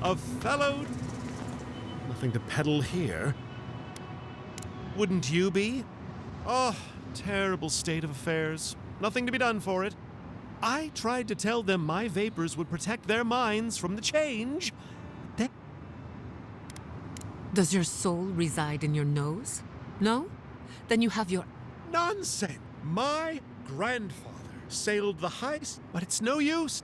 a fellow... Nothing to peddle here. Wouldn't you be? Oh, terrible state of affairs. Nothing to be done for it. I tried to tell them my vapors would protect their minds from the change. Does your soul reside in your nose? No? Then you have your... Nonsense! My grandfather sailed the heights, but it's no use.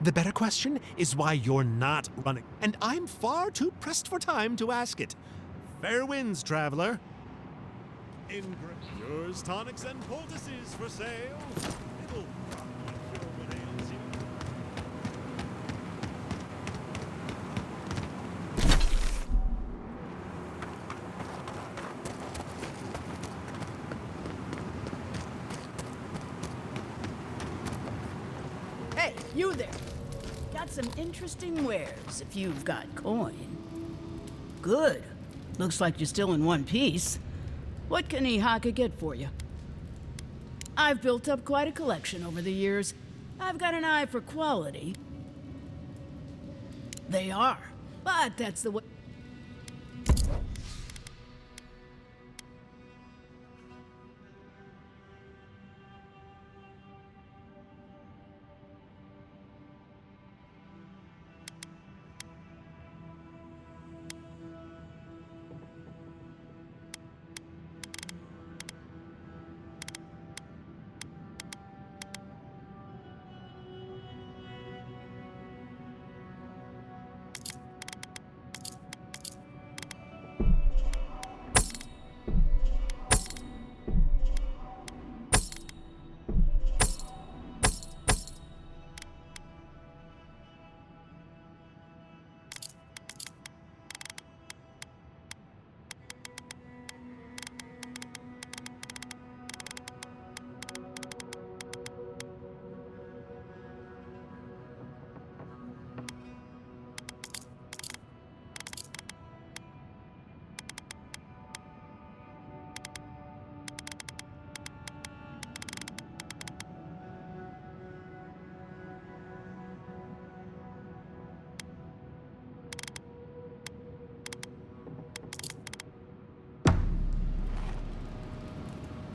The better question is why you're not running, and I'm far too pressed for time to ask it. Fair winds, traveler. Yours tonics and poultices for sale. It'll probably cure what ails you. Hey, you there. Got some interesting wares if you've got coin. Good. Looks like you're still in one piece. What can Ihaka get for you? I've built up quite a collection over the years. I've got an eye for quality. They are, but that's the way...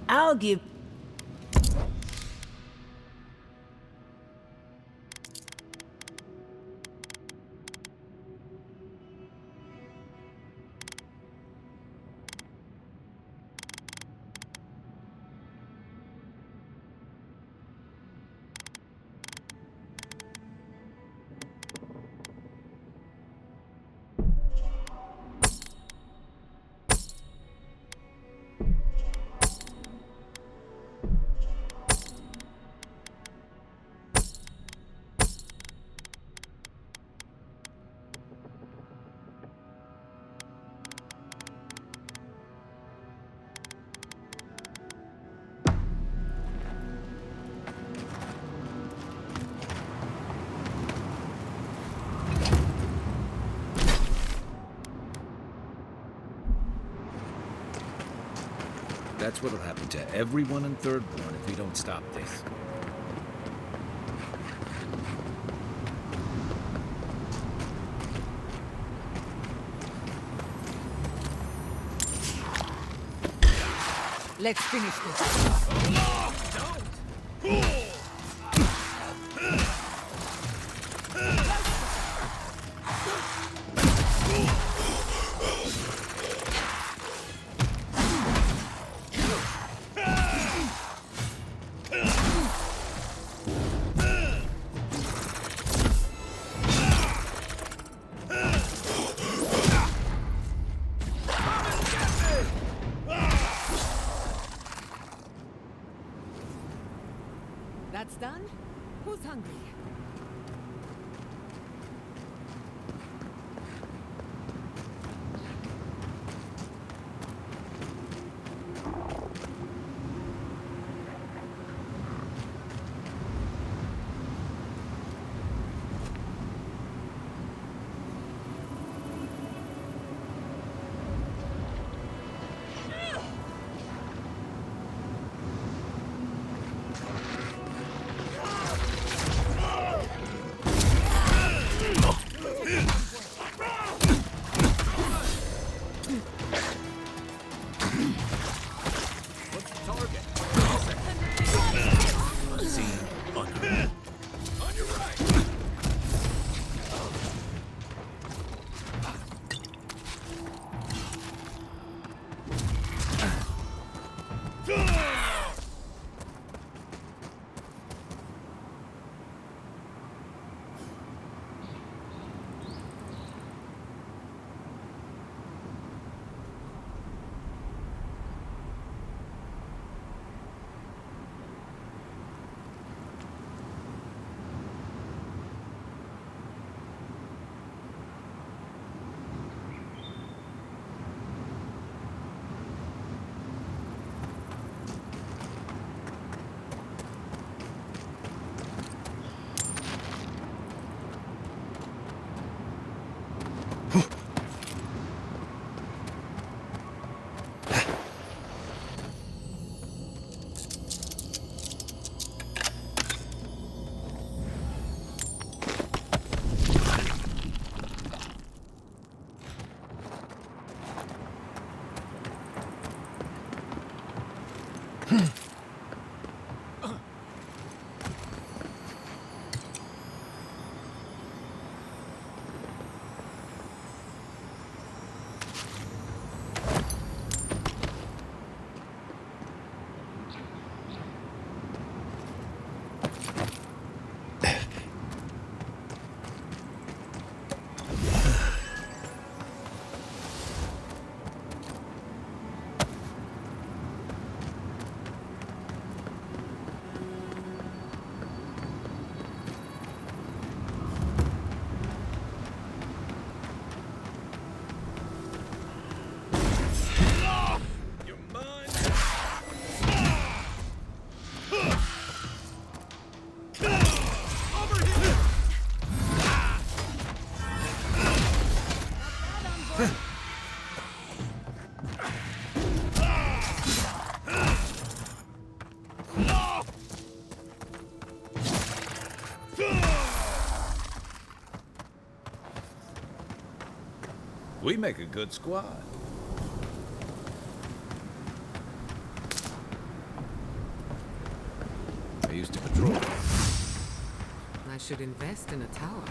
I'll give... That's what'll happen to everyone in Thirdborn if we don't stop this. Let's finish this. That's done? Who's hungry? We make a good squad. I used to patrol. I should invest in a tower.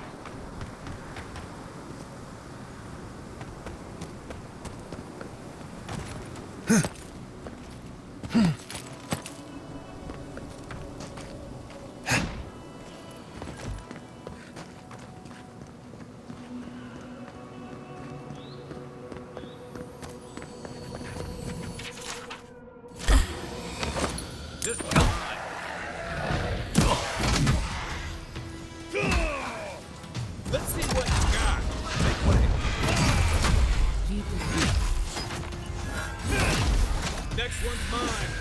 Let's see what you got. Make way. Next one's mine.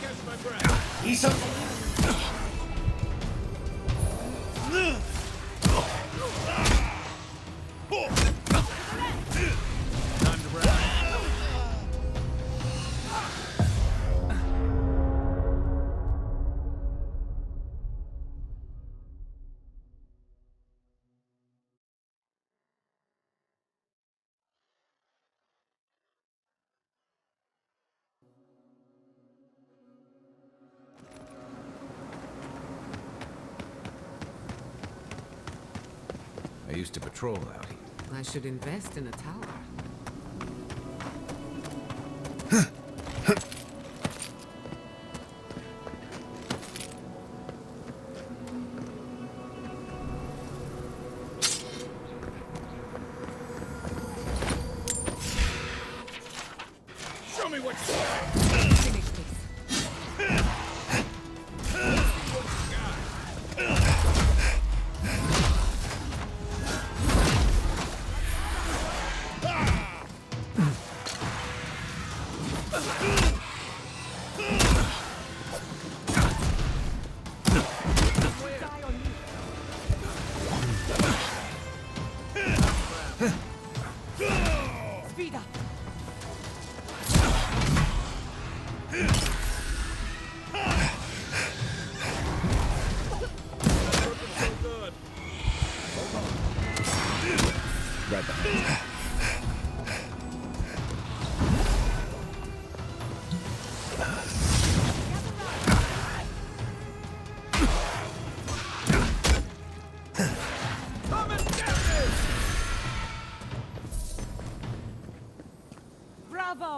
Catch my breath. Time to rest. I used to patrol out here. I should invest in a tower. Show me what you got. Finish this. Speed up. So good. Right behind you. Come and get this! Bravo!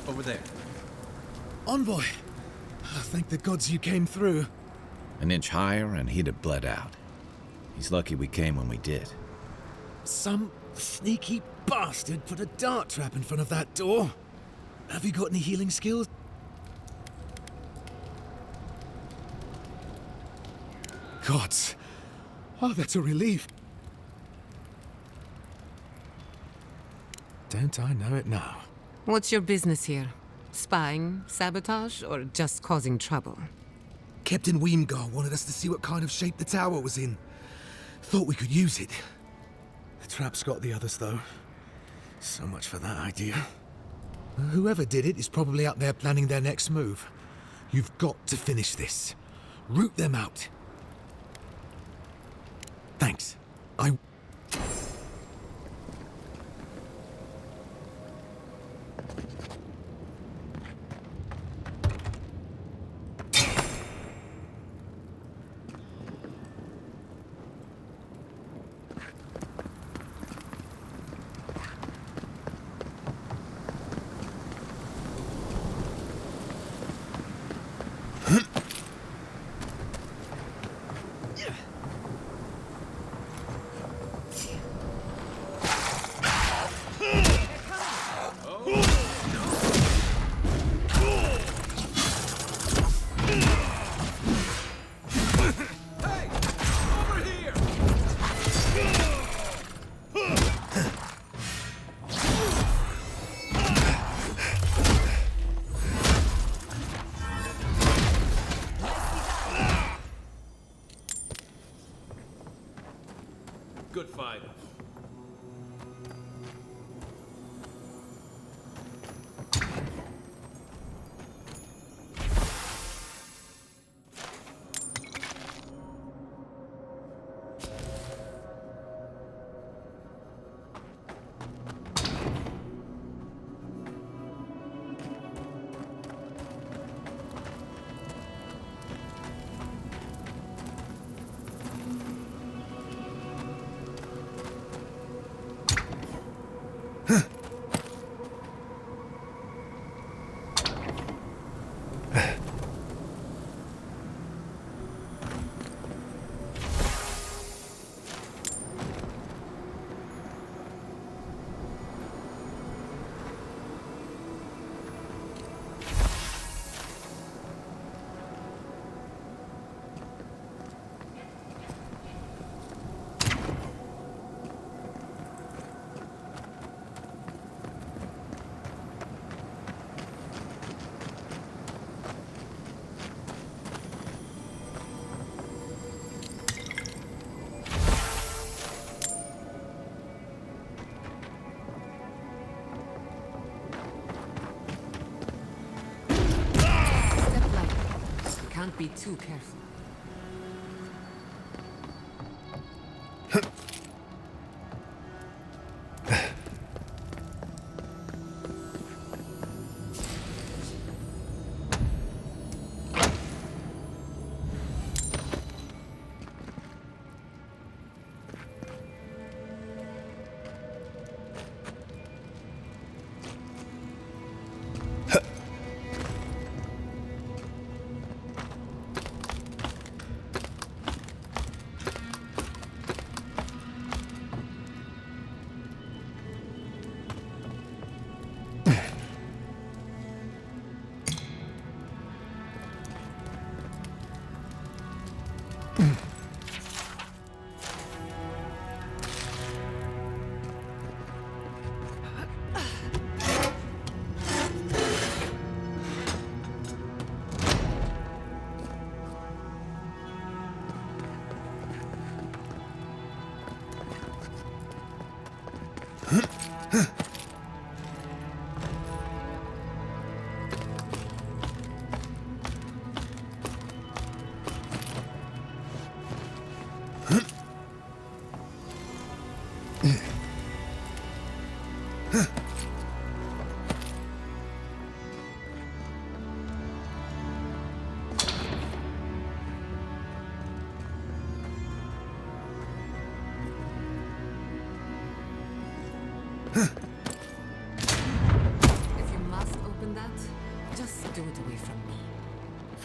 Over there. Envoy. Thank the gods you came through. An inch higher and he'd have bled out. He's lucky we came when we did. Some sneaky bastard put a dart trap in front of that door. Have you got any healing skills? Gods. Oh, that's a relief. Don't I know it now? What's your business here? Spying, sabotage, or just causing trouble? Captain Weemgar wanted us to see what kind of shape the tower was in. Thought we could use it. The trap's got the others, though. So much for that idea. Whoever did it is probably out there planning their next move. You've got to finish this. Root them out. Thanks. Good fighter. Can't be too careful.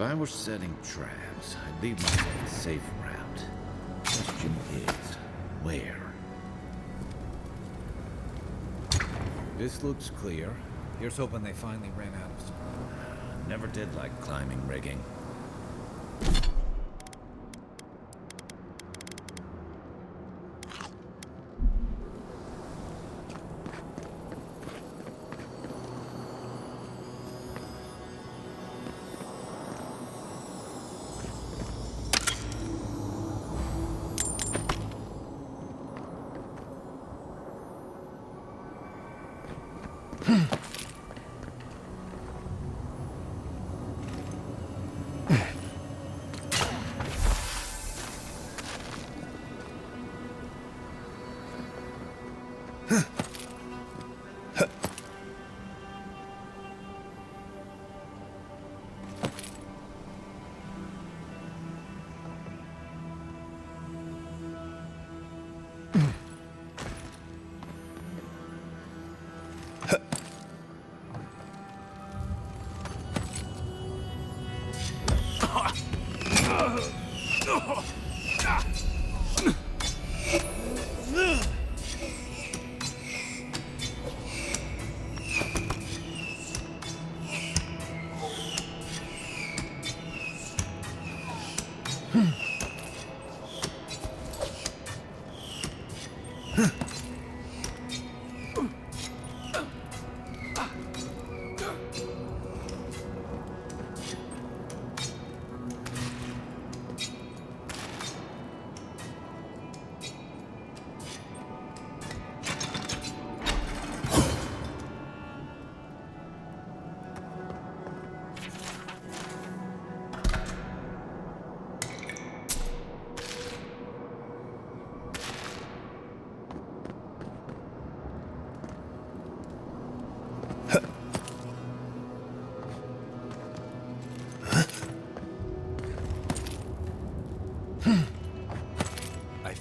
If I were setting traps, I'd leave myself a safe route. Question is, where? This looks clear. Here's hoping they finally ran out of stuff. Never did like climbing rigging.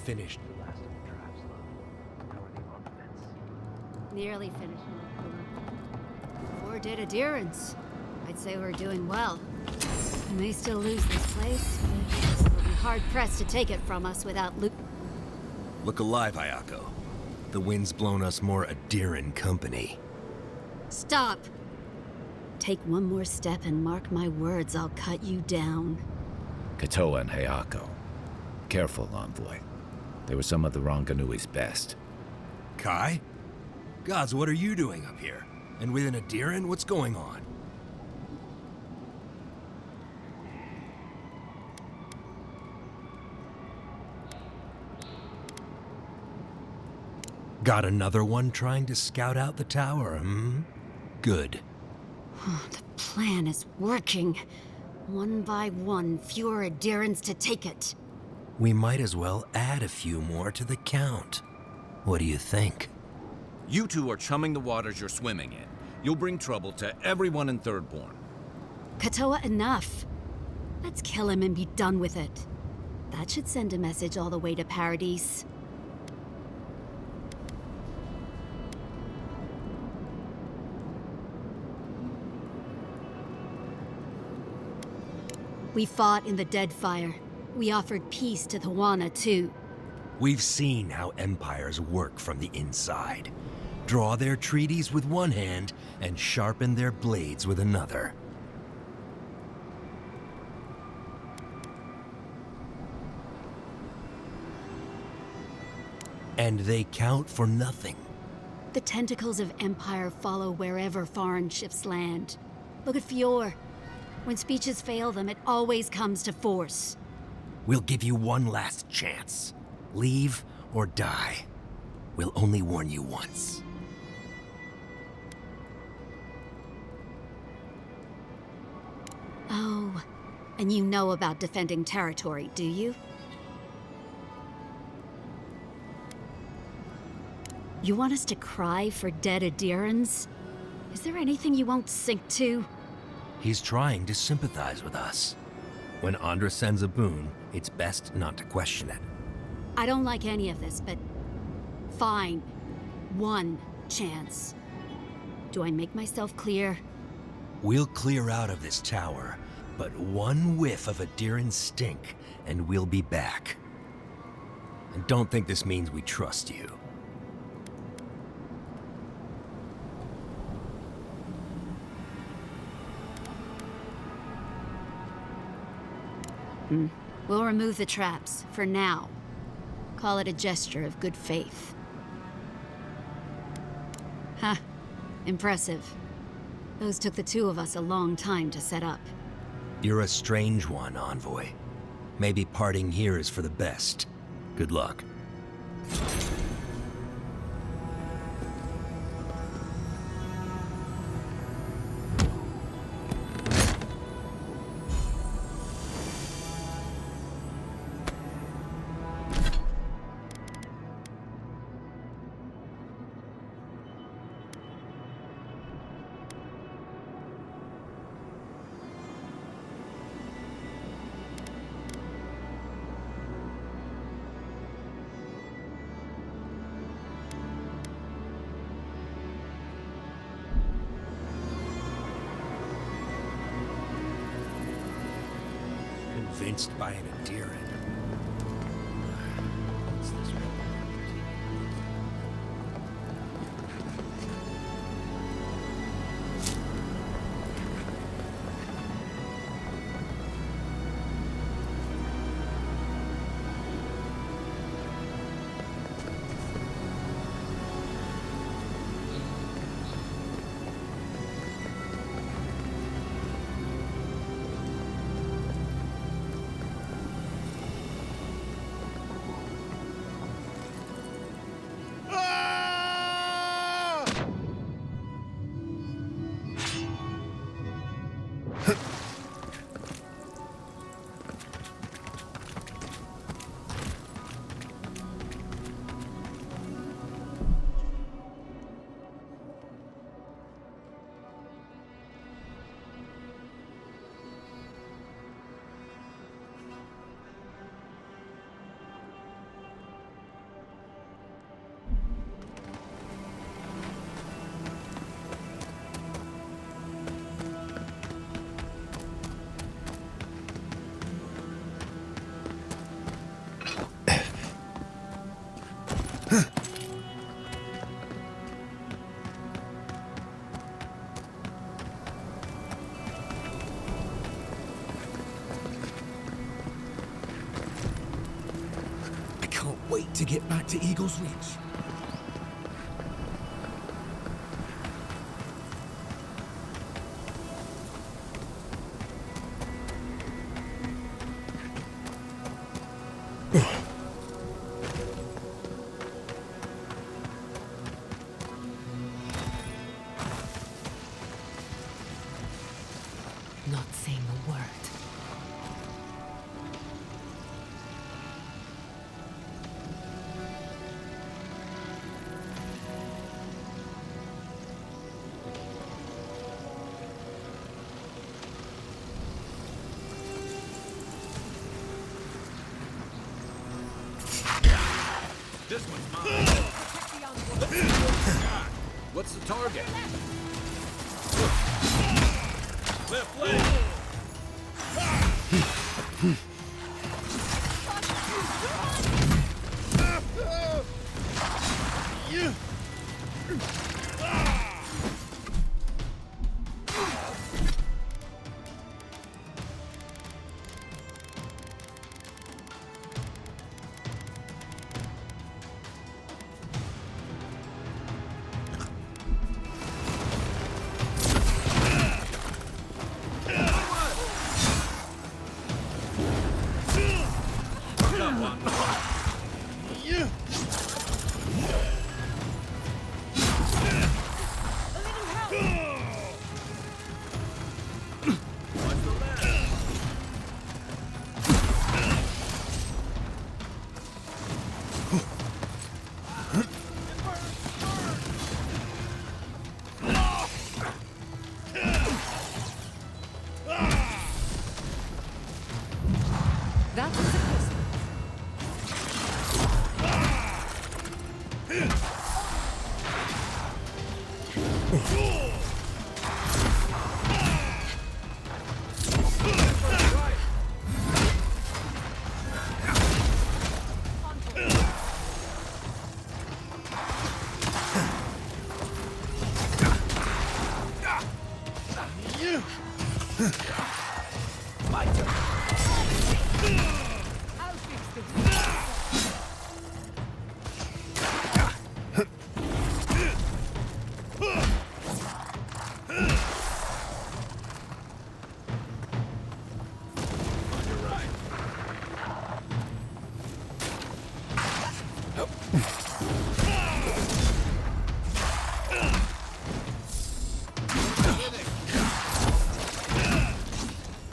Finished the last of the traps, though. How are they on the fence? Nearly finished. 4 dead adherents. I'd say we're doing well. We may still lose this place, but we'll be hard-pressed to take it from us without loot. Look alive, Ayako. The wind's blown us more Adherin company. Stop! Take one more step and mark my words, I'll cut you down. Katoa and Hayako. Careful, Envoy. They were some of the Ranganui's best. Kai? Gods, what are you doing up here? And with an Adherin, what's going on? Got another one trying to scout out the tower, hmm? Good. The plan is working. One by one, fewer adherents to take it. We might as well add a few more to the count. What do you think? You two are chumming the waters you're swimming in. You'll bring trouble to everyone in Thirdborn. Katoa, enough. Let's kill him and be done with it. That should send a message all the way to Paradise. We fought in the Deadfire. We offered peace to the Wana, too. We've seen how empires work from the inside. Draw their treaties with one hand and sharpen their blades with another. And they count for nothing. The tentacles of Empire follow wherever foreign ships land. Look at Fior. When speeches fail them, it always comes to force. We'll give you one last chance. Leave or die. We'll only warn you once. Oh, and you know about defending territory, do you? You want us to cry for dead Adherens? Is there anything you won't sink to? He's trying to sympathize with us. When Andra sends a boon, it's best not to question it. I don't like any of this, but fine. One chance. Do I make myself clear? We'll clear out of this tower, But one whiff of Adiran's stink, and we'll be back. And don't think this means we trust you. We'll remove the traps, for now. Call it a gesture of good faith. Ha! Impressive. Those took the two of us a long time to set up. You're a strange one, Envoy. Maybe parting here is for the best. Good luck. Convinced by an Adiran. What's this one? Wait to get back to Eagle's Reach. Not saying a word. This one's mine. What's the target? Left leg! My turn. I'll fix this.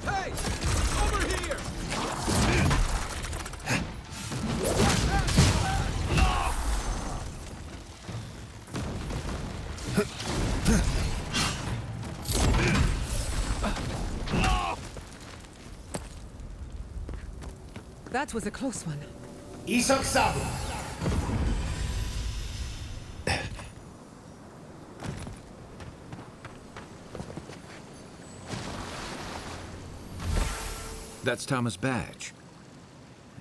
Hey! Over here! That was a close one. Isak Sabu. That's Thomas' badge.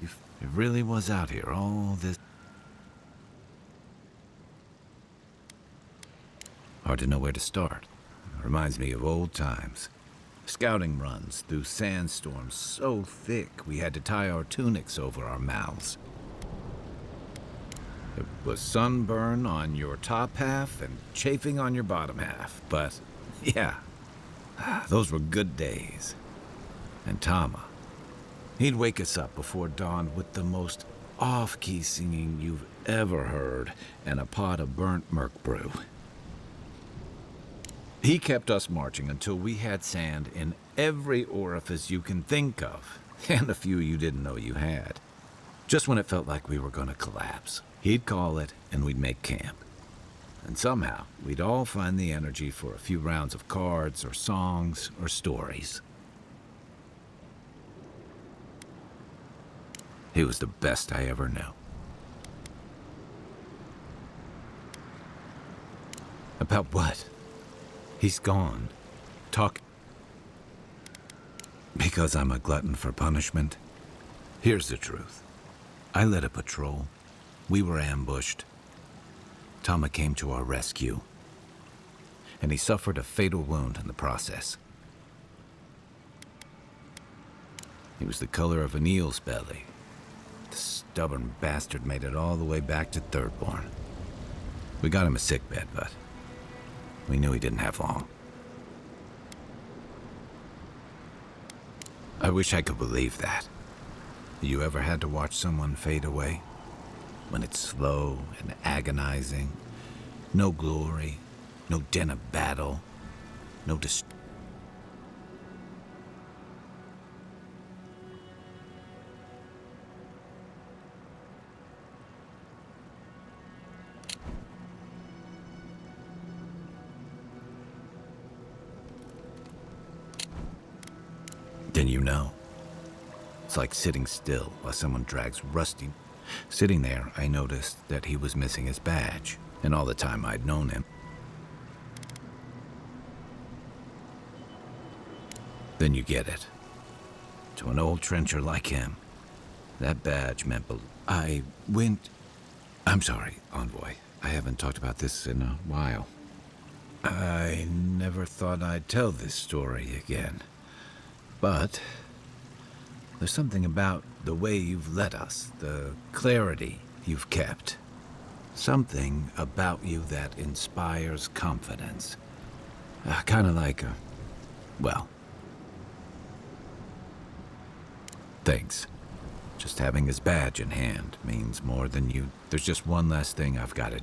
It really was out here all this... Hard to know where to start. Reminds me of old times. Scouting runs through sandstorms so thick we had to tie our tunics over our mouths. It was sunburn on your top half and chafing on your bottom half. But, yeah, those were good days. And Tama, he'd wake us up before dawn with the most off-key singing you've ever heard and a pot of burnt merc brew. He kept us marching until we had sand in every orifice you can think of, and a few you didn't know you had. Just when it felt like we were going to collapse, he'd call it and we'd make camp. And somehow, we'd all find the energy for a few rounds of cards or songs or stories. He was the best I ever knew. About what? He's gone. Talk. Because I'm a glutton for punishment? Here's the truth. I led a patrol. We were ambushed. Tama came to our rescue. And he suffered a fatal wound in the process. He was the color of an eel's belly. The stubborn bastard made it all the way back to Thirdborn. We got him a sickbed, but we knew he didn't have long. I wish I could believe that. You ever had to watch someone fade away? When it's slow and agonizing, no glory, no din of battle, no Then you know. It's like sitting still while someone drags Rusty. Sitting there, I noticed that he was missing his badge, and all the time I'd known him. Then you get it. To an old trencher like him, that badge meant I went... I'm sorry, Envoy. I haven't talked about this in a while. I never thought I'd tell this story again. But there's something about the way you've led us, the clarity you've kept. Something about you that inspires confidence. Kind of like a... well... thanks. Just having his badge in hand means more than you... There's just one last thing I've got to...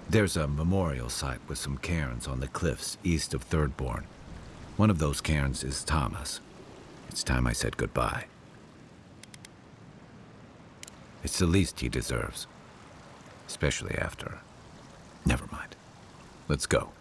There's a memorial site with some cairns on the cliffs east of Thirdborn. One of those cairns is Thomas. It's time I said goodbye. It's the least he deserves. Especially after... Never mind. Let's go.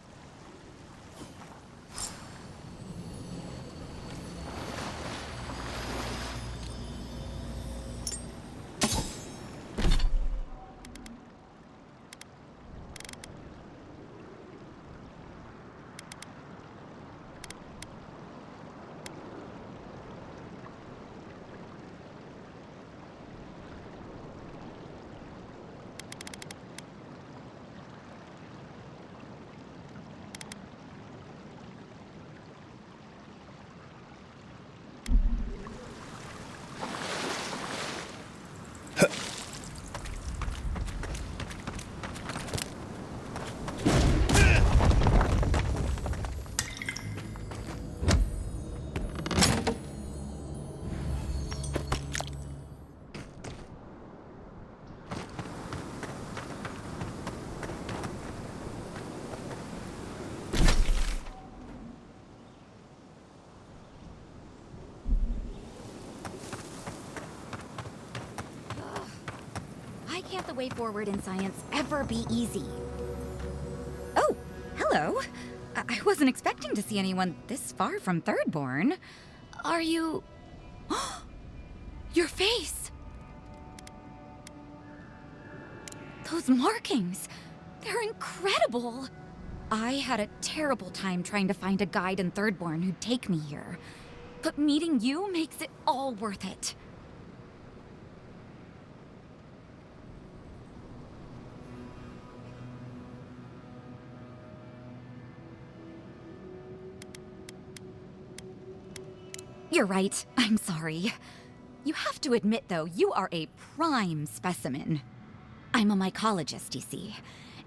can't the way forward in science ever be easy? Oh, hello. I wasn't expecting to see anyone this far from Thirdborn. Are you... Your face! Those markings! They're incredible! I had a terrible time trying to find a guide in Thirdborn who'd take me here. But meeting you makes it all worth it. You're right. I'm sorry. You have to admit, though, you are a prime specimen. I'm a mycologist, you see,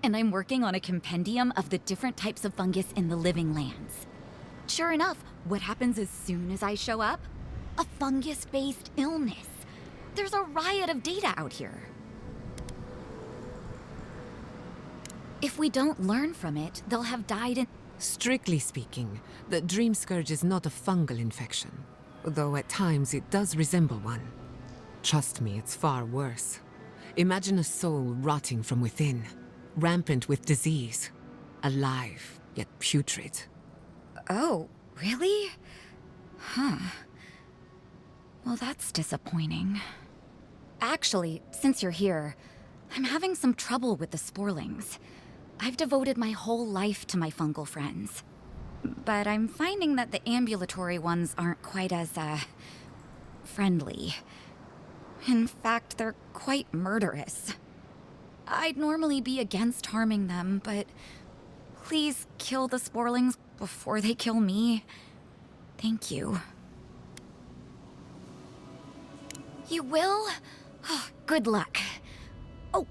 and I'm working on a compendium of the different types of fungus in the living lands. Sure enough, what happens as soon as I show up? A fungus-based illness. There's a riot of data out here. If we don't learn from it, they'll have died in... Strictly speaking, the dream scourge is not a fungal infection, though at times it does resemble one. Trust me, it's far worse. Imagine a soul rotting from within, rampant with disease, alive yet putrid. Oh, really? Huh. Well, that's disappointing. Actually, since you're here, I'm having some trouble with the sporlings. I've devoted my whole life to my fungal friends. But I'm finding that the ambulatory ones aren't quite as, friendly. In fact, they're quite murderous. I'd normally be against harming them, but please kill the sporlings before they kill me. Thank you. You will? Oh, good luck. Oh,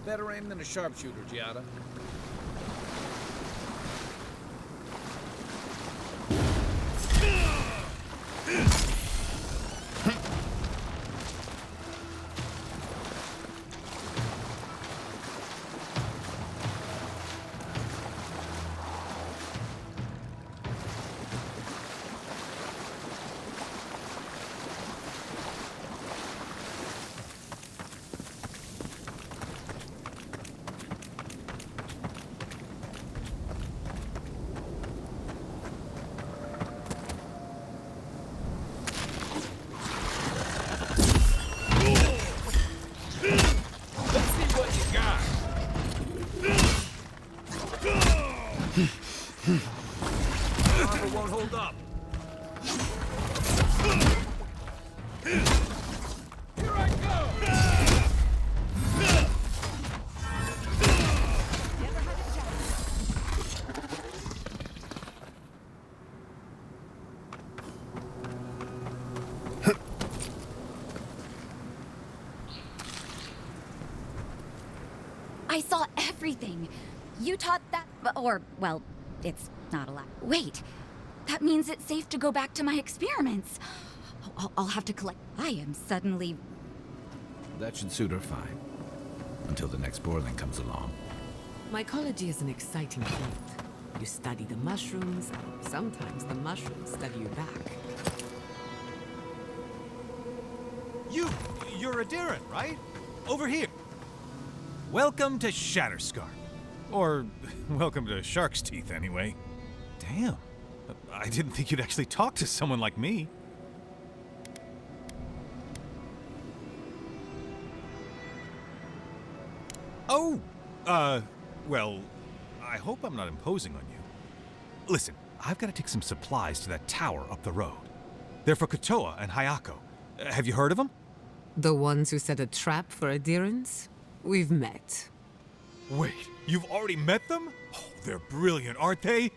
Better aim than a sharpshooter, Giada. Armor won't hold up. Here I go! I saw everything. You taught that, or, well, it's not allowed. Wait, that means it's safe to go back to my experiments. I'll have to collect. I am suddenly. That should suit her fine. Until the next boiling comes along. Mycology is an exciting field. You study the mushrooms, and sometimes the mushrooms study you back. You're a Darren, right? Over here. Welcome to Shatterscarpe. Or, welcome to Shark's Teeth, anyway. Damn. I didn't think you'd actually talk to someone like me. Oh! Well, I hope I'm not imposing on you. Listen, I've got to take some supplies to that tower up the road. They're for Kotoa and Hayako. Have you heard of them? The ones who set a trap for adherents? We've met. Wait, you've already met them? Oh, they're brilliant, aren't they?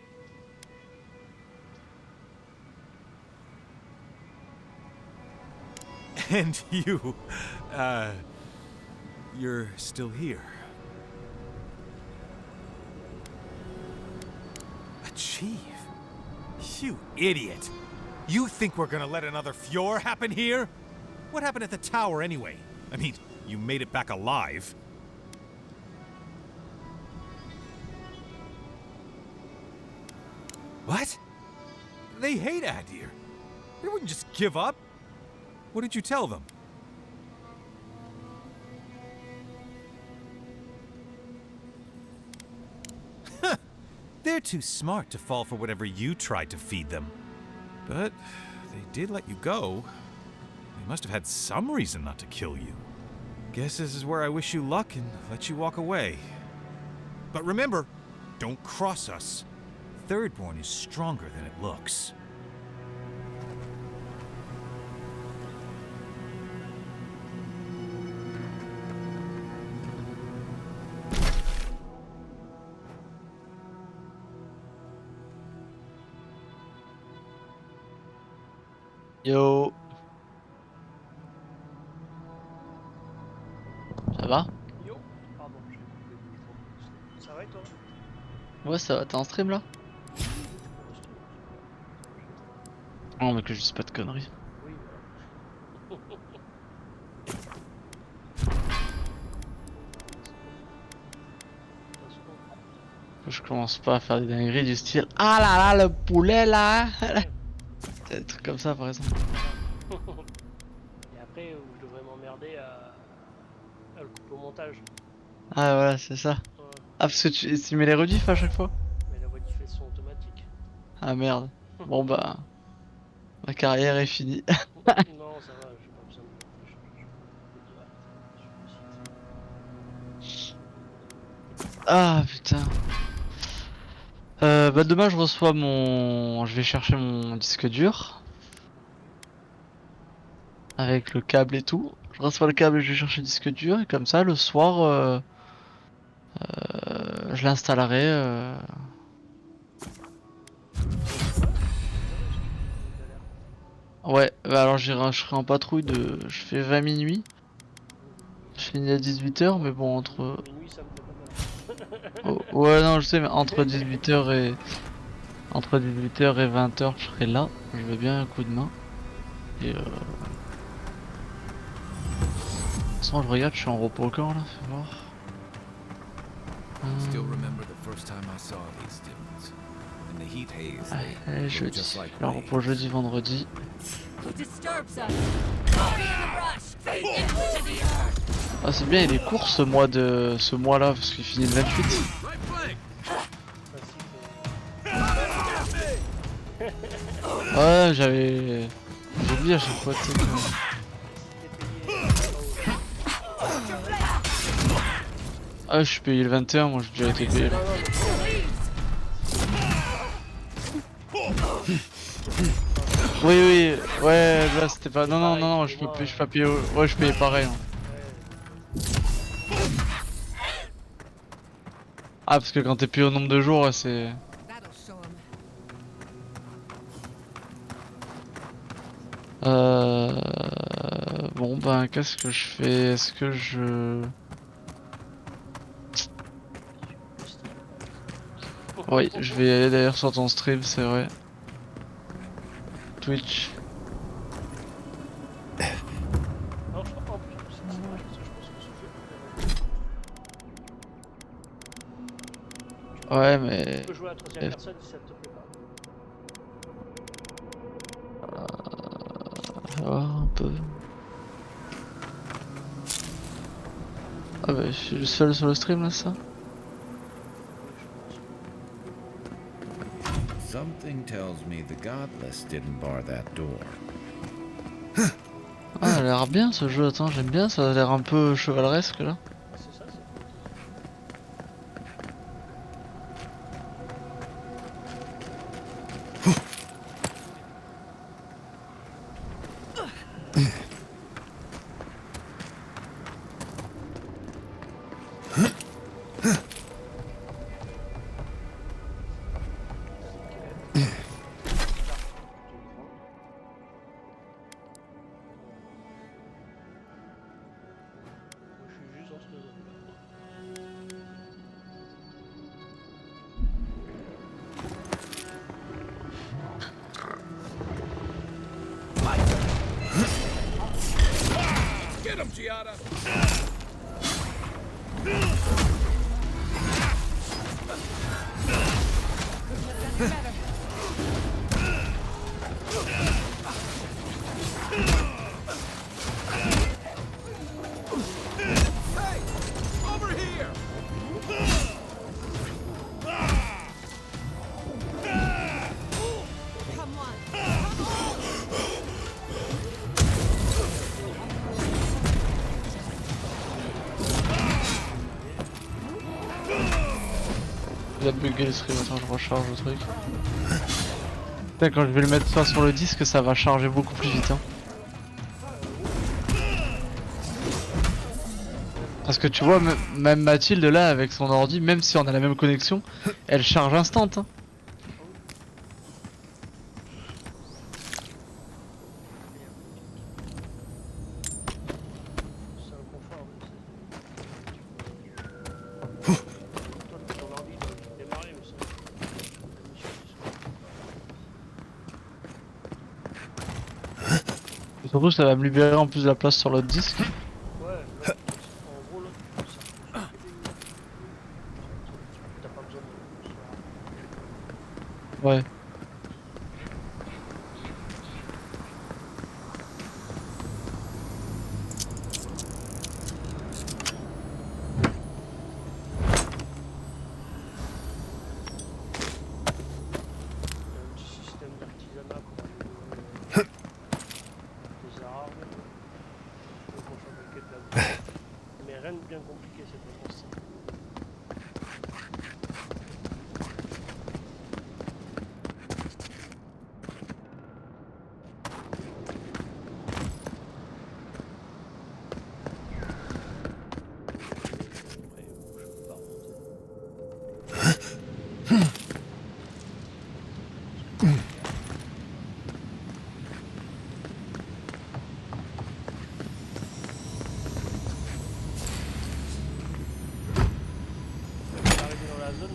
And you're still here. Achieve? You idiot! You think we're gonna let another Fjord happen here? What happened at the tower anyway? I mean, you made it back alive. What? They hate Adir. They wouldn't just give up. What did you tell them? They're too smart to fall for whatever you tried to feed them. But they did let you go. They must have had some reason not to kill you. Guess this is where I wish you luck and let you walk away. But remember, don't cross us. Thirdborn is stronger than it looks. Yo. Ça va? Yo, pardon, j'ai coupé le micro. Ça va et toi? Ouais, ça va, t'es en stream là? Non, mais que je dise pas de conneries. Oui, Je commence pas à faire des dingueries du style ah là là, le poulet là! Des trucs comme ça par exemple. Et après, je devrais m'emmerder à le couper au montage. Ah voilà, c'est ça. Ouais. Ah, parce que tu mets les rediffs à chaque fois? Mais la modif elles sont automatiques. Ah merde. Bon bah. Ma carrière est finie. Non, ça va, j'ai pas besoin de changer. Ah putain. Bah demain je reçois mon... Je vais chercher mon disque dur. Avec le câble et tout. Je reçois le câble et je vais chercher le disque dur. Et comme ça le soir je l'installerai. Ouais, bah alors je serai en patrouille de... Je fais 20 minuit. Je finis à 18h mais bon entre... Minuit, ça me fait pas mal. Oh, ouais non je sais mais entre 18h et... Entre 18h et 20h je serai là. Je veux bien un coup de main. Et de toute façon je regarde, je suis en repos quand là, fais voir. Still remember the first time I saw these demons. In the heat haze, they Allez, looked jeudi. just like Le repos jeudi, vendredi. Ah c'est bien, il est court ce mois là parce qu'il finit le 28. Ouais j'avais oublié à chaque fois tu sais, Ah je suis payé le 21, moi j'ai déjà été payé là. Oui, oui, ouais, là c'était pas. Non, non, non, non, je peux pas payer. Ouais, je payais pareil. Hein. Ah, parce que quand t'es payé au nombre de jours, ouais, c'est. Bon, ben, qu'est-ce que je fais? Est-ce que je. Oui, je vais y aller d'ailleurs sur ton stream, c'est vrai. Twitch. Non, je crois pas en plus. C'est dommage parce que je pense que ce jeu. Ouais, mais. Tu peux jouer à la troisième personne si ça te plaît pas. Un peu. Ah bah, je suis le seul sur le stream là, ça? Something tells me the Godless didn't bar that door. Ah, ça a l'air bien ce jeu, attends, j'aime bien, ça a l'air un peu chevaleresque là. C'est ça, c'est. Get him, Giada! Hey! Over here! Come on. Il a bugué le stream, attends, je recharge le truc. Putain, quand je vais le mettre soit sur le disque, ça va charger beaucoup plus vite. Hein. Parce que tu vois, même Mathilde là, avec son ordi, même si on a la même connexion, elle charge instant. Hein. Et surtout, ça va me libérer en plus de la place sur l'autre disque. Ouais, là, en gros, là, ça t'as pas besoin de. Ouais. Un petit système d'artisanat comme des armes, pour fabriquer de la bouffe. Mais rien de bien compliqué, c'est vraiment ça.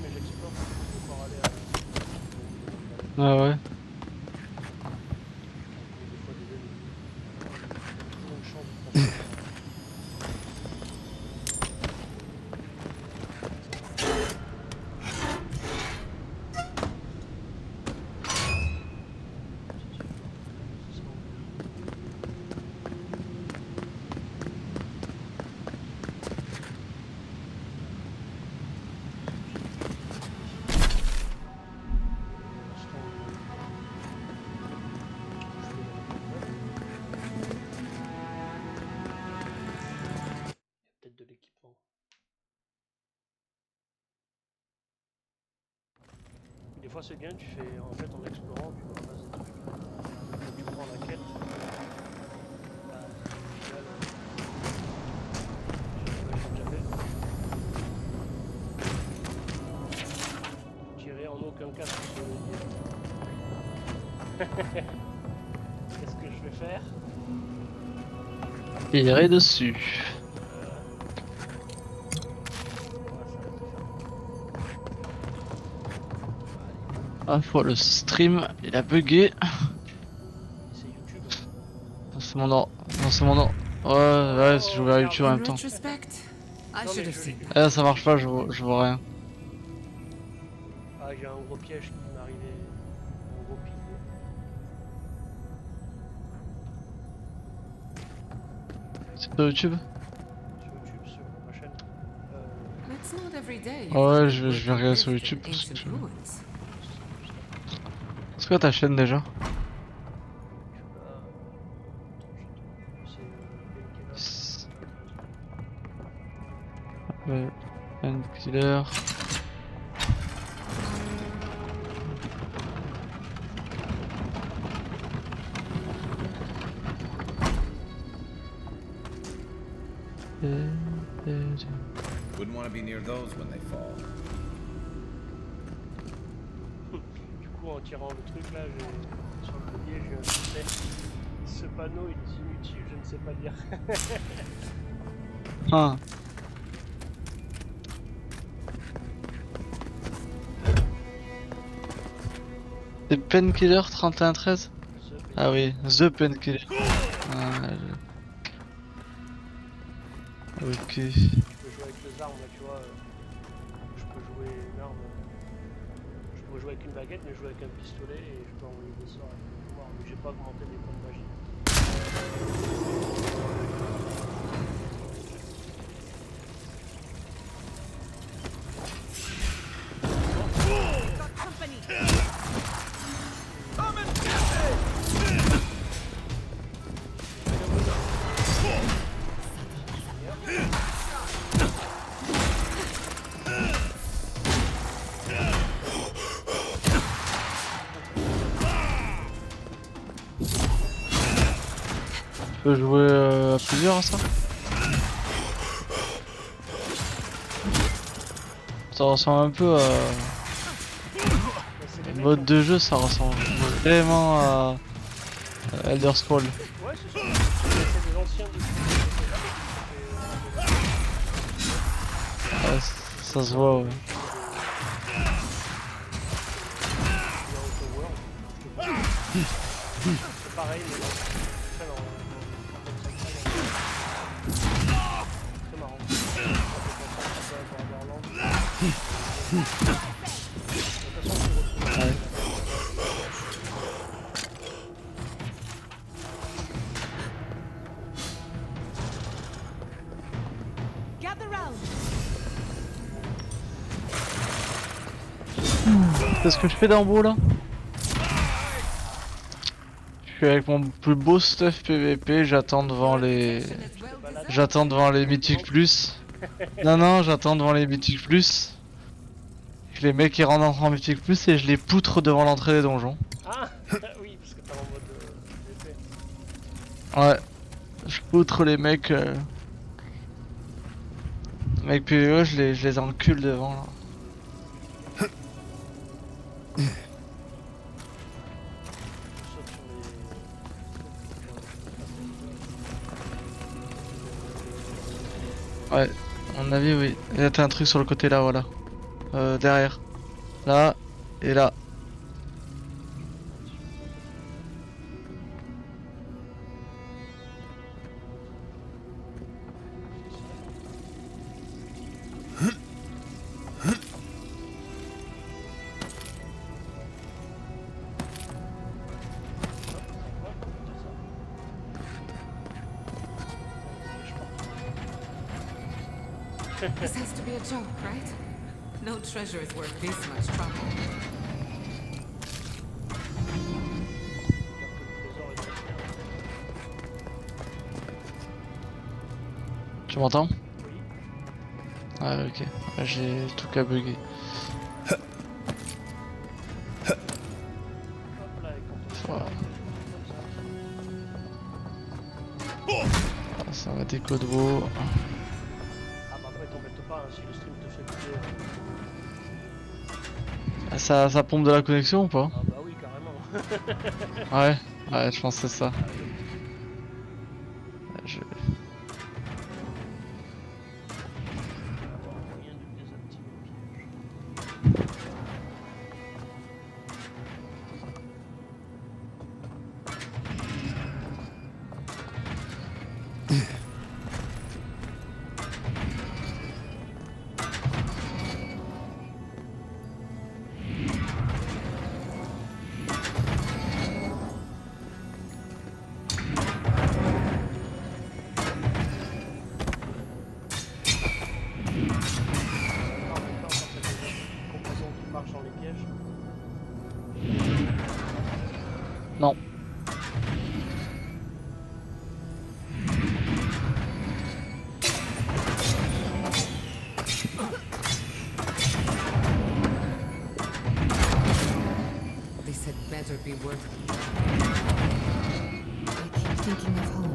Mais j'explore pour pouvoir aller à... Ah ouais. fois c'est bien, tu fais en fait en explorant, tu ramasses des trucs. Quand tu prends la quête, bah, au final, j'ai déjà fait. Tirer en aucun cas sur ce levier. Qu'est-ce que je vais faire? Tirer dessus. Ah, fois le stream, il a bugué. C'est YouTube. Non, c'est mon nom. Non, c'est mon nom. Ouais, si j'ouvre YouTube en In même temps. retrospect, I should have seen. Ah, ça marche pas, je vois rien. Ah, j'ai un gros piège qui m'est arrivé. Un gros pilier. C'est sur YouTube? Sur YouTube, sur ma chaîne. It's not every day. Ah ouais, je vais regarder sur YouTube parce que... C'est quoi ta chaîne déjà? Ouais, Painkiller. Wouldn't want to be near those when they fall. Du coup, en tirant le truc là, sur le levier, j'ai un succès. Ce panneau il est inutile, je ne sais pas lire. Ah. C'est Painkiller 3113? Ah oui, The Painkiller. Ah, ok. Je peux jouer avec les armes là, tu vois. Je peux jouer une arme. Je peux jouer avec une baguette, mais jouer avec un pistolet et je peux envoyer des sorts avec le pouvoir. Mais j'ai pas augmenté mes points de magie. Tu peux jouer à plusieurs à ça? Ça ressemble un peu à... Le mode de jeu, ça ressemble vraiment à Elder Scrolls. Ouais, c'est ça. C'est des anciens Ouais, ça se voit, ouais. C'est pareil, mais très marrant. Ouais. Qu'est-ce que je fais d'en haut là? Je suis avec mon plus beau stuff PVP, j'attends devant les... J'attends devant les mythiques plus. Non, j'attends devant les mythiques plus. Les mecs ils rentrent en mythique plus et je les poutre devant l'entrée des donjons. Ah oui, parce que t'es en mode PVP. Ouais, je poutre les mecs. Mecs PVE, je les encule devant là. Ouais, à mon avis, oui. Il y a un truc sur le côté là, voilà. Derrière. Là, et là. This has to be a joke, right? No treasure is worth this much trouble. Tu m'entends? Ah ok, j'ai tout qu'à bugger. déco de veau. Ah bah après t'embête pas hein, si le stream te fait couper. Ça pompe de la connexion ou pas? Ah bah oui carrément. Ouais, je pense que c'est ça. Ah oui. Je- Avoir moyen de désactiver le piège. Dans les pièges. Non. This had better be worth it. I keep thinking of home.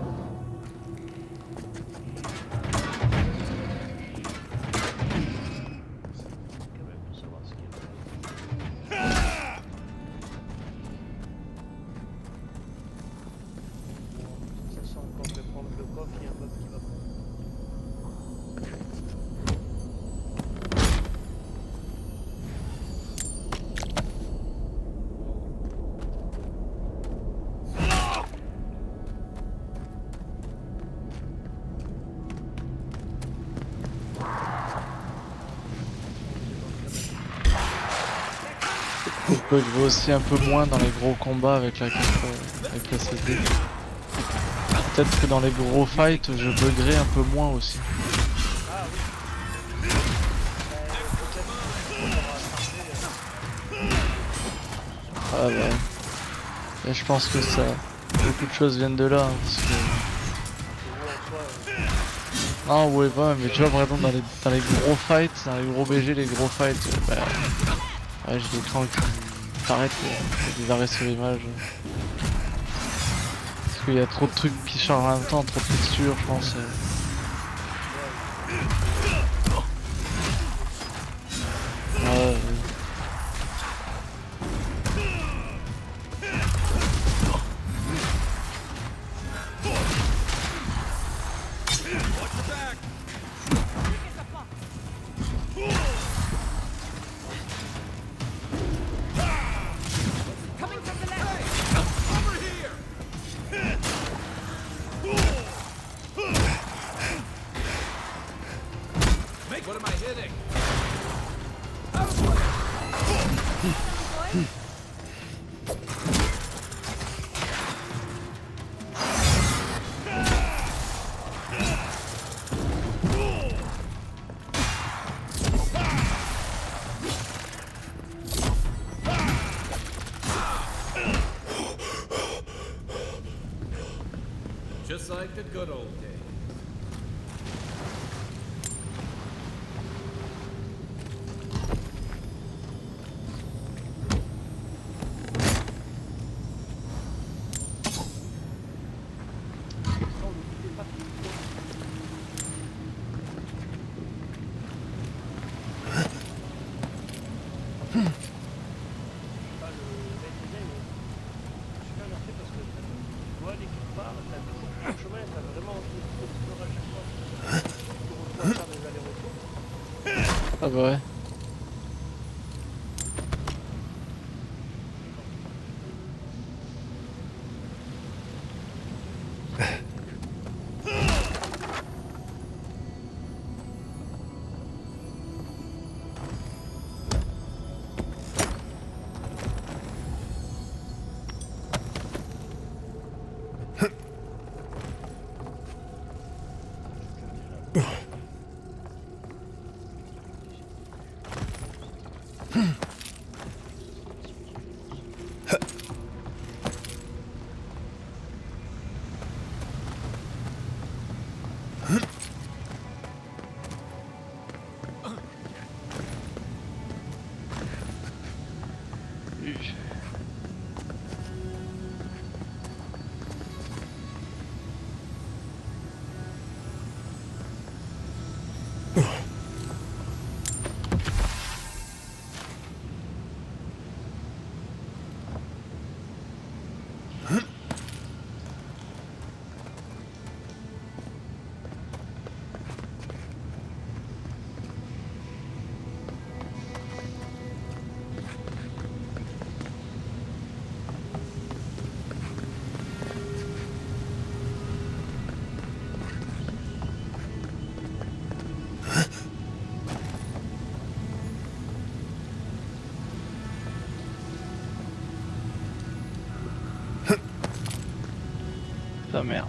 Quand même de savoir ce qu'il y a. Ça sent quand je vais prendre le coffre, il y a un bug qui va prendre. Je vais aussi un peu moins dans les gros combats avec la carte, avec la CD. Peut-être que dans les gros fights, je buggerai un peu moins aussi. Ah ouais. Et je pense que ça, beaucoup de choses viennent de là. Hein, parce que... Non, ouais, pas, mais tu vois, par exemple, dans les gros fights, dans les gros BG, les gros fights, bah, ouais, j'ai l'écran qui s'arrête, des arrêts sur l'image. Parce qu'il y a trop de trucs qui chargent en même temps, trop de textures, je pense. Ouais. What am I hitting? Just like the good old days. Ah bah ouais. Ta mère.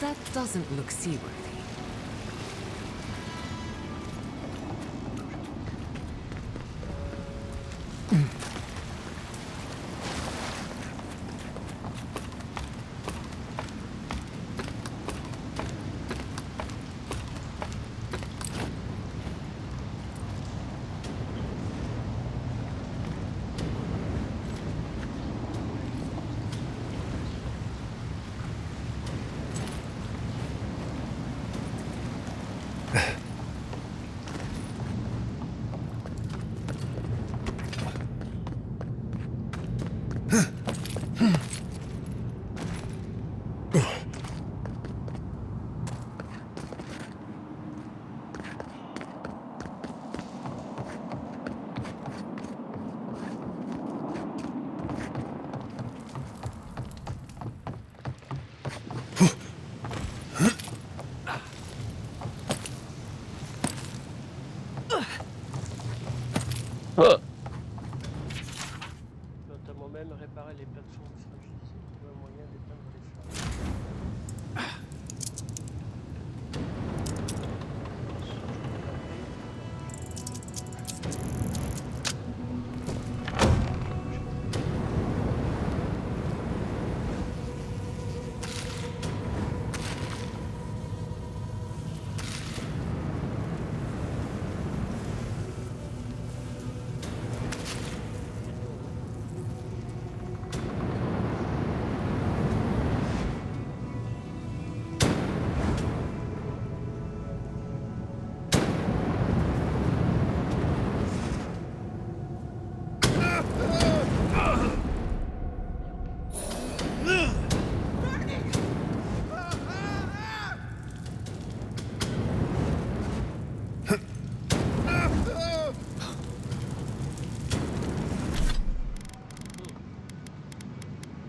That doesn't look seaworthy. Oh. Notamment même réparer les plateformes fragilisées. Trouver un moyen d'éteindre les flammes.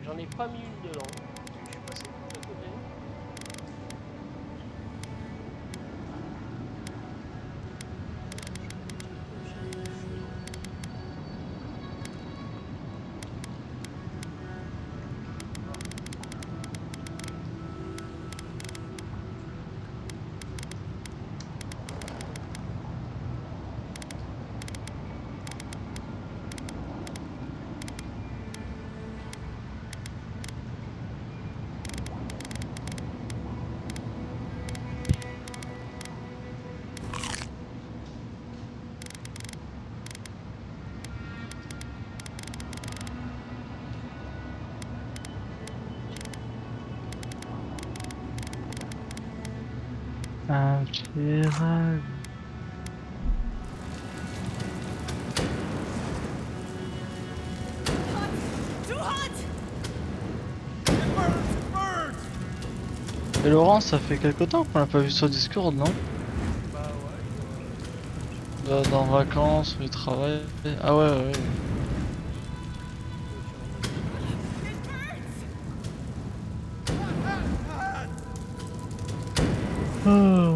J'en ai pas mis une dedans. Je suis passé tout à côté. Un pirate. Et Laurent, ça fait quelque temps qu'on l'a pas vu sur Discord, non? Bah ouais. Dans vacances, il travaille. Ah ouais, ouais. Oh.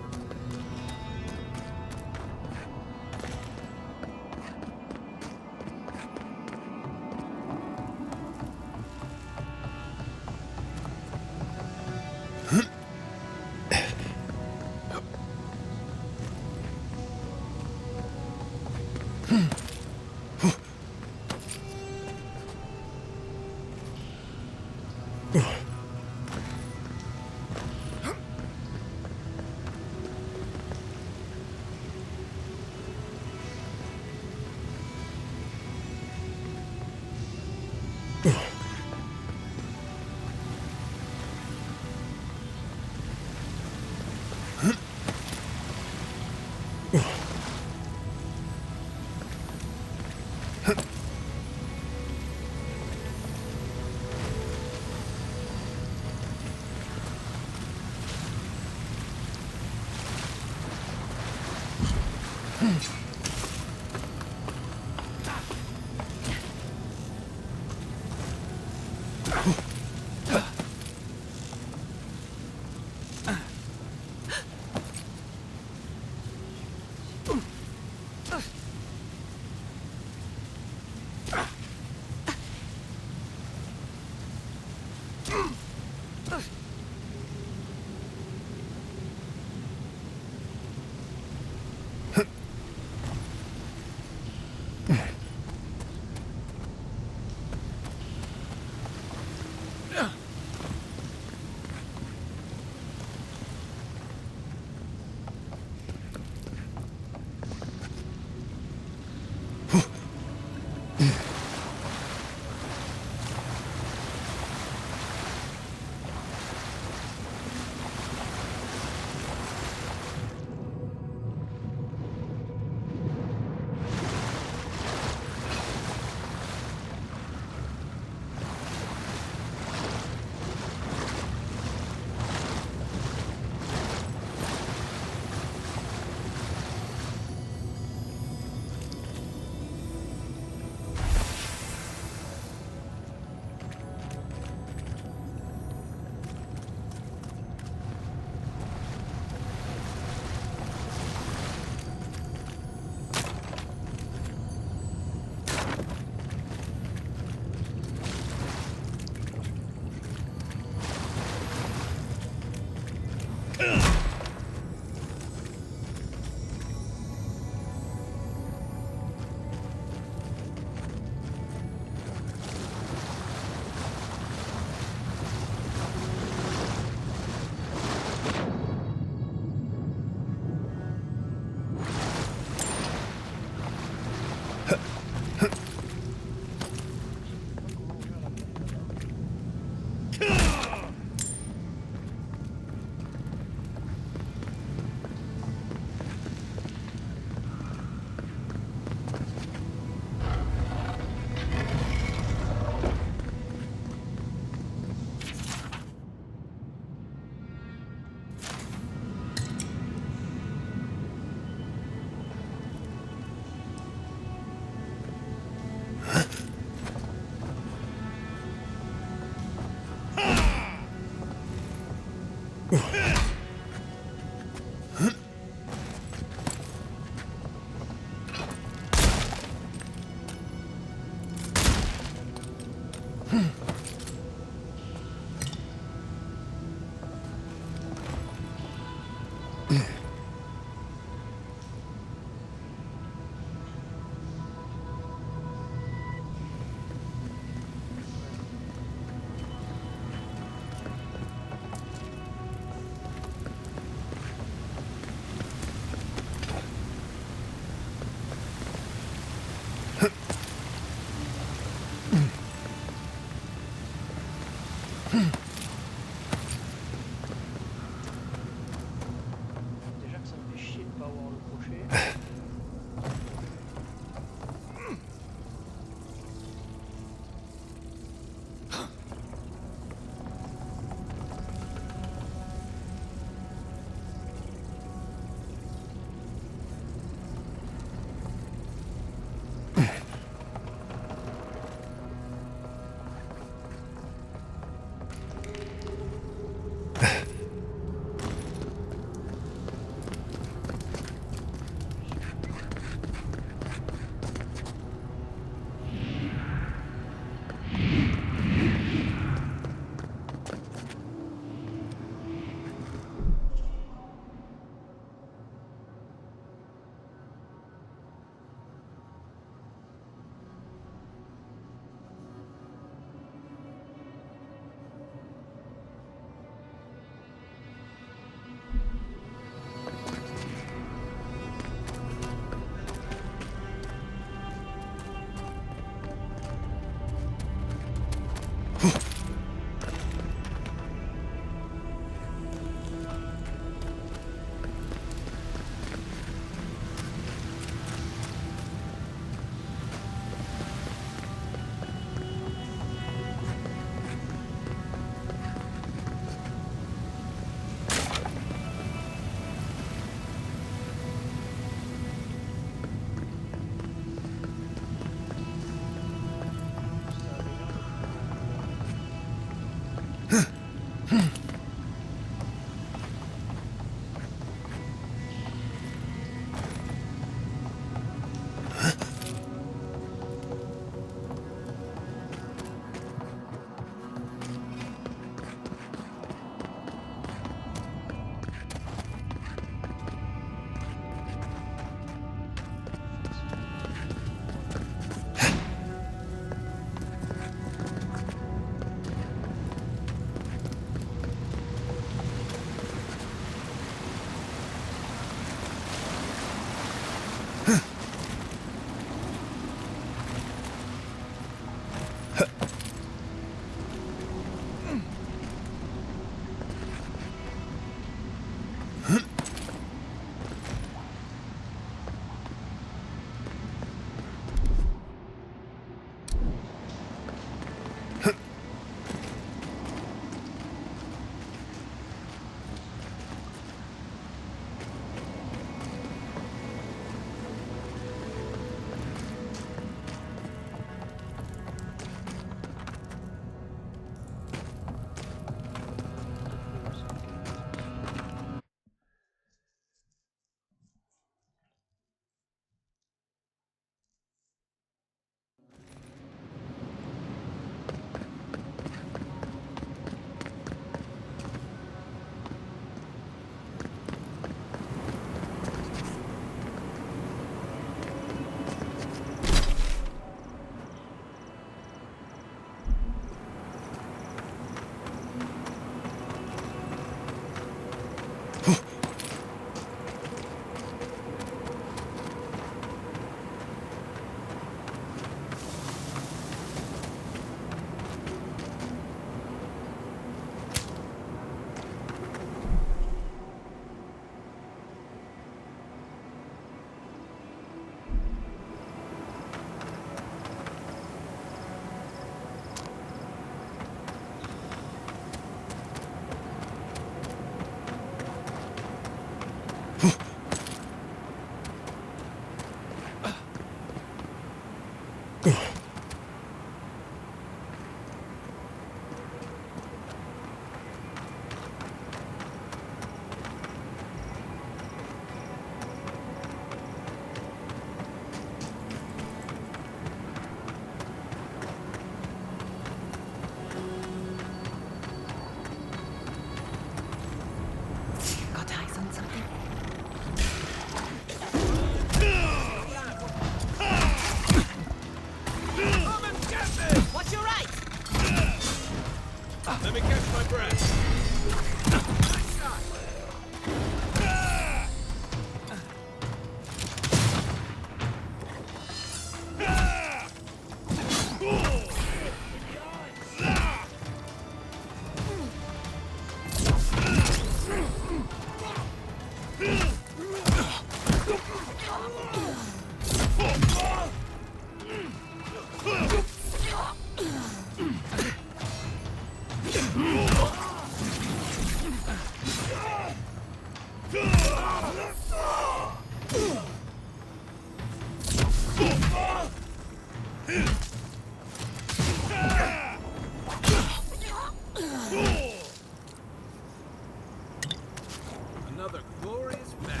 Another glorious match.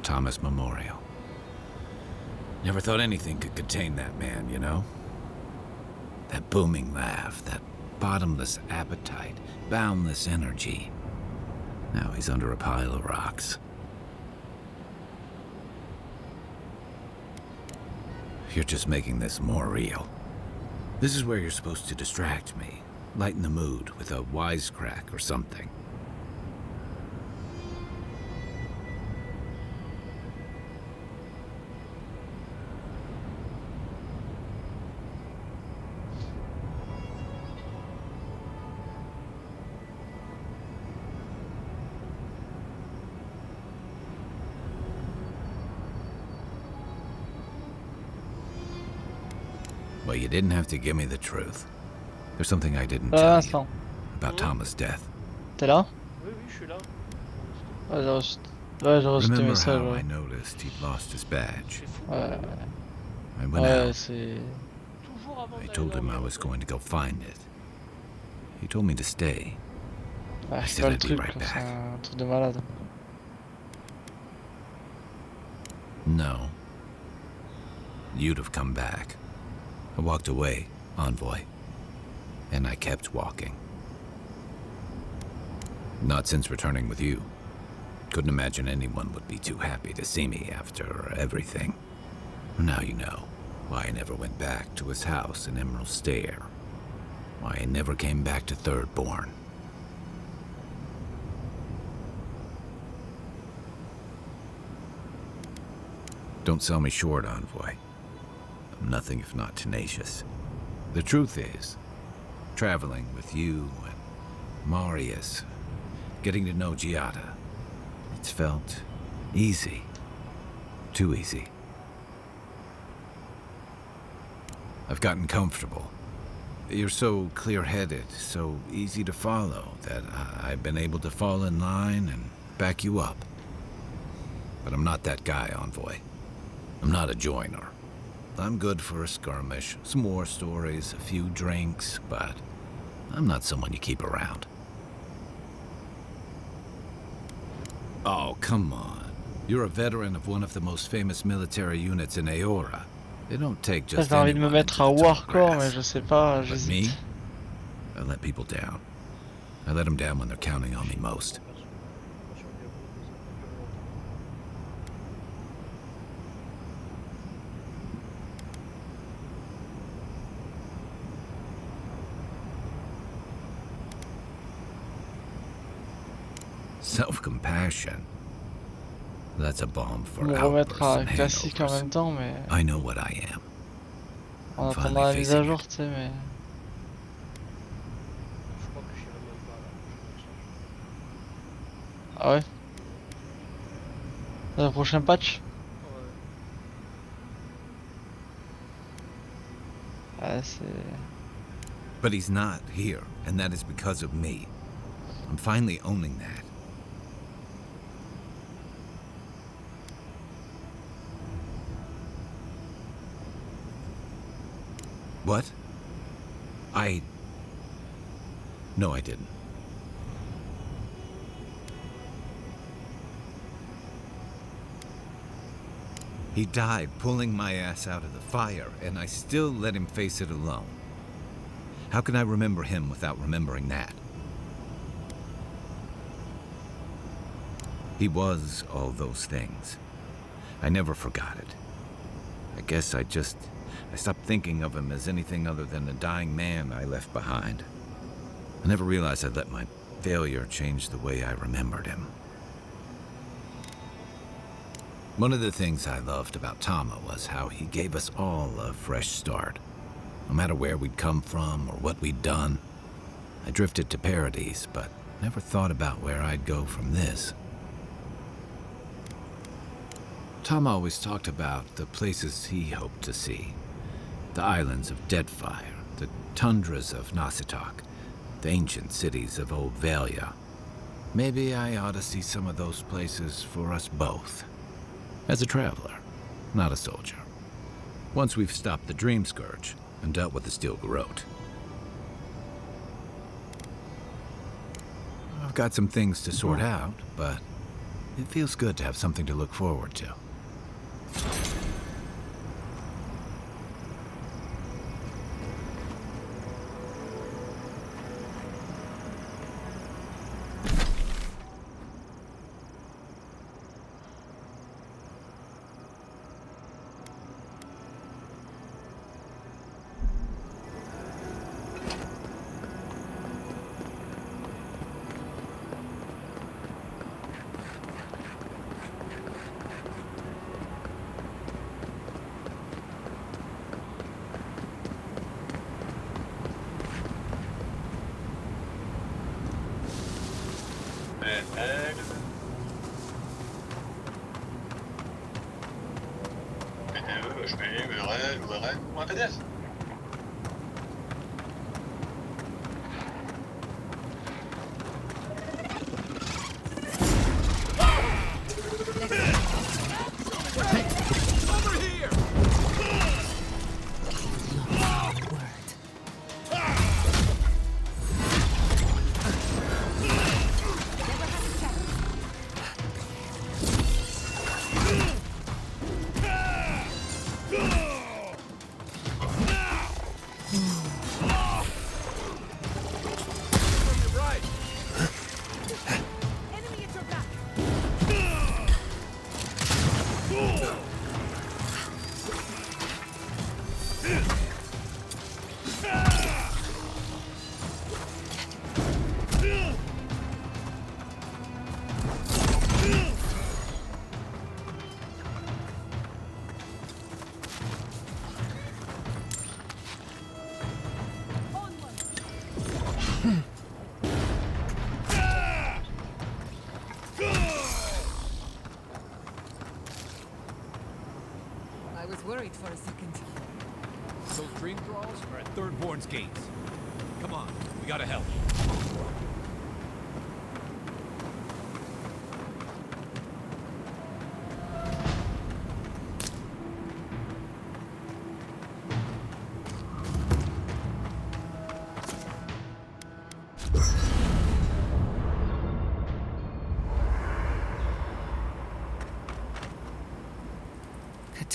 Thomas Memorial. Never thought anything could contain that man, you know? That booming laugh, that bottomless appetite, boundless energy. Now he's under a pile of rocks. You're just making this more real. This is where you're supposed to distract me, lighten the mood with a wisecrack or something. Well, you didn't have to give me the truth. There's something I didn't tell you about Thomas' death. T'es là? Oui, oui, je suis là. Ouais, j'ai reçu tes Remember messages, how I ouais. noticed he'd lost his badge? Ouais, I went ouais, out. c'est... Toujours avant I d'aller told him I dormir. was going to go find it. He told me to stay. Ouais, I c'est said pas le I'd be truc, right quoi, c'est back. un truc de malade. No. You'd have come back. I walked away, Envoy. And I kept walking. Not since returning with you. Couldn't imagine anyone would be too happy to see me after everything. Now you know why I never went back to his house in Emerald Stair. Why I never came back to Thirdborn. Don't sell me short, Envoy. I'm nothing if not tenacious. The truth is, traveling with you and Marius, getting to know Giada, it's felt easy. Too easy. I've gotten comfortable. You're so clear-headed, so easy to follow, that I've been able to fall in line and back you up. But I'm not that guy, Envoy. I'm not a joiner. I'm good for a skirmish, some war stories, a few drinks, but I'm not someone you keep around. Oh, come on. You're a veteran of one of the most famous military units in Aora. They don't take just J'ai envie de me anyone mettre into à the tall Warcore, mais grass. je sais pas, But me, j'hésite. I let people down. I let them down when they're counting on me most. Self-compassion. That's a bomb for Me remettre outbursts à and classique en handovers. même temps, mais I know what I am. en I'm attendant finally la mise à facing jour, it. tu sais, mais... Je crois que j'irai même pas là. Ah ouais? Le prochain patch? Ouais. Ouais, c'est... But he's not here, and that is because of me. I'm finally owning that. What? No, I didn't. He died pulling my ass out of the fire, and I still let him face it alone. How can I remember him without remembering that? He was all those things. I never forgot it. I guess I stopped thinking of him as anything other than a dying man I left behind. I never realized I'd let my failure change the way I remembered him. One of the things I loved about Tama was how he gave us all a fresh start. No matter where we'd come from or what we'd done. I drifted to Paradise, but never thought about where I'd go from this. Tom always talked about the places he hoped to see. The islands of Deadfire, the tundras of Nasitok, the ancient cities of Old Valia. Maybe I ought to see some of those places for us both. As a traveler, not a soldier. Once we've stopped the Dream Scourge and dealt with the Steel Garrote. I've got some things to sort out, but it feels good to have something to look forward to. I was worried for a second. Those dream thralls are at Thirdborn's gates. Come on, we gotta help.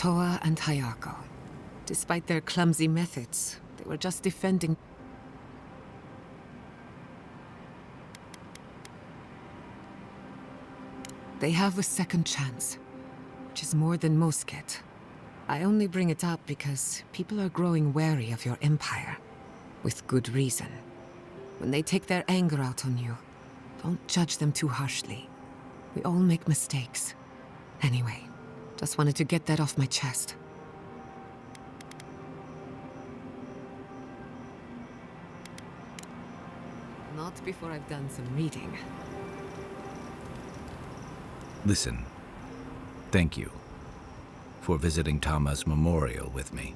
Toa and Hayako. Despite their clumsy methods, they were just defending. They have a second chance, which is more than most get. I only bring it up because people are growing wary of your empire. With good reason. When they take their anger out on you, don't judge them too harshly. We all make mistakes. Anyway, just wanted to get that off my chest. Not before I've done some reading. Listen, thank you for visiting Tama's memorial with me.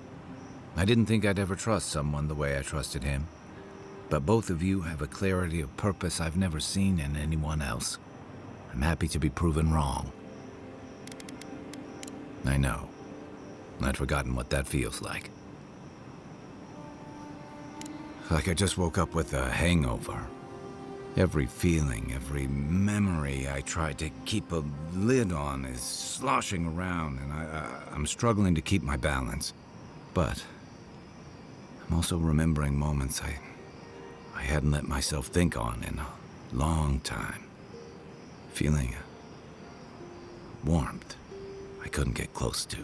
I didn't think I'd ever trust someone the way I trusted him, but both of you have a clarity of purpose I've never seen in anyone else. I'm happy to be proven wrong. I know. I'd forgotten what that feels like. Like I just woke up with a hangover. Every feeling, every memory I tried to keep a lid on is sloshing around, and I'm struggling to keep my balance. But I'm also remembering moments I hadn't let myself think on in a long time. Feeling warmth I couldn't get close to.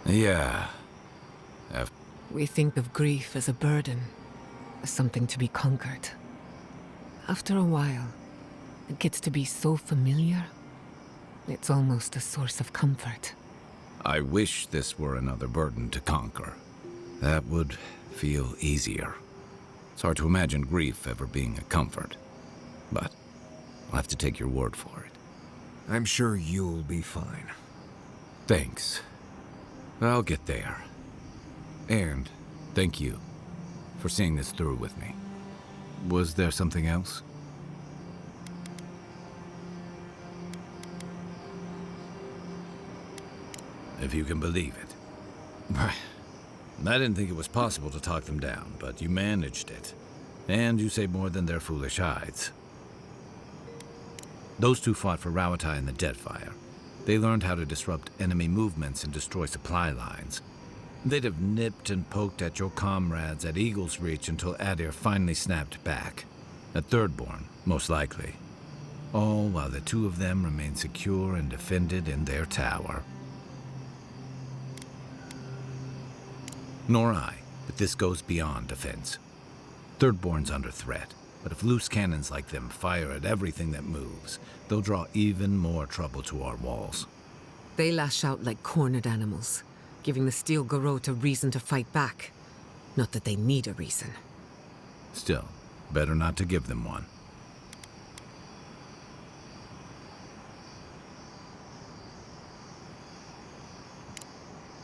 Yeah. We think of grief as a burden, as something to be conquered. After a while, it gets to be so familiar, it's almost a source of comfort. I wish this were another burden to conquer. That would feel easier. It's hard to imagine grief ever being a comfort, but I'll have to take your word for it. I'm sure you'll be fine. Thanks. I'll get there. And thank you for seeing this through with me. Was there something else? If you can believe it. I didn't think it was possible to talk them down, but you managed it. And you say more than their foolish hides. Those two fought for Rawatai in the Deadfire. They learned how to disrupt enemy movements and destroy supply lines. They'd have nipped and poked at your comrades at Eagle's Reach until Adir finally snapped back. At Thirdborn, most likely. All while the two of them remained secure and defended in their tower. Nor I, but this goes beyond defense. Thirdborn's under threat, but if loose cannons like them fire at everything that moves, they'll draw even more trouble to our walls. They lash out like cornered animals, giving the Steel Garrote a reason to fight back. Not that they need a reason. Still, better not to give them one.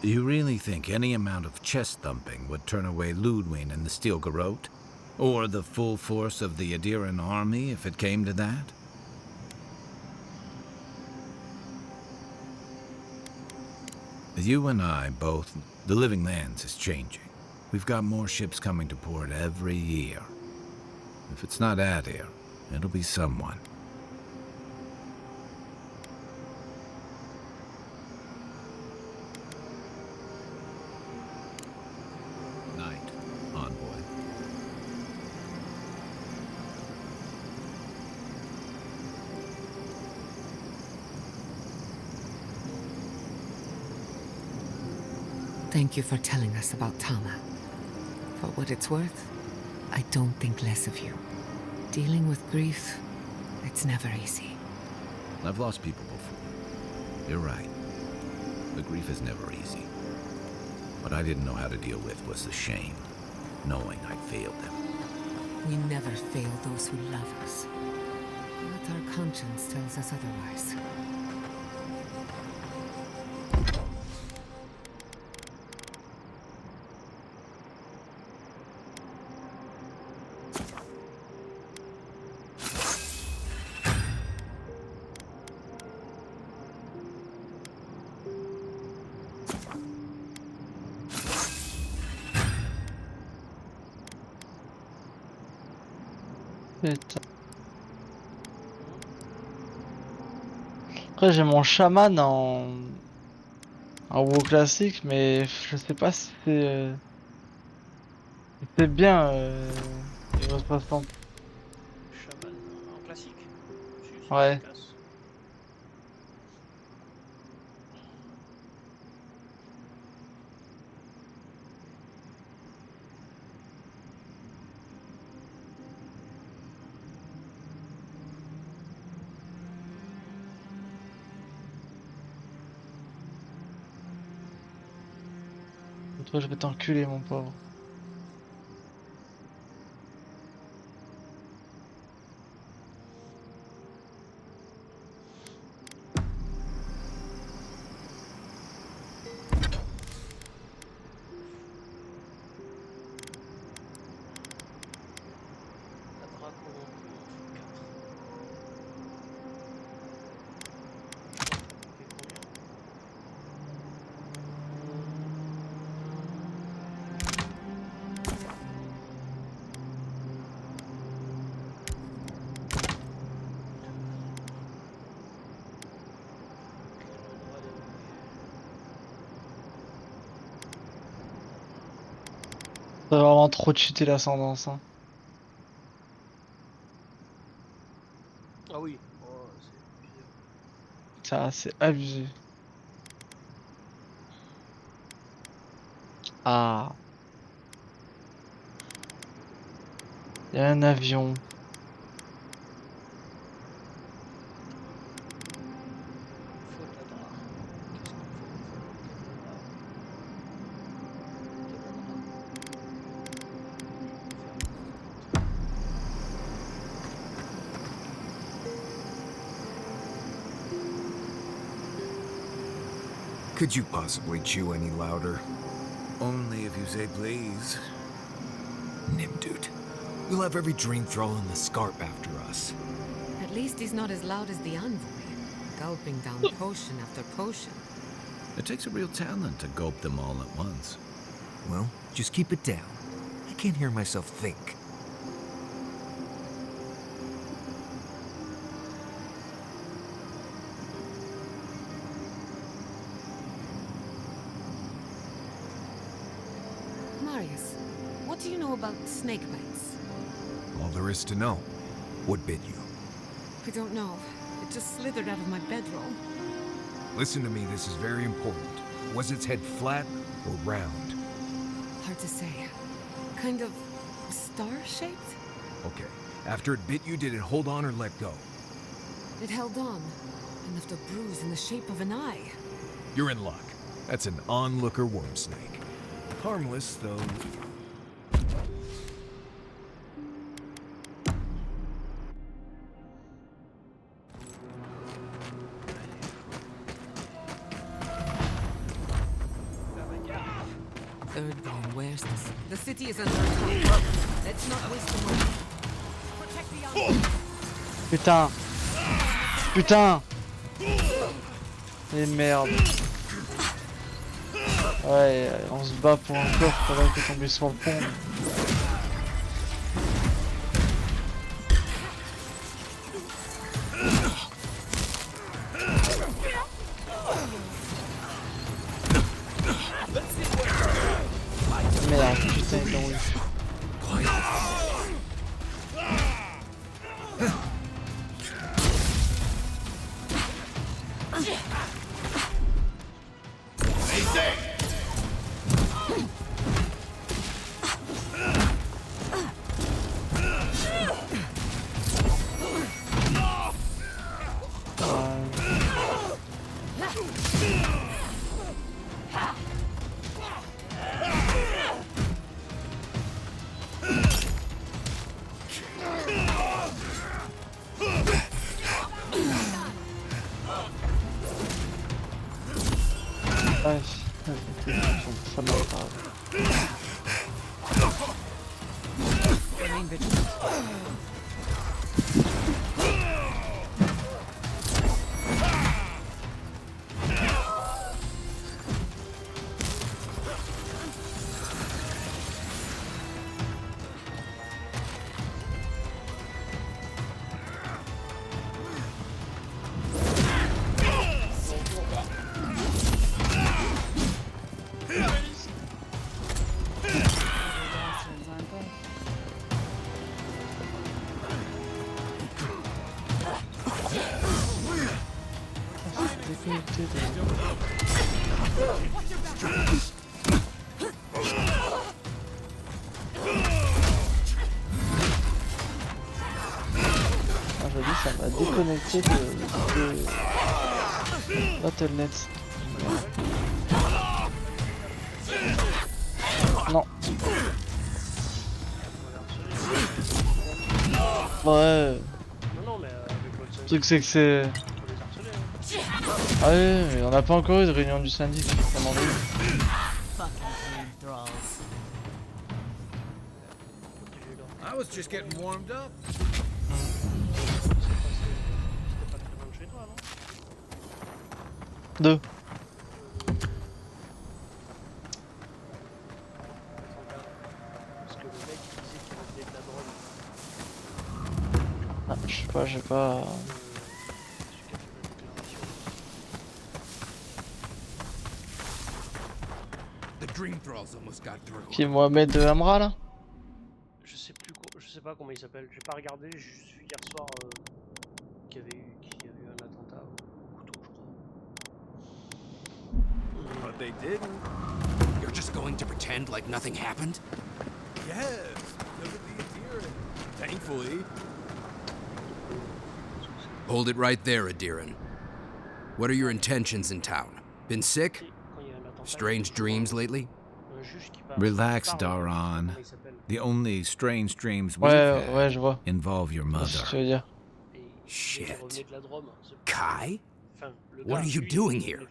You really think any amount of chest thumping would turn away Ludwig and the Steel Garrote? Or the full force of the Adiran army if it came to that? You and I both, the Living Lands is changing. We've got more ships coming to port every year. If it's not Adir, it'll be someone. Night, envoy. Thank you for telling us about Tama. For what it's worth, I don't think less of you. Dealing with grief, it's never easy. I've lost people before. You're right. The grief is never easy. What I didn't know how to deal with was the shame, knowing I'd failed them. We never fail those who love us. But our conscience tells us otherwise. Putain. Après j'ai mon chaman en WoW classique, mais je sais pas si c'est bien niveau 60. Chaman en classique. Si, c'est Ouais. efficace. Toi je vais t'enculer mon pauvre. La draco non plus, on fait 4. Ça va vraiment trop cheater l'ascendance. Hein. Ah oui, oh, c'est abusé. Ça c'est abusé. Ah. Il y a un avion. Faut de la drac. Qu'est-ce qu'on fait une fois qu'on a de la drac? Could you possibly chew any louder? Only if you say please. Nimdude. We'll have every dream thrall in the scarp after us. At least he's not as loud as the envoy, gulping down potion after potion. It takes a real talent to gulp them all at once. Well, just keep it down. I can't hear myself think. Marius, what do you know about snake bites? All there is to know. What bit you? I don't know. It just slithered out of my bedroll. Listen to me, this is very important. Was its head flat or round? Hard to say. Kind of star-shaped? Okay. After it bit you, did it hold on or let go? It held on and left a bruise in the shape of an eye. You're in luck. That's an onlooker worm snake. Harmless, though. Earthborn, where's this? The city is under attack. Let's not waste the moment. Protect the army. Putain. Putain. Et merde. Ouais, on se bat pour un coffre pendant que tomber sur le pont. Merde, putain, il est dans le... Remain vigilant. déconnecté de... Ah, je dis, ça m'a déconnecté de Battle.net. Non. Ouais. Non, mais avec votre Le truc c'est que c'est... Ah ouais, mais on n'a pas encore eu de réunion du syndic. Ça m'en veut. I was just getting warmed up. Deux. Parce que le mec il disait qu'il revenait de la drone. Ah, je sais pas, j'ai pas... The dream thralls almost got through. Qui est Mohamed Amra là? Je sais pas comment il s'appelle. J'ai pas regardé. J'ai juste vu hier soir qu'il y avait eu un attentat au couteau, je crois. But they didn't. You're just going to pretend like nothing happened? Yes, because of the Adiran. Thankfully. Hold it right there, Adiran. What are your intentions in town? Been sick? Strange dreams lately? Relax, Daron. The only strange dreams we've Ouais, je vois. involve your C'est ce mother. que tu veux dire. Shit. Kai? What are you doing here?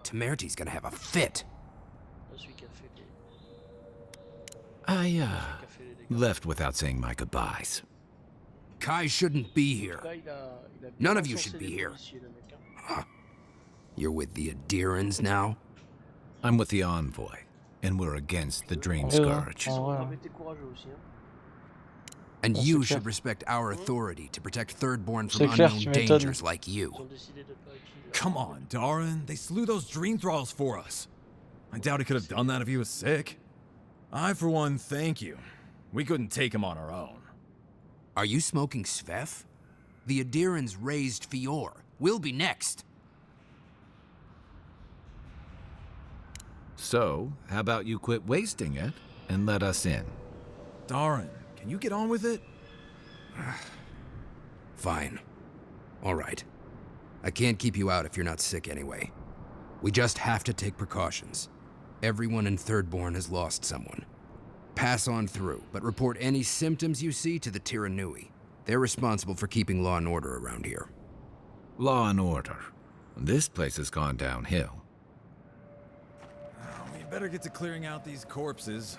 Temerty's gonna have a fit. I left without saying my goodbyes. Kai shouldn't be here. None of you should be here. Huh. You're with the Adirans now? I'm with the Envoy, and we're against the Dream Ouais, ouais. Scourge. Ah, ouais. And Ouais, you c'est should clair. respect our authority to protect Thirdborn C'est from clair, unknown tu m'étonnes. dangers like you. Come on, Darren. They slew those dream thralls for us. I doubt he could have done that if he was sick. I, for one, thank you. We couldn't take him on our own. Are you smoking Svef? The Adirans raised Fior. We'll be next. So, how about you quit wasting it and let us in? Darren, can you get on with it? Fine. All right. I can't keep you out if you're not sick anyway. We just have to take precautions. Everyone in Thirdborn has lost someone. Pass on through, but report any symptoms you see to the Tiranui. They're responsible for keeping law and order around here. Law and order. This place has gone downhill. We better get to clearing out these corpses.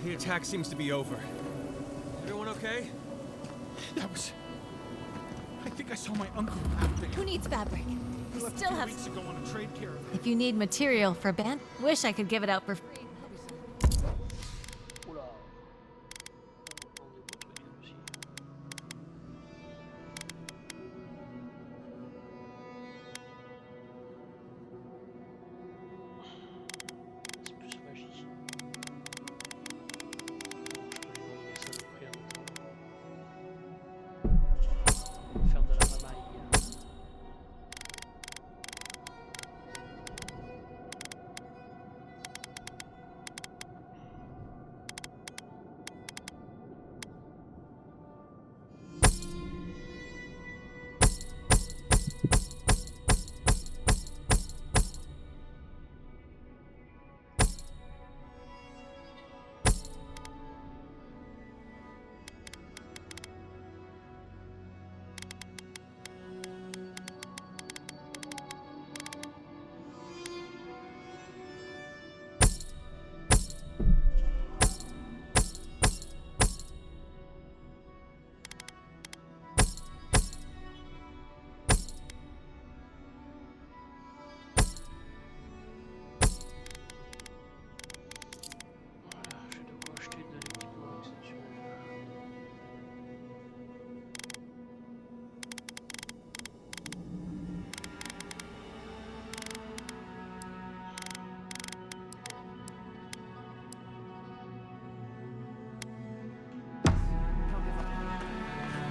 The attack seems to be over. Everyone okay? That was... I think I saw my uncle out there. Who needs fabric? We still have... weeks ago on a trade caravan. If you need material for band, wish I could give it out for free.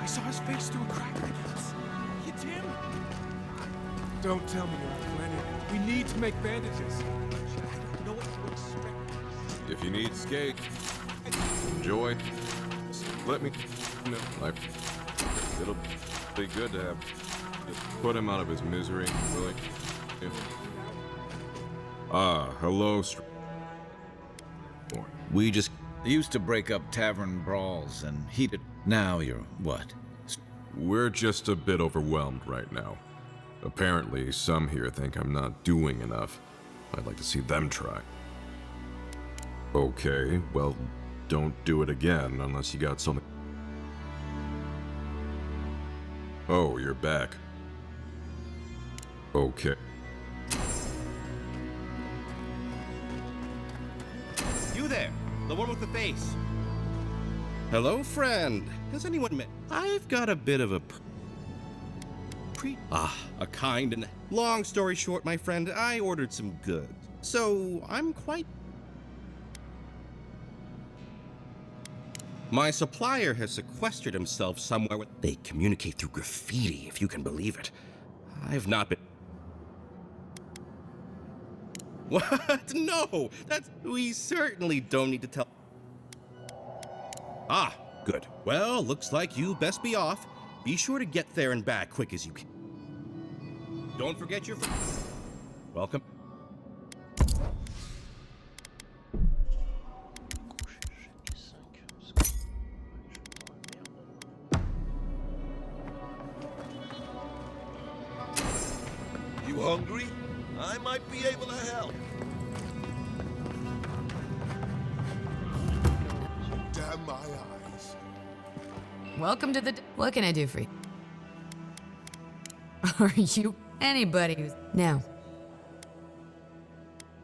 I saw his face through a crack. It's him. Don't tell me you're on planet. We need to make bandages. I don't know what to expect. If you need skates, enjoy. Let me know. It'll be good to have. Just put him out of his misery, will he? Ah, hello. We just used to break up tavern brawls and heated. Now you're what? We're just a bit overwhelmed right now. Apparently, some here think I'm not doing enough. I'd like to see them try. Okay, well, don't do it again unless you got something. Oh, you're back. Okay. You there, the one with the face. Hello, friend. Has anyone met? I've got a bit of a a kind and long story short, my friend, I ordered some goods. So, I'm quite My supplier has sequestered himself somewhere where they communicate through graffiti, if you can believe it. I've not been. What? No! We certainly don't need to tell. Ah, good. Well, looks like you best be off. Be sure to get there and back quick as you can. Don't forget your. Welcome. You hungry? I might be able to help. Damn my eyes. Welcome to the. What can I do for you? Are you anybody who's. Now.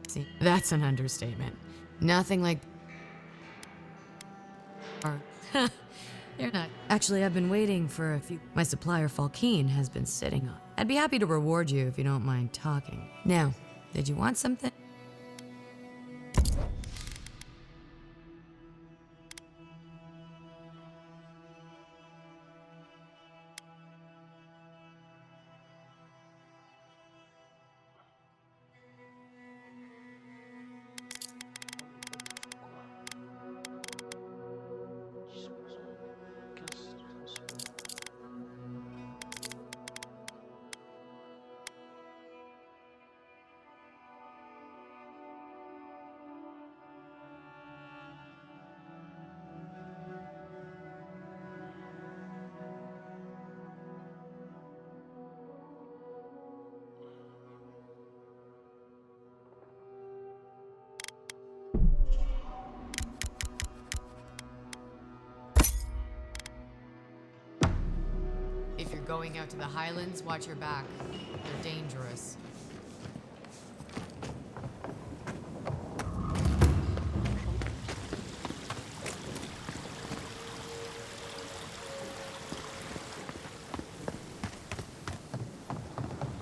See, that's an understatement. Nothing like. Or. You're not. Actually, I've been waiting for a few. My supplier, Falkeen, has been sitting on. I'd be happy to reward you if you don't mind talking. Now, did you want something? If you're going out to the Highlands, watch your back. They're dangerous.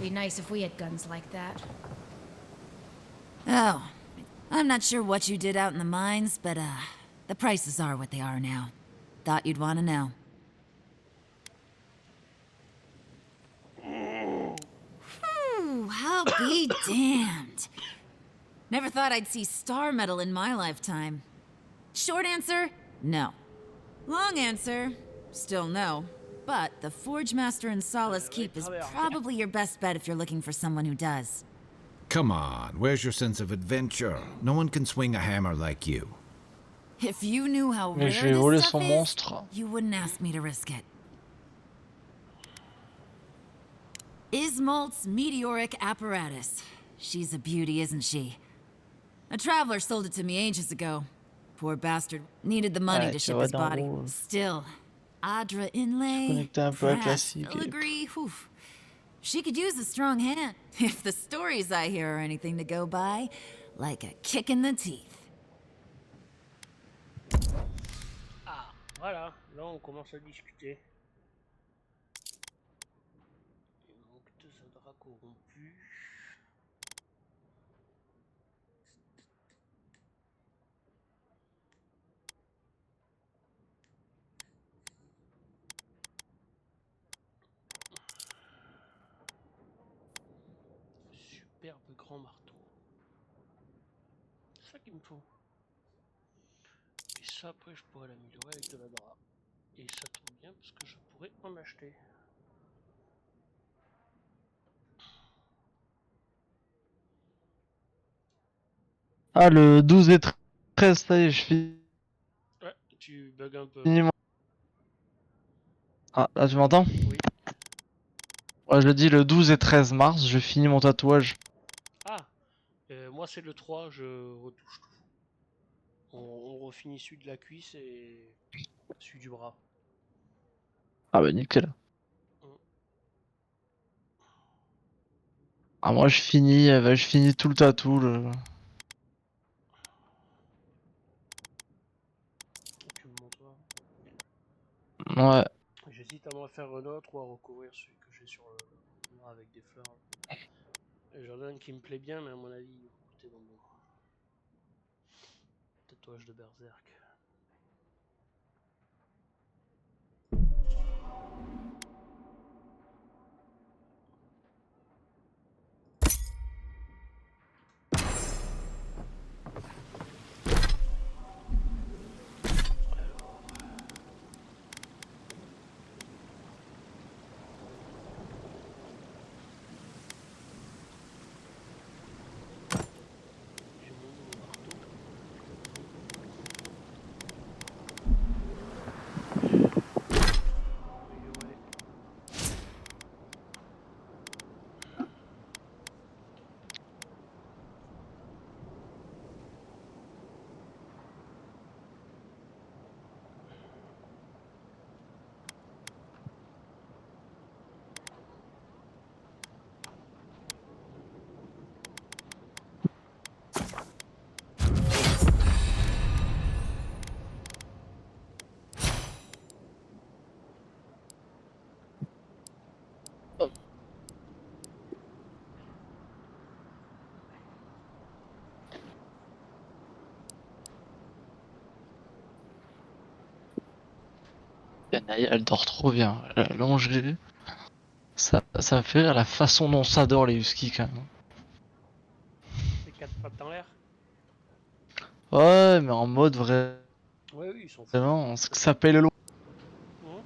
Be nice if we had guns like that. Oh, I'm not sure what you did out in the mines, but, the prices are what they are now. Thought you'd want to know. I'll be damned. Never thought I'd see star metal in my lifetime. Short answer, no. Long answer, still no. But the Forge Master in Solace Keep is probably your best bet if you're looking for someone who does. Come on, where's your sense of adventure? No one can swing a hammer like you. If you knew how rare Mais je vais voler this son stuff is, monstre. you wouldn't ask me to risk it. Ismalt's meteoric apparatus. She's a beauty, isn't she? A traveler sold it to me ages ago. Poor bastard needed the money Ouais, to tu ship vois, his dans body. l'eau. Still, Adra inlay, Connecté un peu à brass classique. filigree, oof. She could use a strong hand, if the stories I hear are anything to go by, like a kick in the teeth. Ah, voilà, là on commence à discuter. Il manque 2 draps corrompus. superbe grand marteau. C'est ça qu'il me faut. Et ça, après, je pourrais l'améliorer avec de la drap. Et ça tombe bien parce que je pourrais en acheter. Ah, le 12 et 13, ça y est, je finis. Ouais, tu bugs un peu. Mon... Ah, là, tu m'entends? Oui. Ouais, je dis le 12 et 13 mars, je finis mon tatouage. Ah, moi c'est le 3, je retouche tout. On refinit celui de la cuisse et celui du bras. Ah bah nickel. Mm. Ah moi je finis tout le tatou. Tu me montres. Ouais. J'hésite à m'en faire un autre ou à recouvrir celui que j'ai sur le bras avec des fleurs. J'en ai un qui me plaît bien, mais à mon avis il va coûter dans mon tatouage de berserk. Yanaï, elle dort trop bien, elle est allongée. Ça me fait rire la façon dont ça dort les huskies quand même. Les quatre pattes en l'air. Ouais, mais en mode vrai. Ouais, oui, ils sont fous. Vraiment, ce que ça paye le lot. Mmh.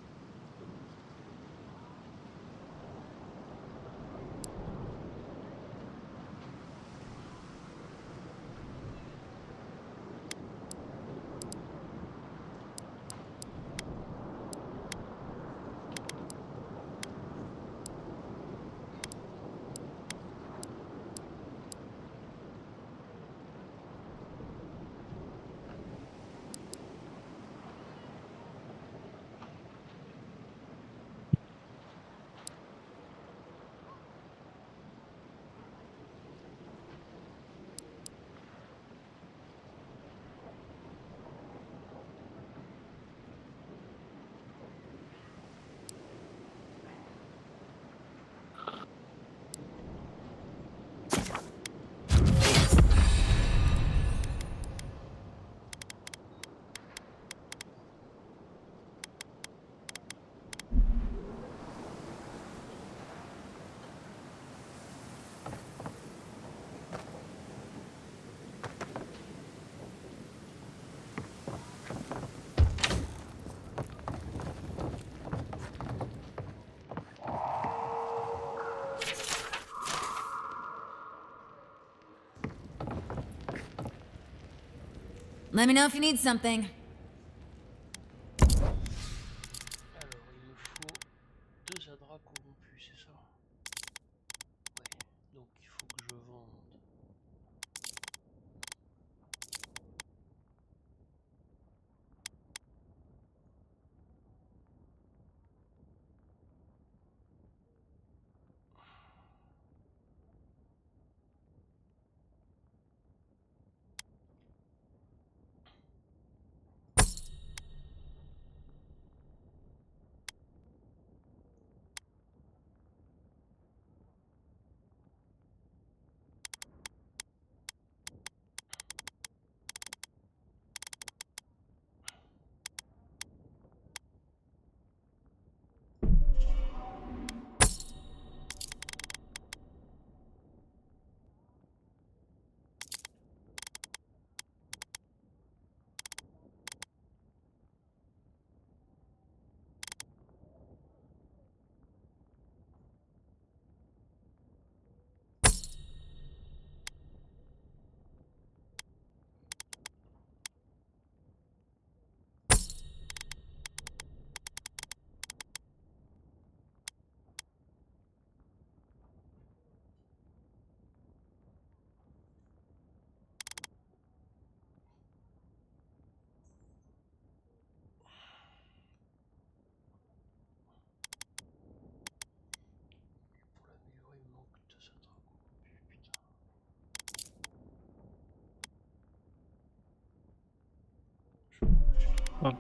Let me know if you need something. Alors, il me faut 2 adras corrompus, c'est ça? Ouais, donc il faut que je vende.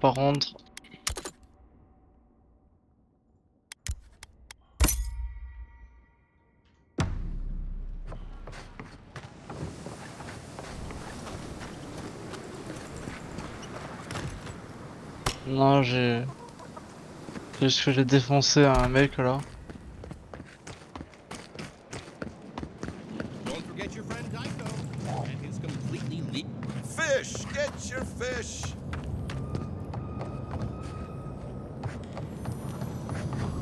Par contre. Non, j'ai... C'est juste que j'ai défoncé un mec là. Don't forget your friend Tycho. And his completely Fish! Get your fish!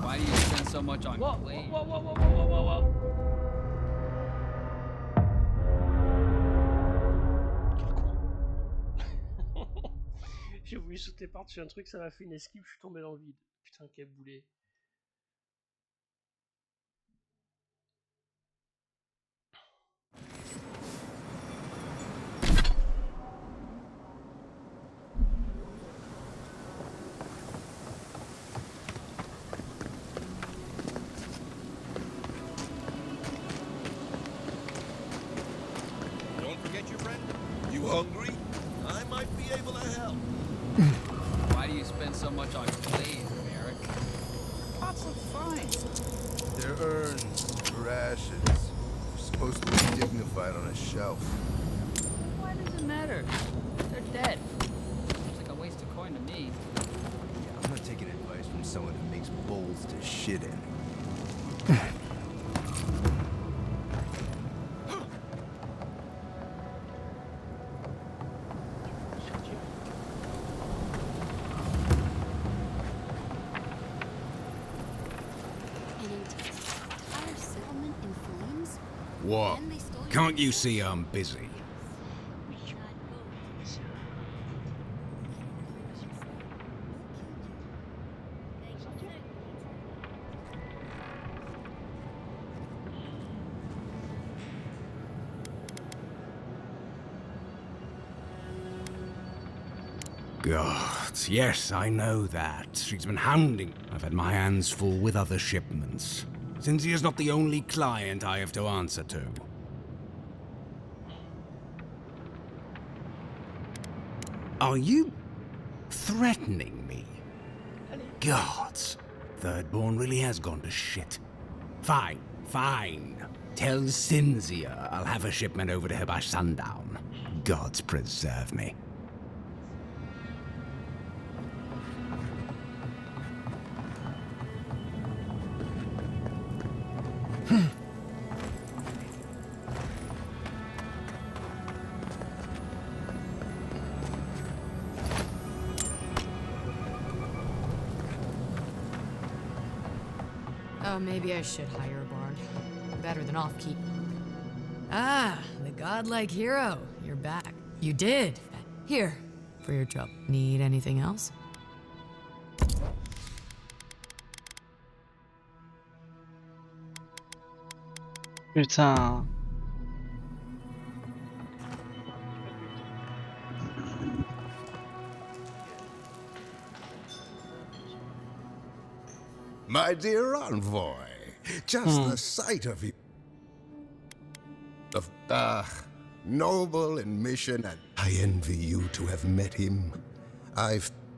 Why do you spend so much on Whoa, blade? whoa, whoa, whoa, whoa, whoa, whoa, whoa. J'ai voulu sauter par-dessus un truc, ça m'a fait une esquive, je suis tombé dans le vide. Putain, quel boulet. Don't forget your friend. You hungry? I might be able to help. Why do you spend so much on blade, Merrick? Pots look fine. They're urns, rations. They're supposed to be dignified on a shelf. Why does it matter? They're dead. Seems like a waste of coin to me. Yeah, I'm not taking advice from someone who makes bowls to shit in. What? Can't you see I'm busy? God, yes, I know that. She's been hounding. I've had my hands full with other shipments. Since he is not the only client I have to answer to. Are you threatening me? Gods, Thirdborn really has gone to shit. Fine, fine. Tell Cynthia I'll have a shipment over to her by sundown. Gods preserve me. Oh, maybe I should hire a bard. Better than off-keep. Ah, the godlike hero. You're back. You did. Here, for your trouble. Need anything else? Putain. My dear envoy, just the sight of you. Noble in mission, and I envy you to have met him.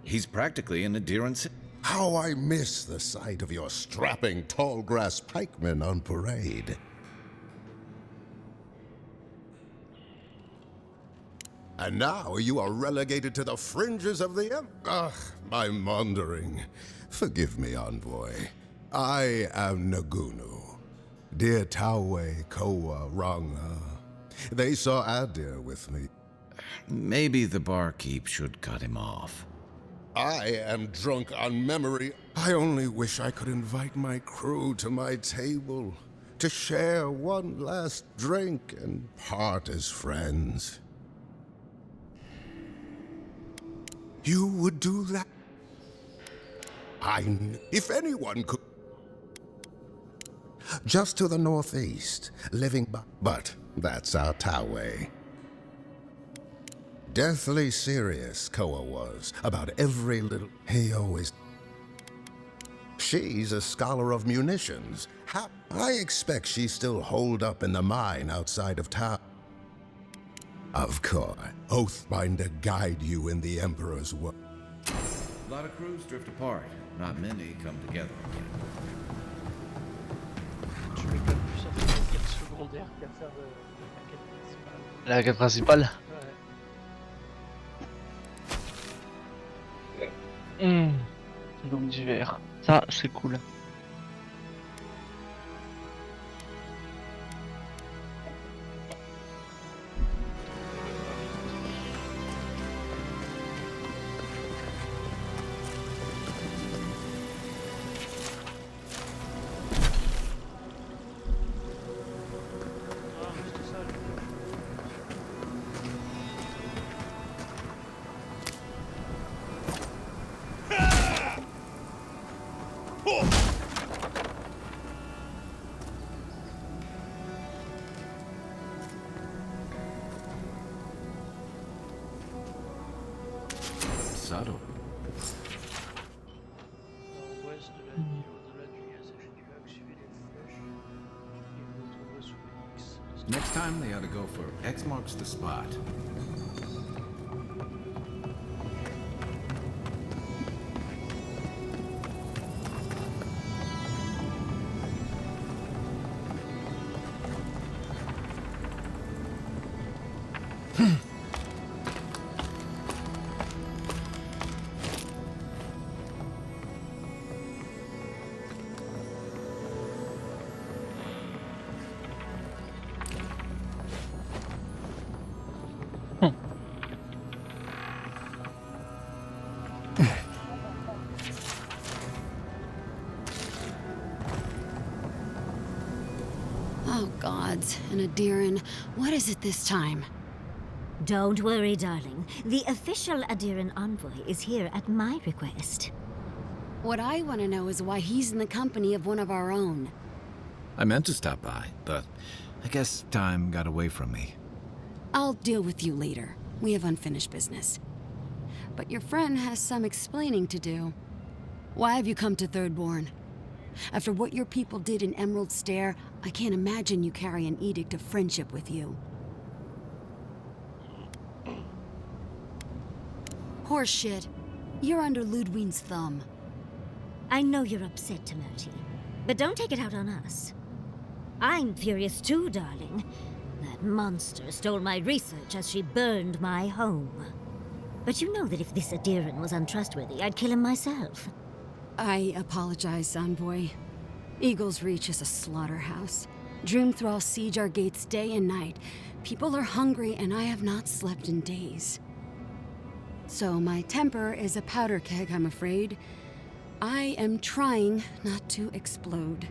He's practically an adherence. How I miss the sight of your strapping tall grass pikemen on parade. And now you are relegated to the fringes of the my maundering. Forgive me, envoy. I am Nagunu. Dear Tawe, Koa, Ranga. They saw Adir with me. Maybe the barkeep should cut him off. I am drunk on memory. I only wish I could invite my crew to my table to share one last drink and part as friends. You would do that? If anyone could. Just to the northeast, living by. But that's our Tawe. Deathly serious, Koa was, about every little. He always. She's a scholar of munitions. I expect she's still holed up in the mine outside of town. Of course, Oathbinder guide you in the Emperor's work. A lot of crews drift apart. Not many come together again. Je vais quand même plus en faire une quête secondaire qu'à faire de la quête principale. La quête principale. Ouais. Loup d'hiver. Ça, c'est cool. Subtle. Nord-ouest de la ville, au-delà du passage du lac, suivez les flèches et vous retrouverez sous le X. Next time they ought to go for X marks the spot. Oh, gods. And Adiran, what is it this time? Don't worry, darling. The official Adiran envoy is here at my request. What I want to know is why he's in the company of one of our own. I meant to stop by, but I guess time got away from me. I'll deal with you later. We have unfinished business. But your friend has some explaining to do. Why have you come to Thirdborn? After what your people did in Emerald Stair, I can't imagine you carry an edict of friendship with you. Horseshit. You're under Ludwine's thumb. I know you're upset, Tamerti, but don't take it out on us. I'm furious too, darling. That monster stole my research as she burned my home. But you know that if this Adiran was untrustworthy, I'd kill him myself. I apologize, Envoy. Eagle's Reach is a slaughterhouse. Dreamthralls siege our gates day and night. People are hungry, and I have not slept in days. So my temper is a powder keg, I'm afraid. I am trying not to explode.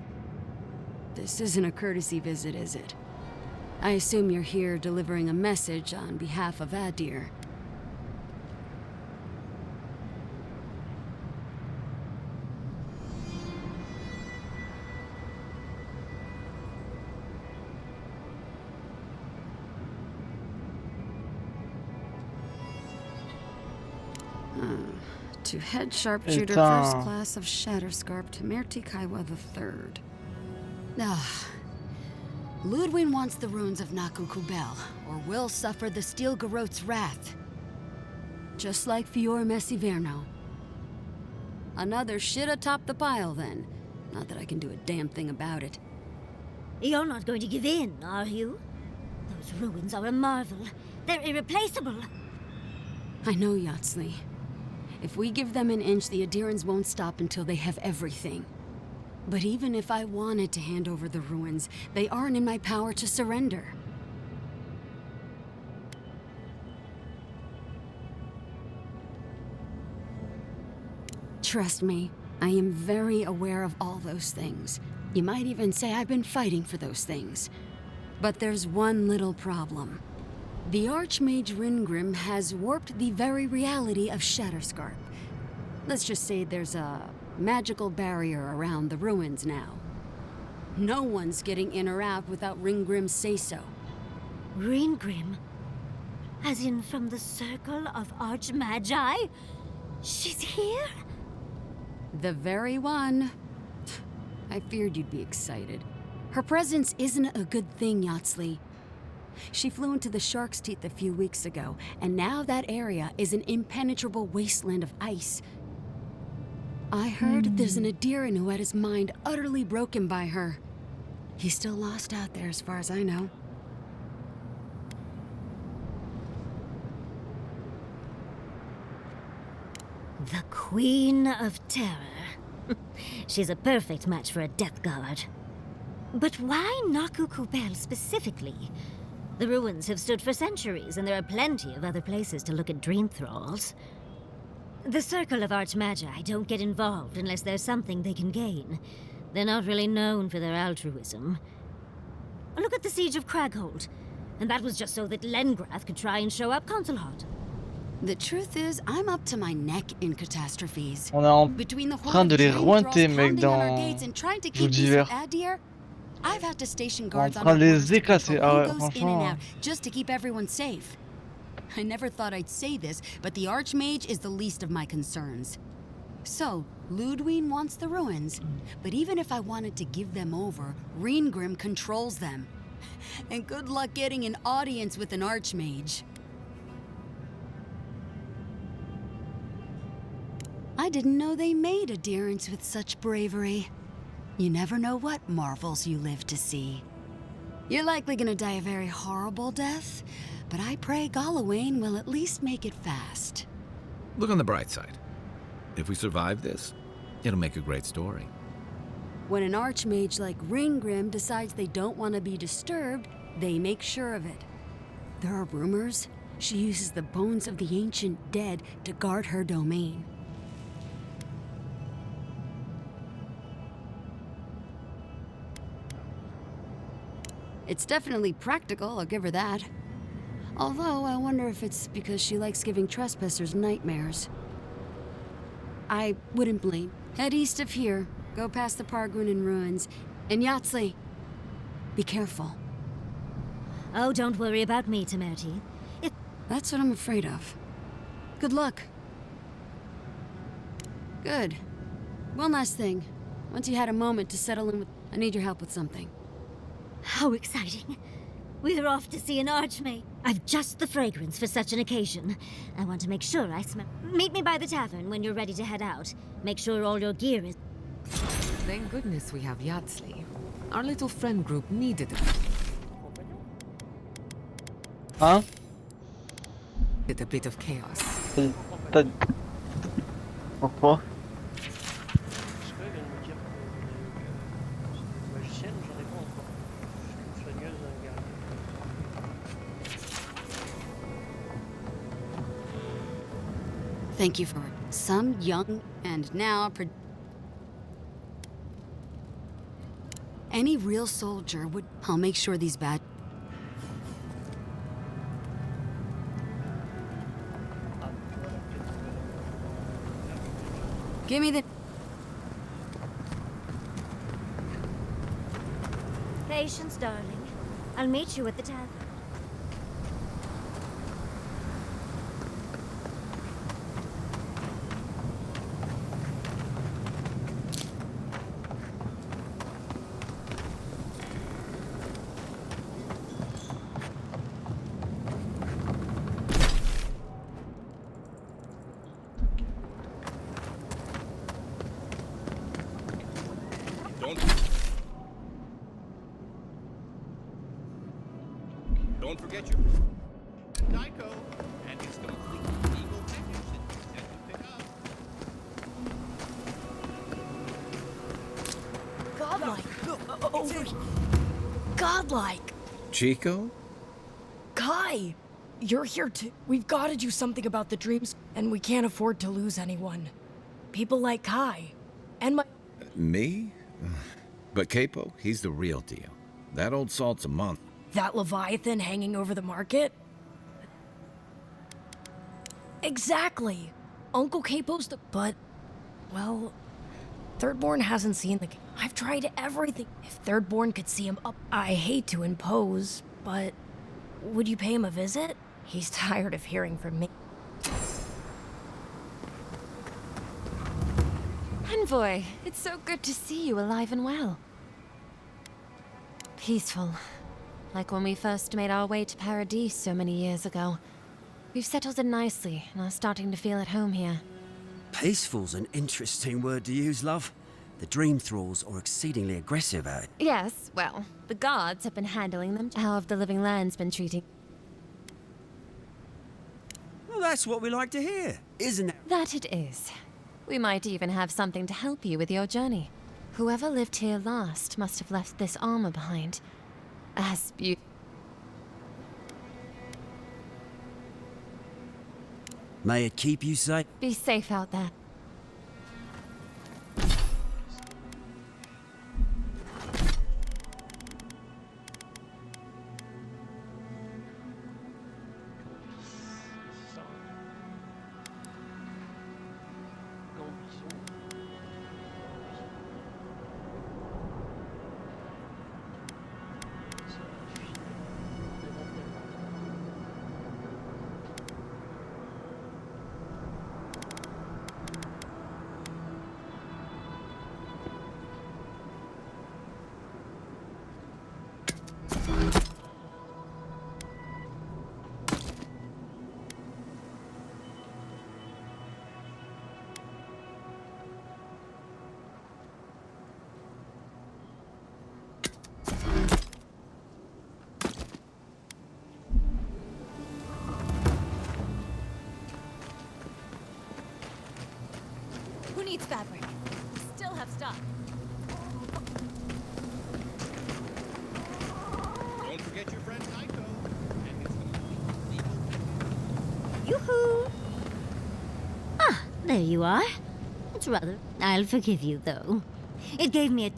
This isn't a courtesy visit, is it? I assume you're here delivering a message on behalf of Adir. To head sharpshooter first class of Shatterscarpe Tamerti Kaiwa III. Ludwin wants the ruins of Naku Kubel, or will suffer the Steel Garrote's wrath. Just like Fior Messiverno. Another shit atop the pile, then. Not that I can do a damn thing about it. You're not going to give in, are you? Those ruins are a marvel. They're irreplaceable. I know, Yatsley. If we give them an inch, the Adirans won't stop until they have everything. But even if I wanted to hand over the ruins, they aren't in my power to surrender. Trust me, I am very aware of all those things. You might even say I've been fighting for those things. But there's one little problem. The Archmage Ringrim has warped the very reality of Shatterscarpe. Let's just say there's a magical barrier around the ruins now. No one's getting in or out without Ringgrim's say-so. Ringgrim? As in from the Circle of Archmagi? She's here? The very one. I feared you'd be excited. Her presence isn't a good thing, Yatsley. She flew into the Shark's Teeth a few weeks ago, and now that area is an impenetrable wasteland of ice. I heard there's an Adiran who had his mind utterly broken by her. He's still lost out there as far as I know. The Queen of Terror. She's a perfect match for a death guard. But why Naku Kubel specifically? The ruins have stood for centuries, and there are plenty of other places to look at dream thralls. The Circle of Archmagi don't get involved unless there's something they can gain. They're not really known for their altruism. Look at the Siege of Craghold. And that was just so that Lengrath could try and show up Consulhot. The truth is, I'm up to my neck in catastrophes. On est en Between the train de les rointer, mec, dans Divers. Divers. I've had to station On guards est en on train de our les borders to éclater. control Ah who ouais, goes in and franchement. out, just to keep everyone safe. I never thought I'd say this, but the Archmage is the least of my concerns. So, Ludwine wants the ruins, but even if I wanted to give them over, Reengrim controls them. And good luck getting an audience with an Archmage. I didn't know they made adherents with such bravery. You never know what marvels you live to see. You're likely gonna die a very horrible death, but I pray Galawain will at least make it fast. Look on the bright side. If we survive this, it'll make a great story. When an Archmage like Ringgrim decides they don't want to be disturbed, they make sure of it. There are rumors she uses the bones of the ancient dead to guard her domain. It's definitely practical, I'll give her that. Although, I wonder if it's because she likes giving trespassers nightmares. I wouldn't blame. Head east of here, go past the Pargunin ruins, and Yatsley. Be careful. Oh, don't worry about me, Temerity. That's what I'm afraid of. Good luck. Good. One last thing. Once you had a moment to settle in with... I need your help with something. How exciting. We're off to see an Archmage. I've just the fragrance for such an occasion. I want to make sure I smell... Meet me by the tavern when you're ready to head out. Make sure all your gear is... Thank goodness we have Yatsley. Our little friend group needed it. Hein? Did a bit of chaos. Pourquoi? Thank you for some young and now... Any real soldier would... I'll make sure these bad... Give me the... Patience, darling. I'll meet you at the tavern. Don't forget your Dyko, and it's complete legal technician set to pick up. Godlike. Over here. Godlike. Chico? Kai, you're here too. We've got to do something about the dreams, and we can't afford to lose anyone. People like Kai, and my... Me? But Capo, he's the real deal. That old salt's a month. That Leviathan hanging over the market? Exactly. Uncle Capo's the... But, well, Thirdborn hasn't seen the... I've tried everything. If Thirdborn could see him up... I hate to impose, but would you pay him a visit? He's tired of hearing from me. Envoy, it's so good to see you alive and well. Peaceful. Like when we first made our way to Paradis so many years ago. We've settled in nicely and are starting to feel at home here. Peaceful's an interesting word to use, love. The Dream Thralls are exceedingly aggressive at it. Yes, well, the gods have been handling them. How have the living lands been treating? Well, that's what we like to hear, isn't it? That it is. We might even have something to help you with your journey. Whoever lived here last must have left this armor behind. As beautiful. May it keep you safe. Be safe out there. Who needs fabric? Still have stock. Don't forget your friend Tycho. Yoo-hoo! Ah, there you are. It's rather... I'll forgive you, though. It gave me a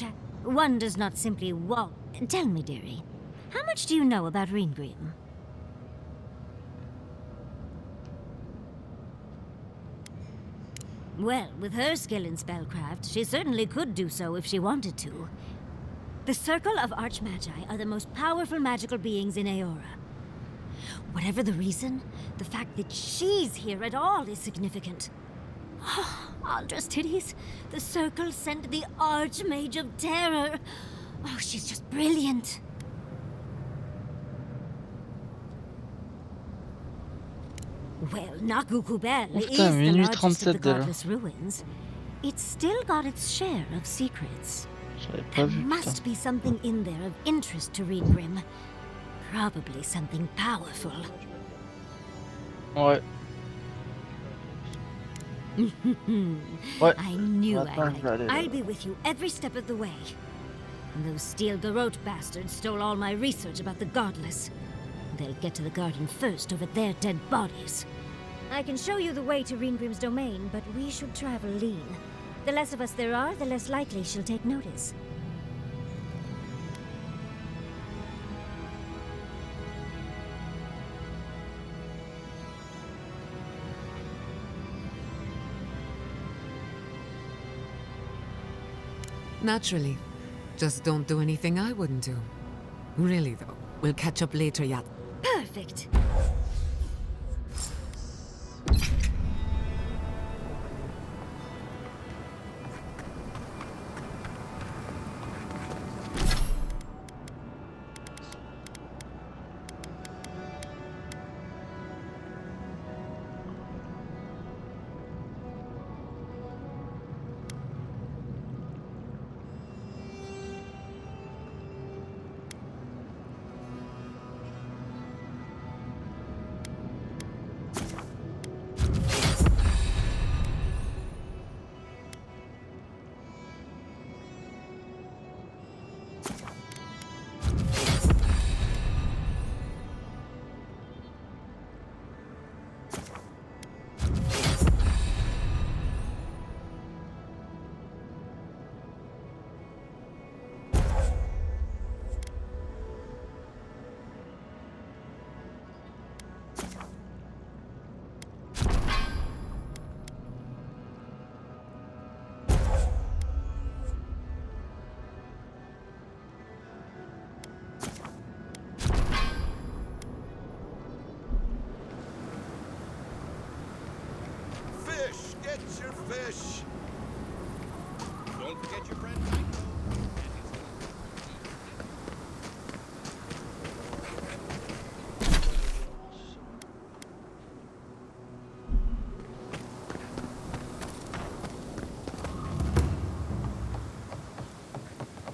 one does not simply walk... Tell me, dearie, how much do you know about Reengrim? Well, with her skill in spellcraft, she certainly could do so if she wanted to. The Circle of Archmagi are the most powerful magical beings in Aora. Whatever the reason, the fact that she's here at all is significant. Oh, Aldra's titties. The Circle sent the Archmage of Terror. Oh, she's just brilliant. Well, Nakukubel Oh, is putain, the minuit largest of the 37 déjà. godless ruins. It's still got its share of secrets. J'avais pas There vu, must putain. be something in there of interest to Reengrim. Probably something powerful. Ouais. Ouais. I knew Maintenant, je vais aller là. I'll be with you every step of the way. And those steel garrote bastards stole all my research about the godless. They'll get to the garden first over their dead bodies. I can show you the way to Reengrim's domain, but we should travel lean. The less of us there are, the less likely she'll take notice. Naturally. Just don't do anything I wouldn't do. Really, though. We'll catch up later, Yat. Perfect.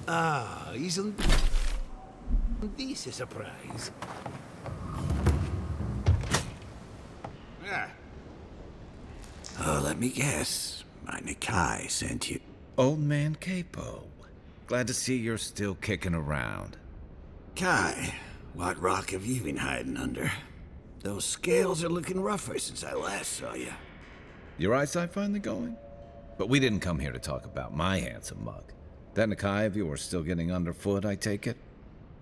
Ah, isn't this a surprise? Ah. Oh, let me guess. My Nikai sent you. Old man Capo. Glad to see you're still kicking around. Kai, what rock have you been hiding under? Those scales are looking rougher since I last saw you. Your eyesight finally going? But we didn't come here to talk about my handsome mug. That Nikai of yours still getting underfoot, I take it?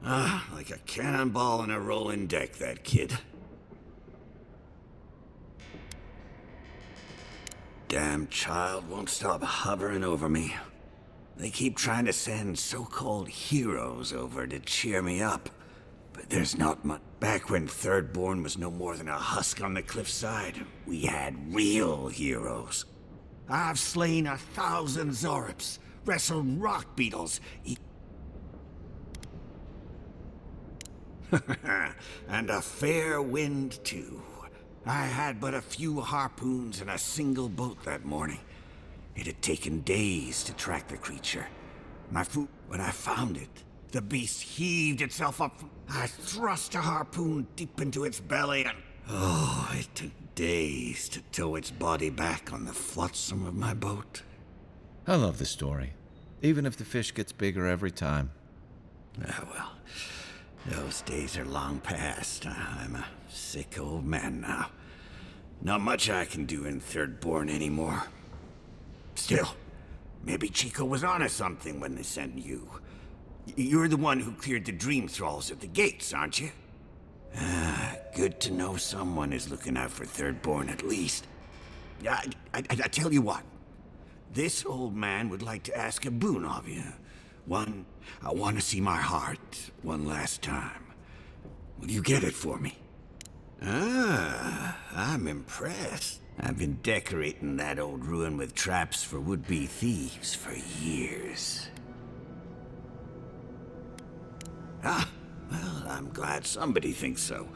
Ah, like a cannonball in a rolling deck, that kid. Damn child won't stop hovering over me. They keep trying to send so-called heroes over to cheer me up. But there's not much. Back when Thirdborn was no more than a husk on the cliffside, we had real heroes. I've slain 1,000 Zorips, wrestled rock beetles, and a fair wind, too. I had but a few harpoons and a single boat that morning. It had taken days to track the creature. My food, when I found it, the beast heaved itself up. I thrust a harpoon deep into its belly and... Oh, it took days to tow its body back on the flotsam of my boat. I love the story. Even if the fish gets bigger every time. Ah, well, those days are long past. I'm a sick old man now. Not much I can do in Thirdborn anymore. Still, maybe Chico was onto something when they sent you. You're the one who cleared the dream thralls at the gates, aren't you? Ah, good to know someone is looking out for Thirdborn at least. I tell you what. This old man would like to ask a boon of you. One, I want to see my heart one last time. Will you get it for me? Ah, I'm impressed. I've been decorating that old ruin with traps for would-be thieves for years. Ah, well, I'm glad somebody thinks so.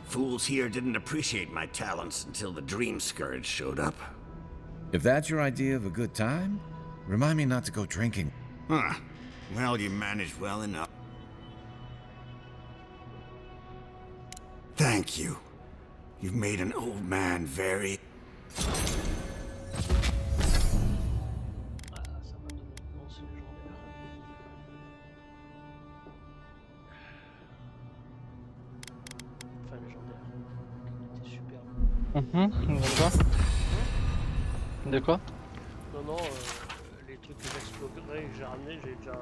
Fools here didn't appreciate my talents until the Dream Scourge showed up. If that's your idea of a good time, remind me not to go drinking. Huh. Well, you managed well enough. Thank you. You've made an old man very... D'accord. De quoi? Non, non, les trucs que j'explorerai, que j'ai ramené, j'ai déjà...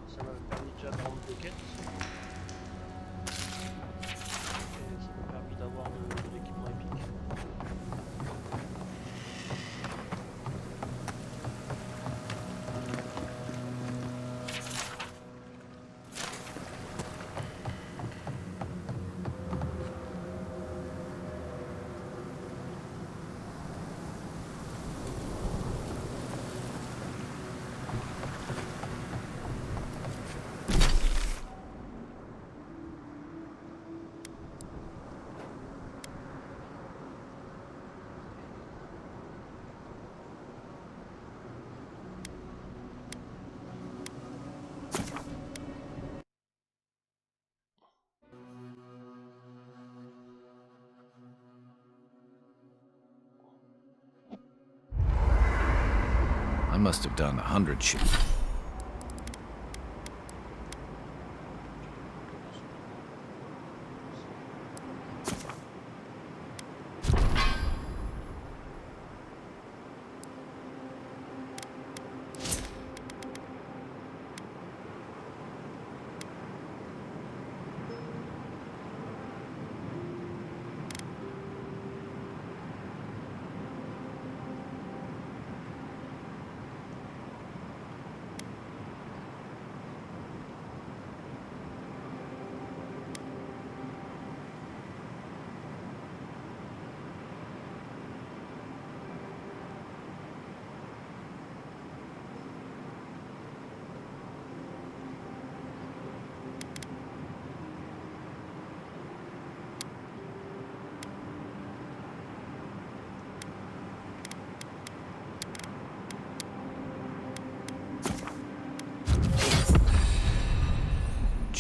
ça m'a permis déjà de rendre des quêtes. Et ça m'a permis d'avoir de l'équipement épique. I must have done 100 shit.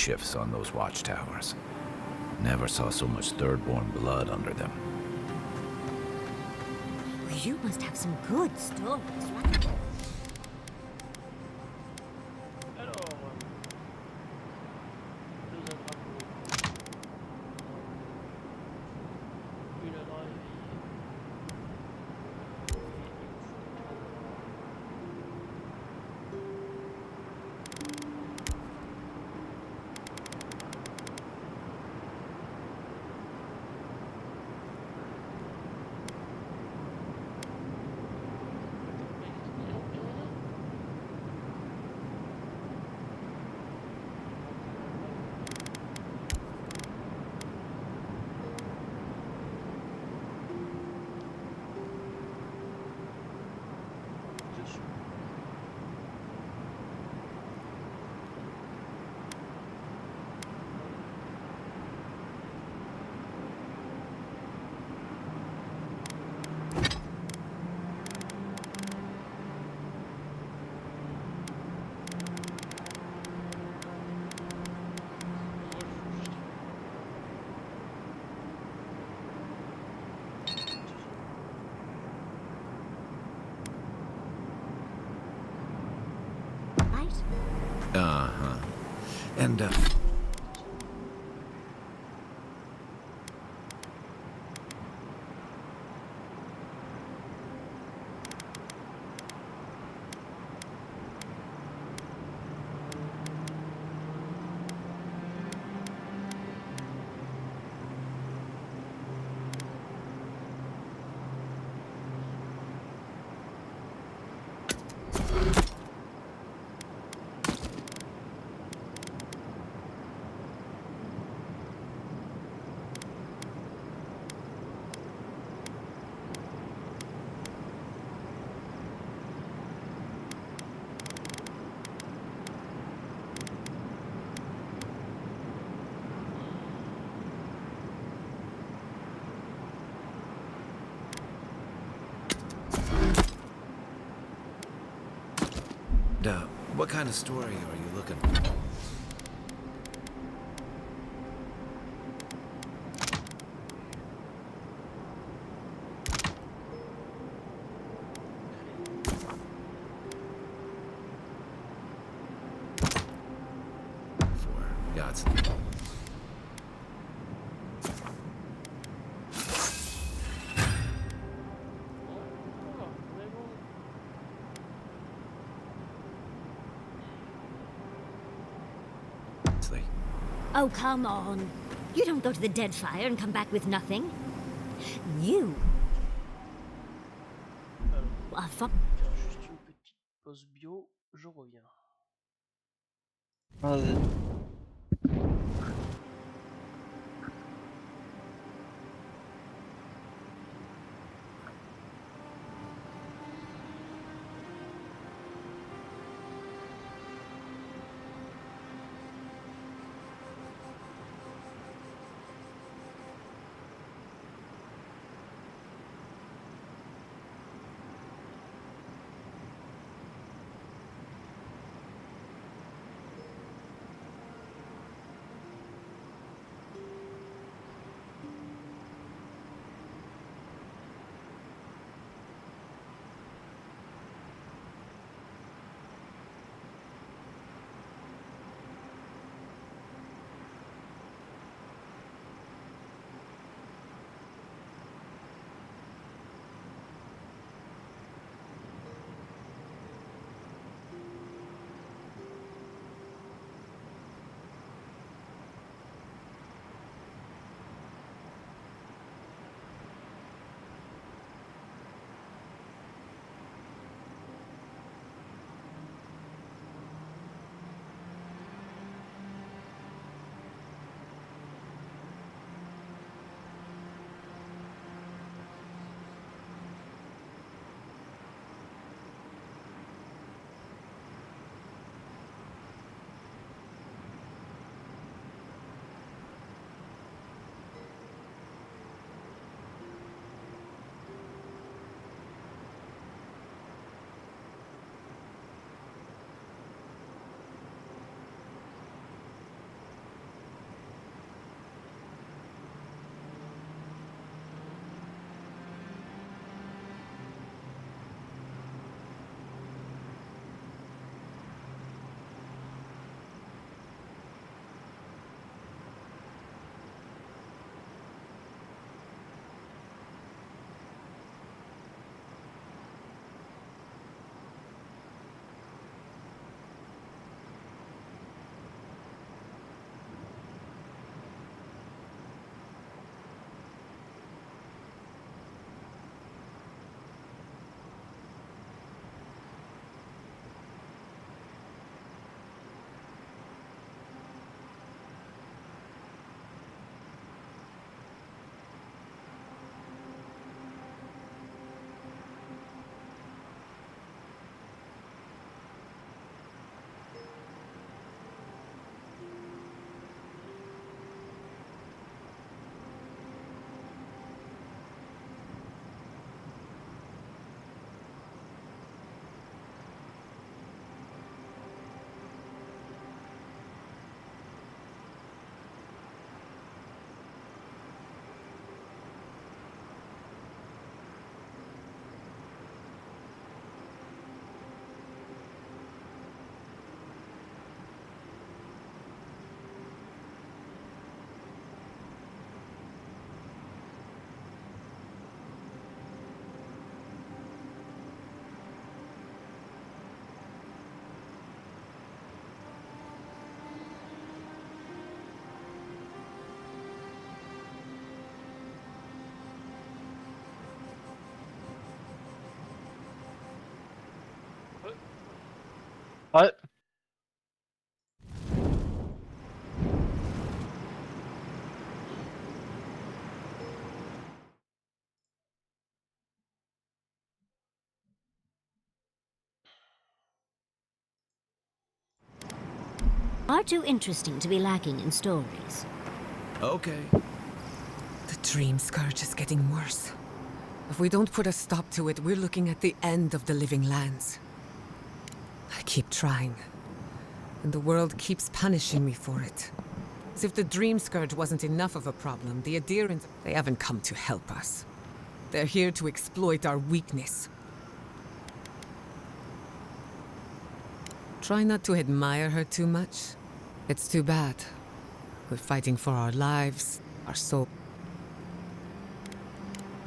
shifts on those watchtowers. Never saw so much Thirdborn blood under them. Well, you must have some good stories, right? Uh-huh. And, what kind of story are you looking for? For God's sake. Oh, come on. You don't go to the Deadfire and come back with nothing. You are Faire juste une petite pause bio, je reviens. Vas-y. Are too interesting to be lacking in stories. Okay. The dream scourge is getting worse. If we don't put a stop to it, we're looking at the end of the living lands. I keep trying, and the world keeps punishing me for it. As if the dream scourge wasn't enough of a problem, the adherents, they haven't come to help us. They're here to exploit our weakness. Try not to admire her too much. It's too bad. We're fighting for our lives, our soul.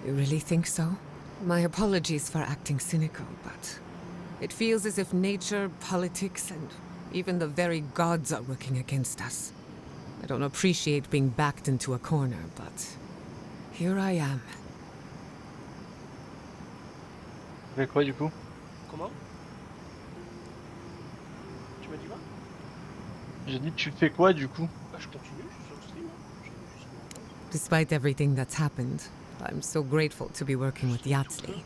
You really think so? My apologies for acting cynical, but it feels as if nature, politics, and even the very gods are working against us. I don't appreciate being backed into a corner, but here I am. Mais quoi du coup? Comment? Tu m'as dit quoi? J'ai dit tu fais quoi du coup? Bah, je continue, je suis sur le stream. Hein. Despite everything that's happened, I'm so grateful to be working with Yatsli.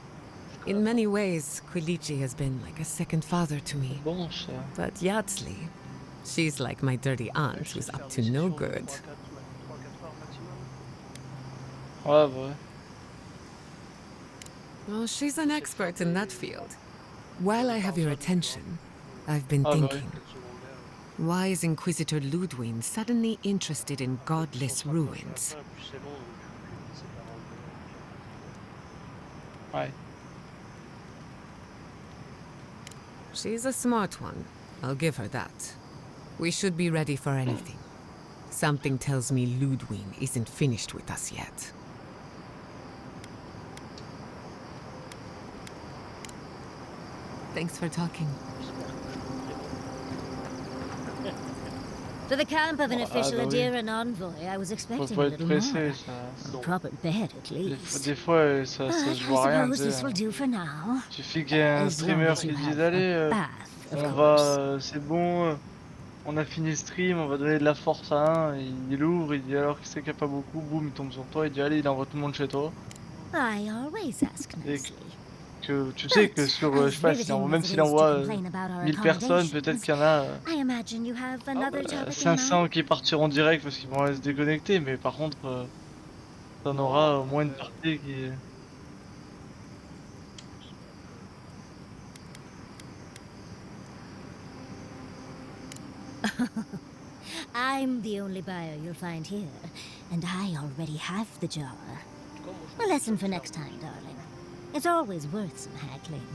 In many ways, Quilici has been like a second father to me. Bon, ça. But Yatsli, she's like my dirty aunt who's up to no good. Ouais, ouais. Well, she's an expert in that field. While I have your attention, I've been thinking, why is Inquisitor Ludwig suddenly interested in godless ruins? Ouais. She's a smart one. I'll give her that. We should be ready for anything. Something tells me Ludwig isn't finished with us yet. Thanks for talking. To the camp of an official Adira envoy, I was expecting a little more. A proper bed, at least. Des fois, ça se voit rien. This will do for now. Suffit qu'il y ait un streamer qui dise allez, on va, c'est bon, on a fini le stream, on va donner de la force à un. Il ouvre, il dit alors qu'il sait qu'il n'y a pas beaucoup, boum, il tombe sur toi, il dit allez, il envoie tout le monde chez toi. I always ask nicely. Que tu sais que sur, je sais pas, même s'il envoie 1000 personnes, peut-être qu'il y en a 500 qui partiront direct parce qu'ils vont aller se déconnecter, mais par contre, t'en auras au moins une partie qui... I'm the only buyer you'll find here, and I already have the jar. A lesson for next time, darling. It's always worth some haggling.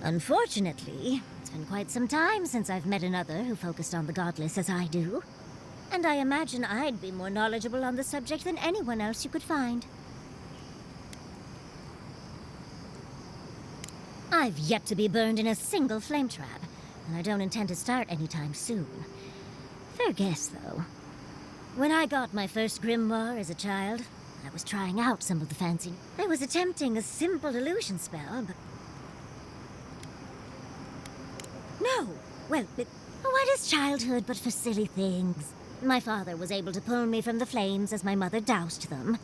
Unfortunately, it's been quite some time since I've met another who focused on the godless as I do. And I imagine I'd be more knowledgeable on the subject than anyone else you could find. I've yet to be burned in a single flame trap, and I don't intend to start anytime soon. Fair guess, though. When I got my first grimoire as a child, I was trying out some of the fancy. I was attempting a simple illusion spell, but... No! Well, what is childhood but for silly things? My father was able to pull me from the flames as my mother doused them.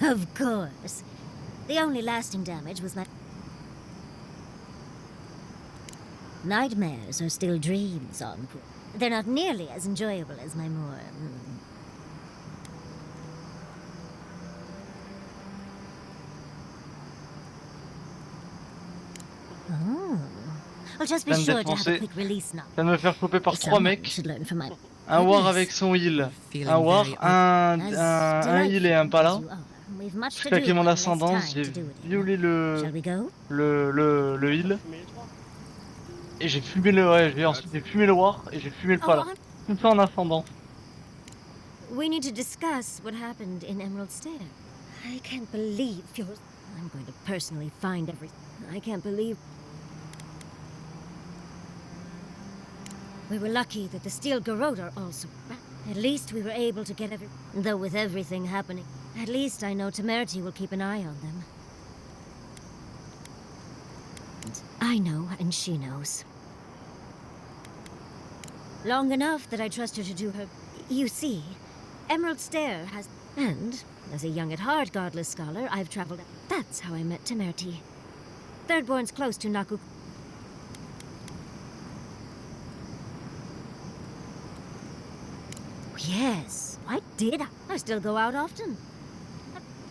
Of course. The only lasting damage was my... Nightmares are still dreams, Uncle. They're not nearly as enjoyable as my more... Oh. I'll just be sure to have a quick release now. Ça me faire couper par 3 mecs. Un war avec son heal. Un war, un heal et un pala. J'ai claqué mon ascendance, j'ai violé le heal. Et j'ai fumé le... Ouais, ensuite j'ai fumé le war et j'ai fumé le pala. Tout ça en ascendant. We need to discuss what happened in Emerald Stair. I can't believe you're... I'm going to personally find everything. I can't believe... We were lucky that the Steel Garoda also... At least we were able to get every... Though with everything happening, at least I know Temerity will keep an eye on them. I know, and she knows. Long enough that I trust her to do her... You see, Emerald Stair has... And, as a young at heart godless scholar, I've traveled... That's how I met Temerity. Thirdborn's close to Naku. Yes, I did. I still go out often.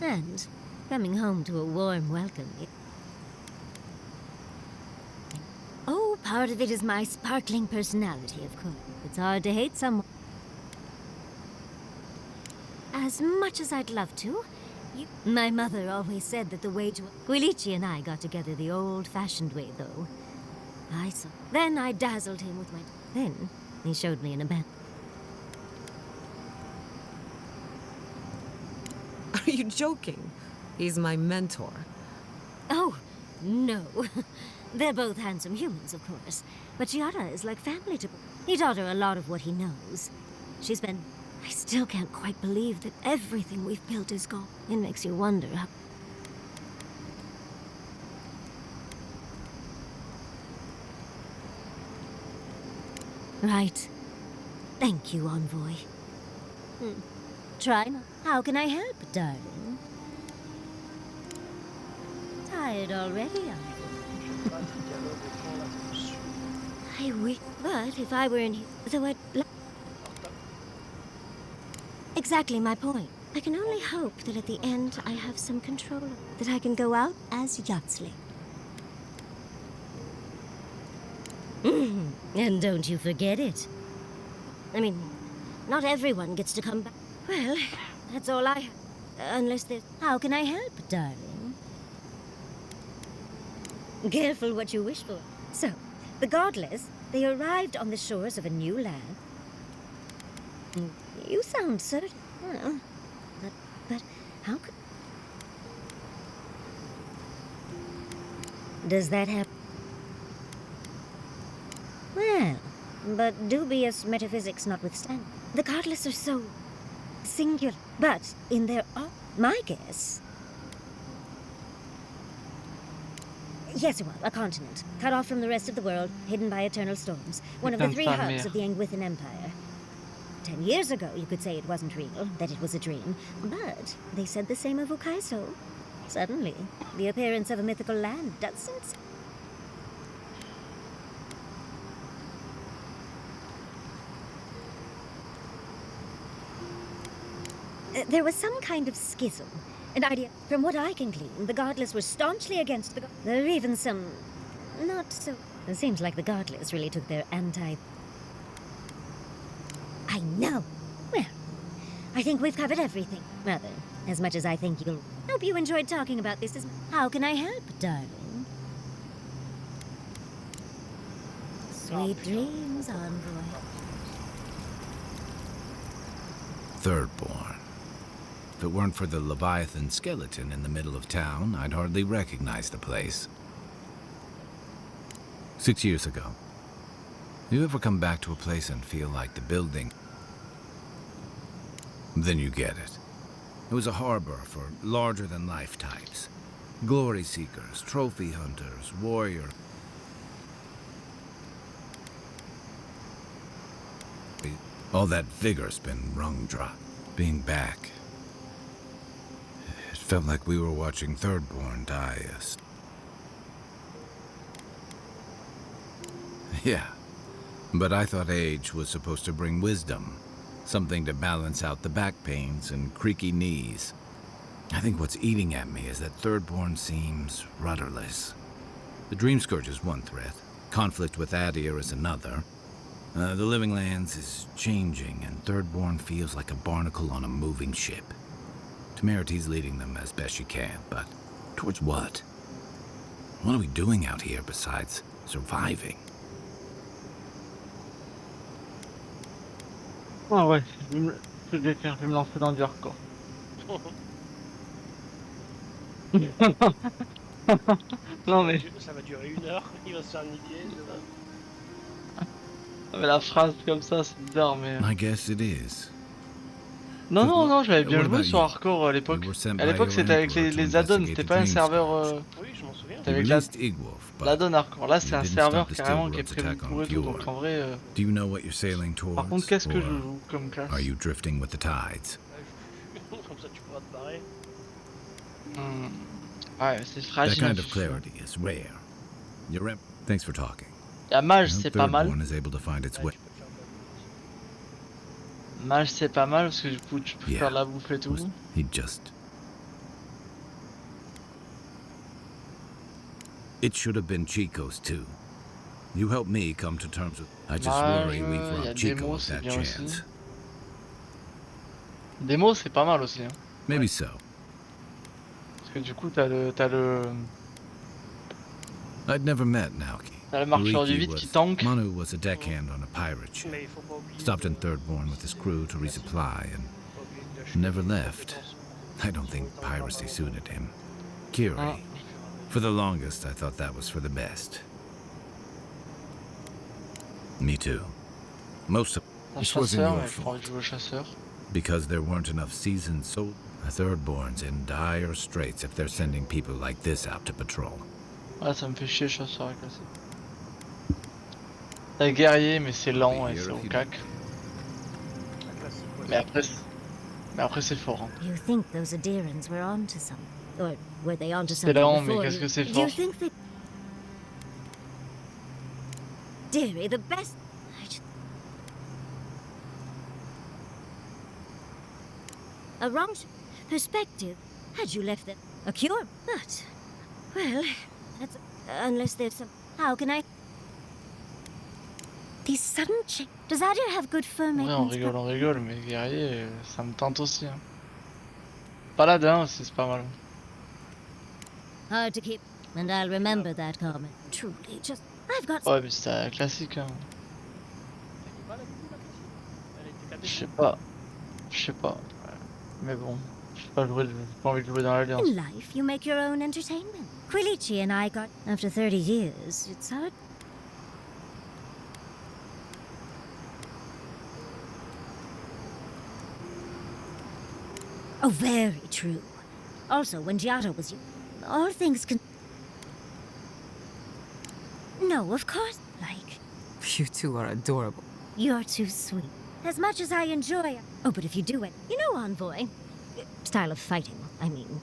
And coming home to a warm welcome. Oh, part of it is my sparkling personality, of course. It's hard to hate someone. As much as I'd love to, my mother always said that the way to... Quilici and I got together the old-fashioned way, though. I saw... Then I dazzled him with my... Then he showed me an abandoned... Are you joking? He's my mentor. Oh, no. They're both handsome humans, of course. But Giada is like family to... He taught her a lot of what he knows. She's been... I still can't quite believe that everything we've built is gone. It makes you wonder how... Right. Thank you, Envoy. Try not. How can I help, darling? Tired already, I wish. But if I were in here, though I'd... Exactly my point. I can only hope that at the end I have some control, that I can go out as Yatsley. And don't you forget it. I mean, not everyone gets to come back. Well, that's all I have. Unless there's... How can I help, darling? Careful what you wish for. So, the Godless, they arrived on the shores of a new land. You sound certain. Well, but how could... Does that happen? Well, but dubious metaphysics notwithstanding, the Godless are so singular. But in their... my guess... Yes, well, a continent, cut off from the rest of the world, hidden by eternal storms. One of the 3 hubs of the Angwithan Empire. 10 years ago, you could say it wasn't real, that it was a dream. But they said the same of Ukaiso. Suddenly, the appearance of a mythical land doesn't... There was some kind of schism. An idea. From what I can glean, the Godless were staunchly against the... There are even some... Not so... It seems like the Godless really took their anti... I know. Well, I think we've covered everything. Rather, as much as I think you'll... Hope you enjoyed talking about this. How can I help, darling? Sweet dreams, Envoy. Thirdborn. If it weren't for the Leviathan skeleton in the middle of town, I'd hardly recognize the place. 6 years ago. You ever come back to a place and feel like the building? Then you get it. It was a harbor for larger-than-life types. Glory seekers, trophy hunters, warrior... All that vigor's been wrung dry. Being back... It felt like we were watching Thirdborn die. Yeah. But I thought age was supposed to bring wisdom. Something to balance out the back pains and creaky knees. I think what's eating at me is that Thirdborn seems rudderless. The Dream Scourge is one threat. Conflict with Adir is another. The Living Lands is changing, and Thirdborn feels like a barnacle on a moving ship. Temeriti's leading them as best she can, but towards what? What are we doing out here besides surviving? Ah ouais, je vais me lancer dans du hardcore. Non mais... Ça va durer 1 heure, il va se faire niquer. Mais la phrase comme ça, c'est bizarre, mais... I guess it is. Non, non, non, j'avais bien joué sur hardcore à l'époque. À l'époque, c'était avec les add-ons, c'était pas un serveur... Oui, je m'en souviens. C'était avec l'add-on hardcore. Là, c'est un serveur carrément qui est prévu pour et tout, donc en vrai... Par contre, qu'est-ce que je joue comme classe? Are you drifting with the tides? Comme ça, tu pourras te barrer. Ouais, c'est That fragile. kind of clarity is rare. Thanks for talking. La mage, I hope c'est pas mal. Thirdborn is able to find its way. Mage, c'est pas mal parce que du coup, tu peux Yeah. faire la bouffe et tout. He just... It should have been Chico's too. You helped me come to terms with... I just worry we've y a robbed Chico démo, of c'est that bien aussi. chance. Démo, c'est pas mal aussi. Hein. Maybe so. Parce que du coup, t'as le I'd never met Naoki. T'as le marcheur du Riki vide qui tank. Manu was a deckhand on a pirate ship. Stopped in Thirdborn with his crew to resupply and never left. I don't think piracy suited him. Kiri. For the longest, I thought that was for the best. Me too. Most of This wasn't your fault. Because there weren't enough seasoned soldiers. Thirdborn's in dire straits if they're sending people like this out to patrol. Ouais, ça me fait chier, chasseur avec classé. T'as guerrier, mais c'est lent et c'est au cac. Mais après c'est fort. Hein. You think those Adirans were onto something? Or were they onto C'est something lent, mais before qu'est-ce you? que c'est Do fort? you think they... Dearie, the best... A wrong perspective. Had you left them a cure? But, well, that's... unless there's some... How can I... These sudden change... Does Adir have good fur Ouais, maintenance? on rigole, mais guerrier, ça me tente aussi. Hein. Paladin aussi, c'est pas mal. Hard to keep... And I'll remember that comment. Truly, just... I've got... Ouais, mais c'est un classique. Hein. Je sais pas. Mais bon, j'ai pas envie de jouer dans l'alliance. In life, you make your own entertainment. Quilici and I got... After 30 years, it's hard... Oh, very true. Also, when Giotto was young, all things can... No, of course, like... You two are adorable. You're too sweet. As much as I enjoy... Oh, but if you do it... You know, Envoy... Style of fighting, I mean.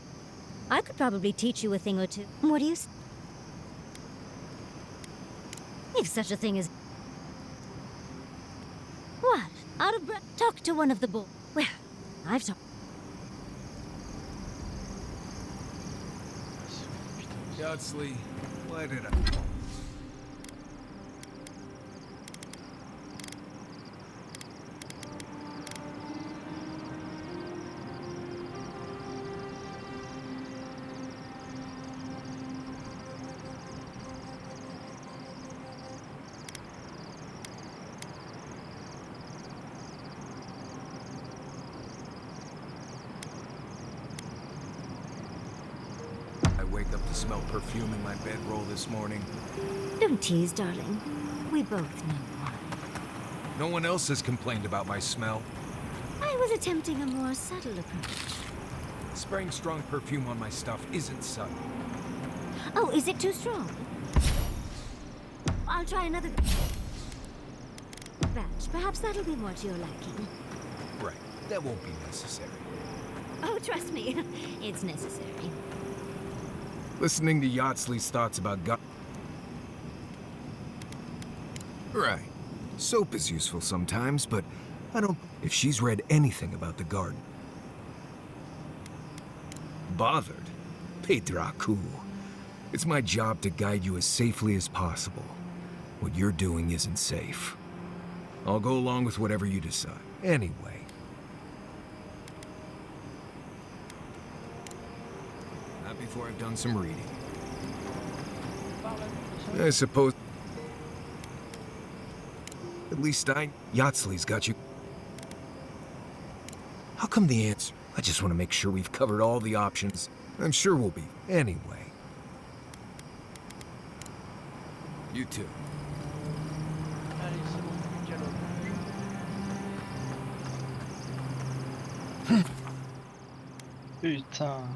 I could probably teach you a thing or two. What do you... If such a thing as... What? Out of breath? Talk to one of the bull... Well, I've talked... Yardsley, why did I... wake up to smell perfume in my bedroll this morning. Don't tease, darling. We both know why. No one else has complained about my smell. I was attempting a more subtle approach. Spraying strong perfume on my stuff isn't subtle. Oh, is it too strong? I'll try another batch. Perhaps that'll be more to your liking. Right. That won't be necessary. Oh, trust me. It's necessary. Listening to Yardsley's thoughts about God. Right. Soap is useful sometimes, but I don't... If she's read anything about the garden. Bothered? Pedraku. It's my job to guide you as safely as possible. What you're doing isn't safe. I'll go along with whatever you decide. Anyway. Not before I've done some reading. I suppose... At least Yardsley's got you. How come the answer? I just want to make sure we've covered all the options. I'm sure we'll be. Anyway. You too. Putain.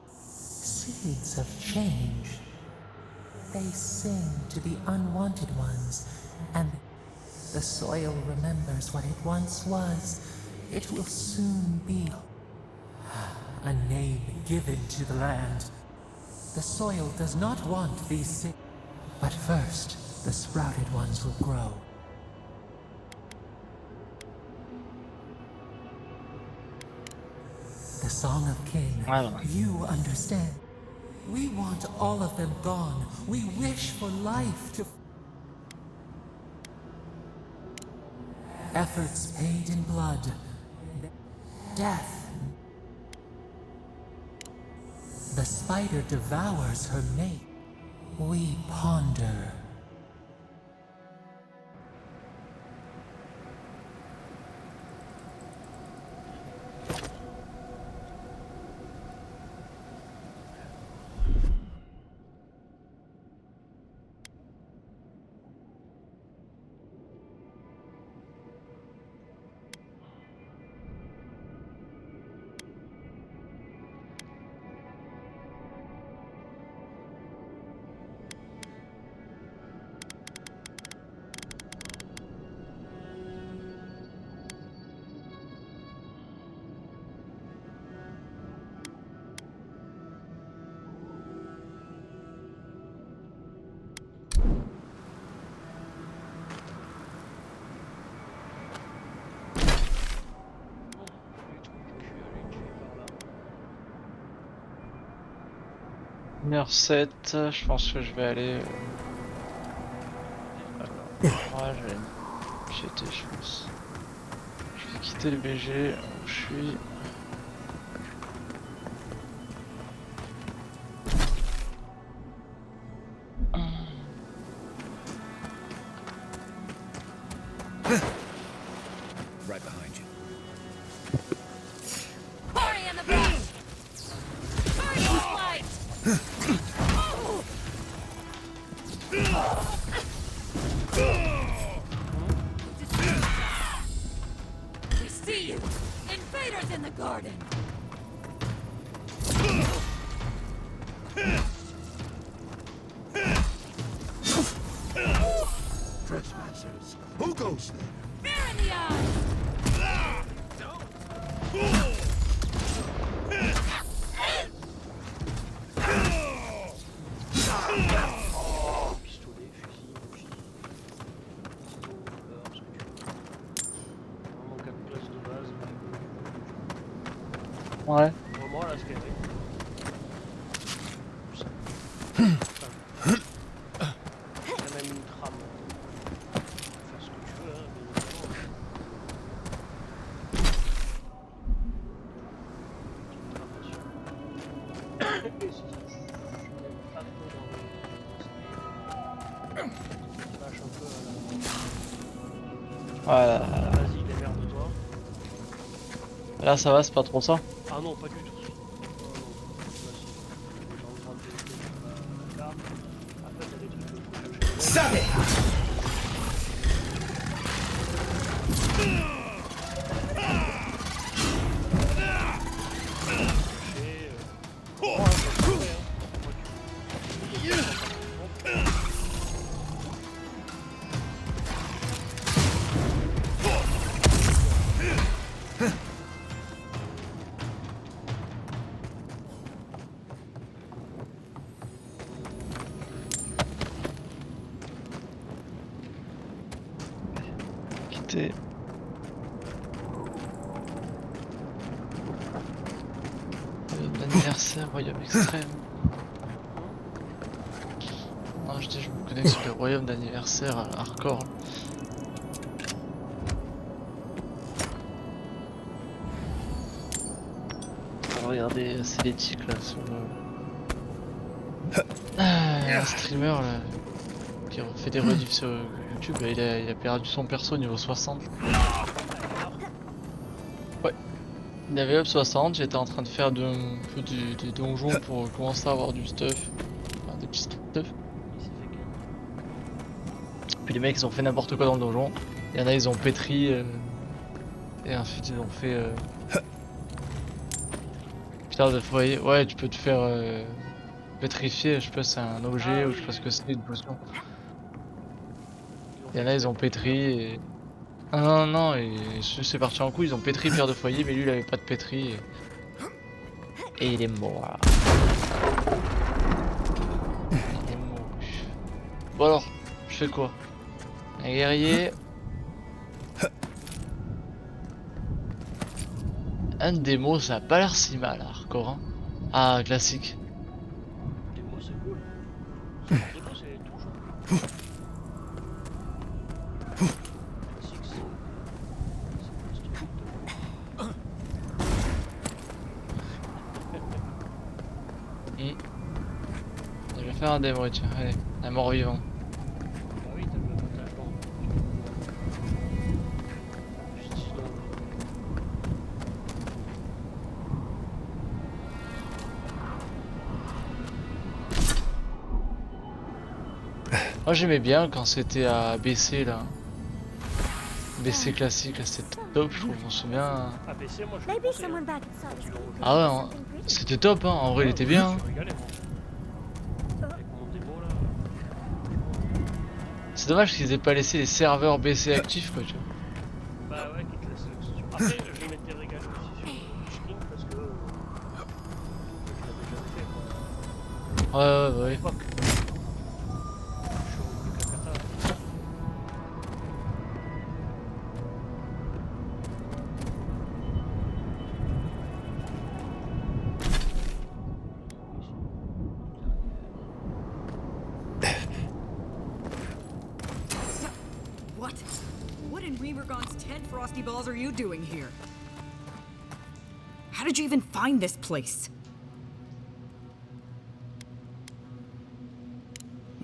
Seeds of change. They sing to the unwanted ones, and the soil remembers what it once was. It will soon be a name given to the land. The soil does not want these things, but first, the sprouted ones will grow. The Song of King, you understand. We want all of them gone. We wish for life to... Efforts paid in blood. Death. The spider devours her mate. We ponder. Numéro 7, je pense que je vais aller... Ouais, je vais me jeter, je pense. Je vais quitter le BG où je suis. Right behind you. Party in the back! Party in flight! We see you! Invaders in the garden! Trespassers. Who goes there? Fear in the eyes! Pistolet, fusil, fusil. Pistolet, ce que tu veux. Vraiment 4 places de base. Ouais. Vraiment à la Skyrim. Il y a même une trame. Faire ce que tu veux, hein, bien évidemment. Et si tu n'aimes pas trop dans le lâche un peu Voilà. Vas-y, démerde-toi. Là ça va, c'est pas trop ça. Ah non, pas du tout. Stop it! Quitter. Royaume d'anniversaire, royaume extrême. Non, je dis, je me connecte sur le royaume d'anniversaire hardcore. Regardez, c'est l'éthique là sur un streamer là, qui fait des rediffs sur YouTube, il a perdu son perso niveau 60. Ouais. Il avait up 60, j'étais en train de faire des donjons pour commencer à avoir du stuff. Enfin, des petits stuff. Puis les mecs ils ont fait n'importe quoi dans le donjon. Il y en a ils ont pétri et ensuite ils ont fait putain de foyer. Ouais, tu peux te faire Pétrifié, je sais pas si c'est un objet ou je sais pas ce que c'est, une potion. Il y en a, ils ont pétri et... Ah non, non, non, et c'est parti en couille, ils ont pétri pierre de foyer, mais lui il avait pas de pétri. Et il est mort. Il est mort. Bon alors, je fais quoi? Un guerrier. Un démo, ça a pas l'air si mal, hardcore. Hein. Ah, classique. Démo, c'est cool. Démo, c'est toujours. Classique, c'est Je vais faire un démo, tiens, allez, un mort-vivant. Bah oui, t'as le avantage. Moi j'aimais bien quand c'était à BC là. BC classique, là c'était top, je trouve, on se souvient. ABC, moi je Maybe someone back at Solace could Ah ouais, hein. C'était top, hein. En vrai il était bien. Hein. C'est dommage qu'ils aient pas laissé les serveurs BC actifs quoi, tu vois. Bah ouais, qui te laisse l'exception. Après, je m'étais régalé aussi sur Sting parce que je l'avais jamais fait quoi. Ouais, ouais, ouais. What? What in Remergon's 10 frosty balls are you doing here? How did you even find this place?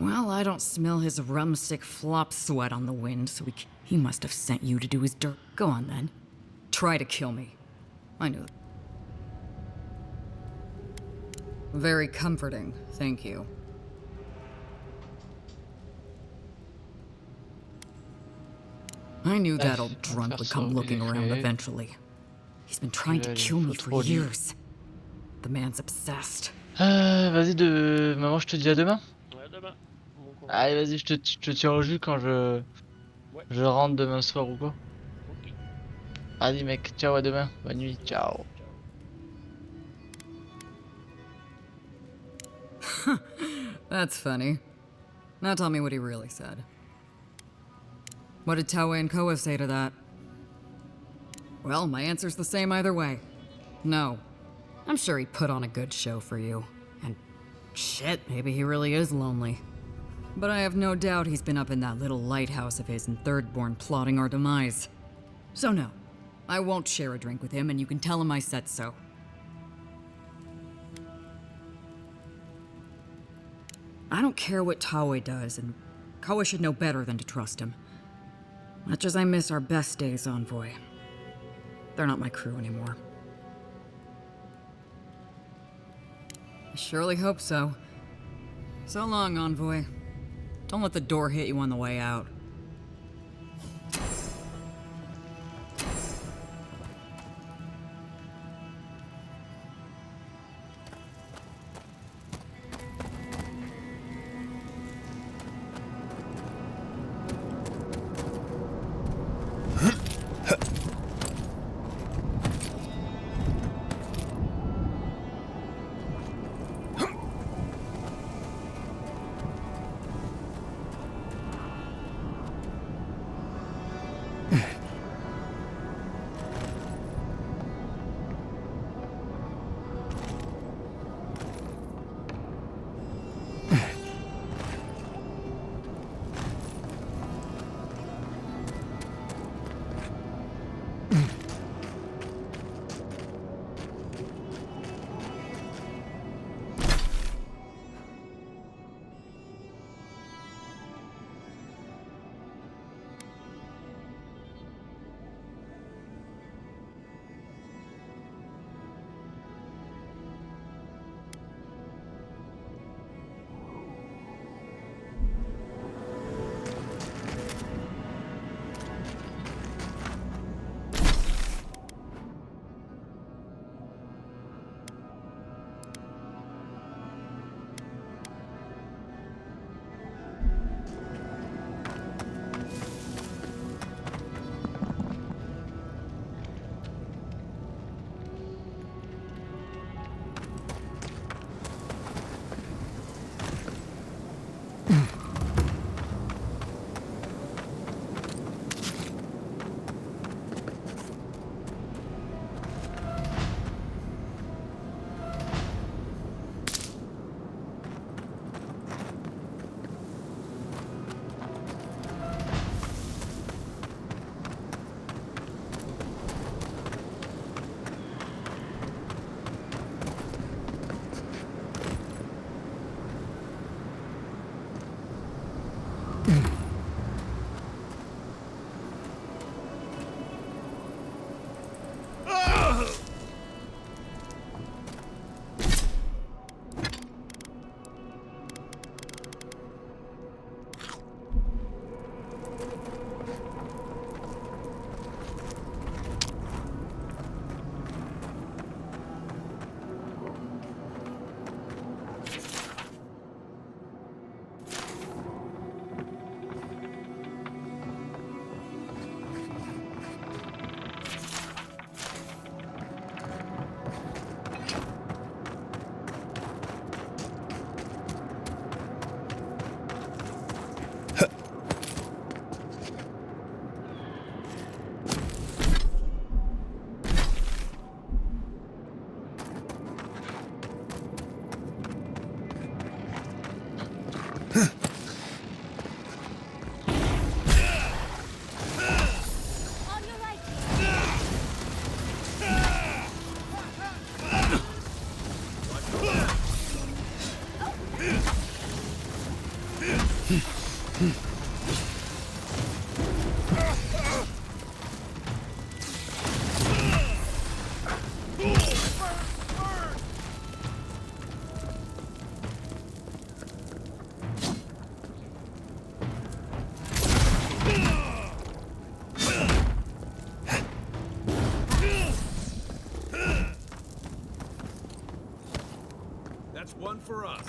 Well, I don't smell his rumstick flop sweat on the wind, so he must have sent you to do his dirt. Go on then. Try to kill me. I knew. Very comforting, thank you. I knew that old drunk would come looking around eventually. He's been trying to kill me for years. The man's obsessed. Vas-y, maman, je te dis à demain. Ouais, demain. Allez, vas-y, je te tiens au jus quand je rentre demain soir ou quoi. Allez, mec, ciao, à demain. Bonne nuit, ciao. That's funny. Now tell me what he really said. What did Taue and Koa say to that? Well, my answer's the same either way. No. I'm sure he put on a good show for you. And shit, maybe he really is lonely. But I have no doubt he's been up in that little lighthouse of his in Thirdborn plotting our demise. So no, I won't share a drink with him, and you can tell him I said so. I don't care what Taue does, and Koa should know better than to trust him. Much as I miss our best days, Envoy. They're not my crew anymore. I surely hope so. So long, Envoy. Don't let the door hit you on the way out. One for us.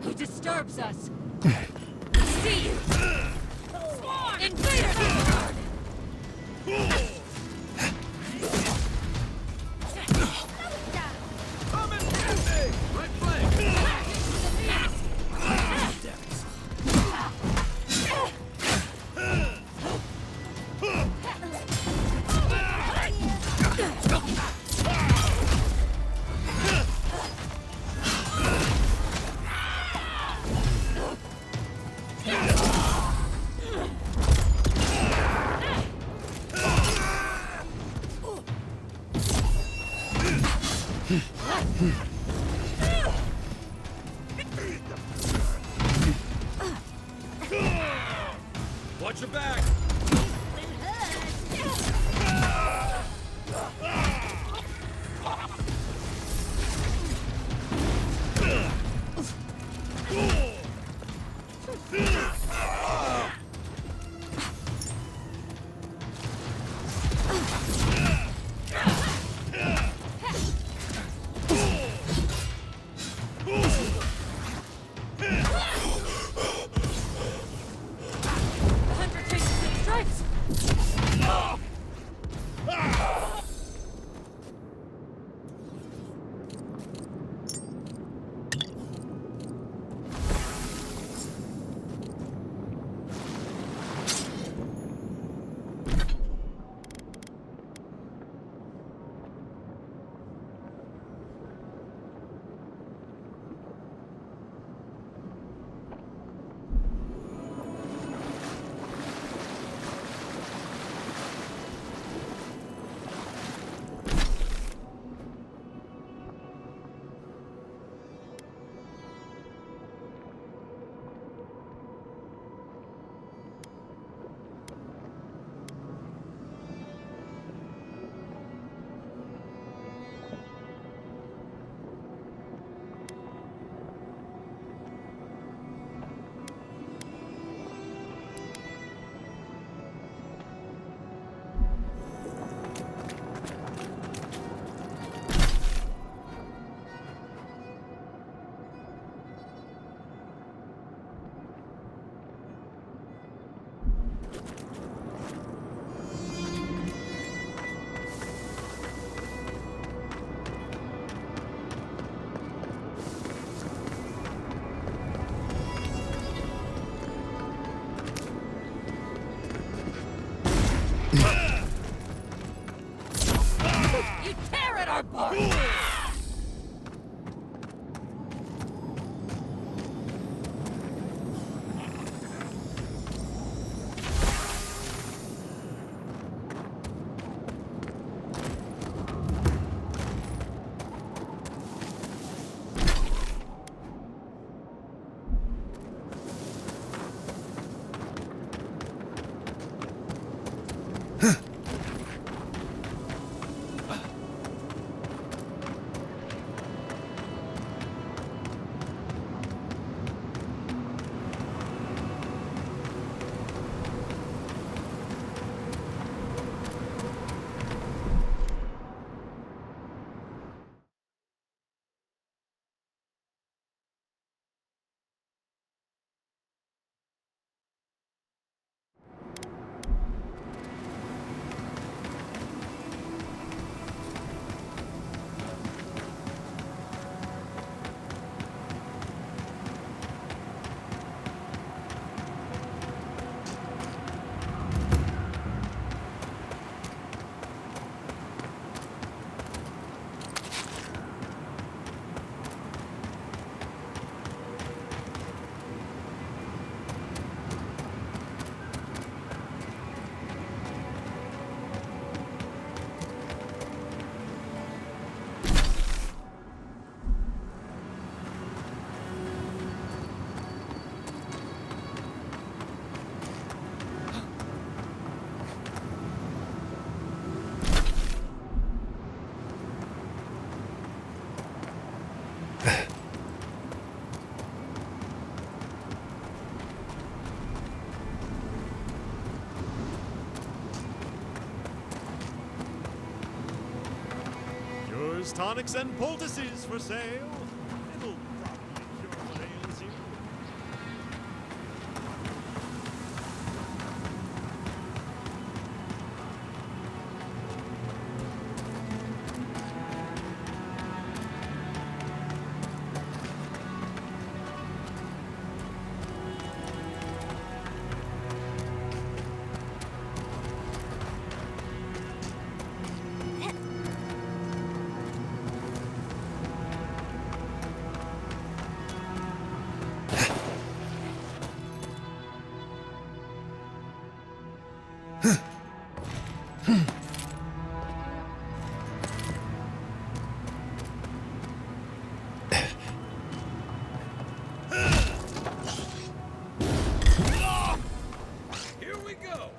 Who disturbs us? See you! Swarm! Invaders! Come and get me! Right flank! Watch your back! You tear at our bark! Huh. There's tonics and poultices for sale. It'll probably cure what ails you. Here we go.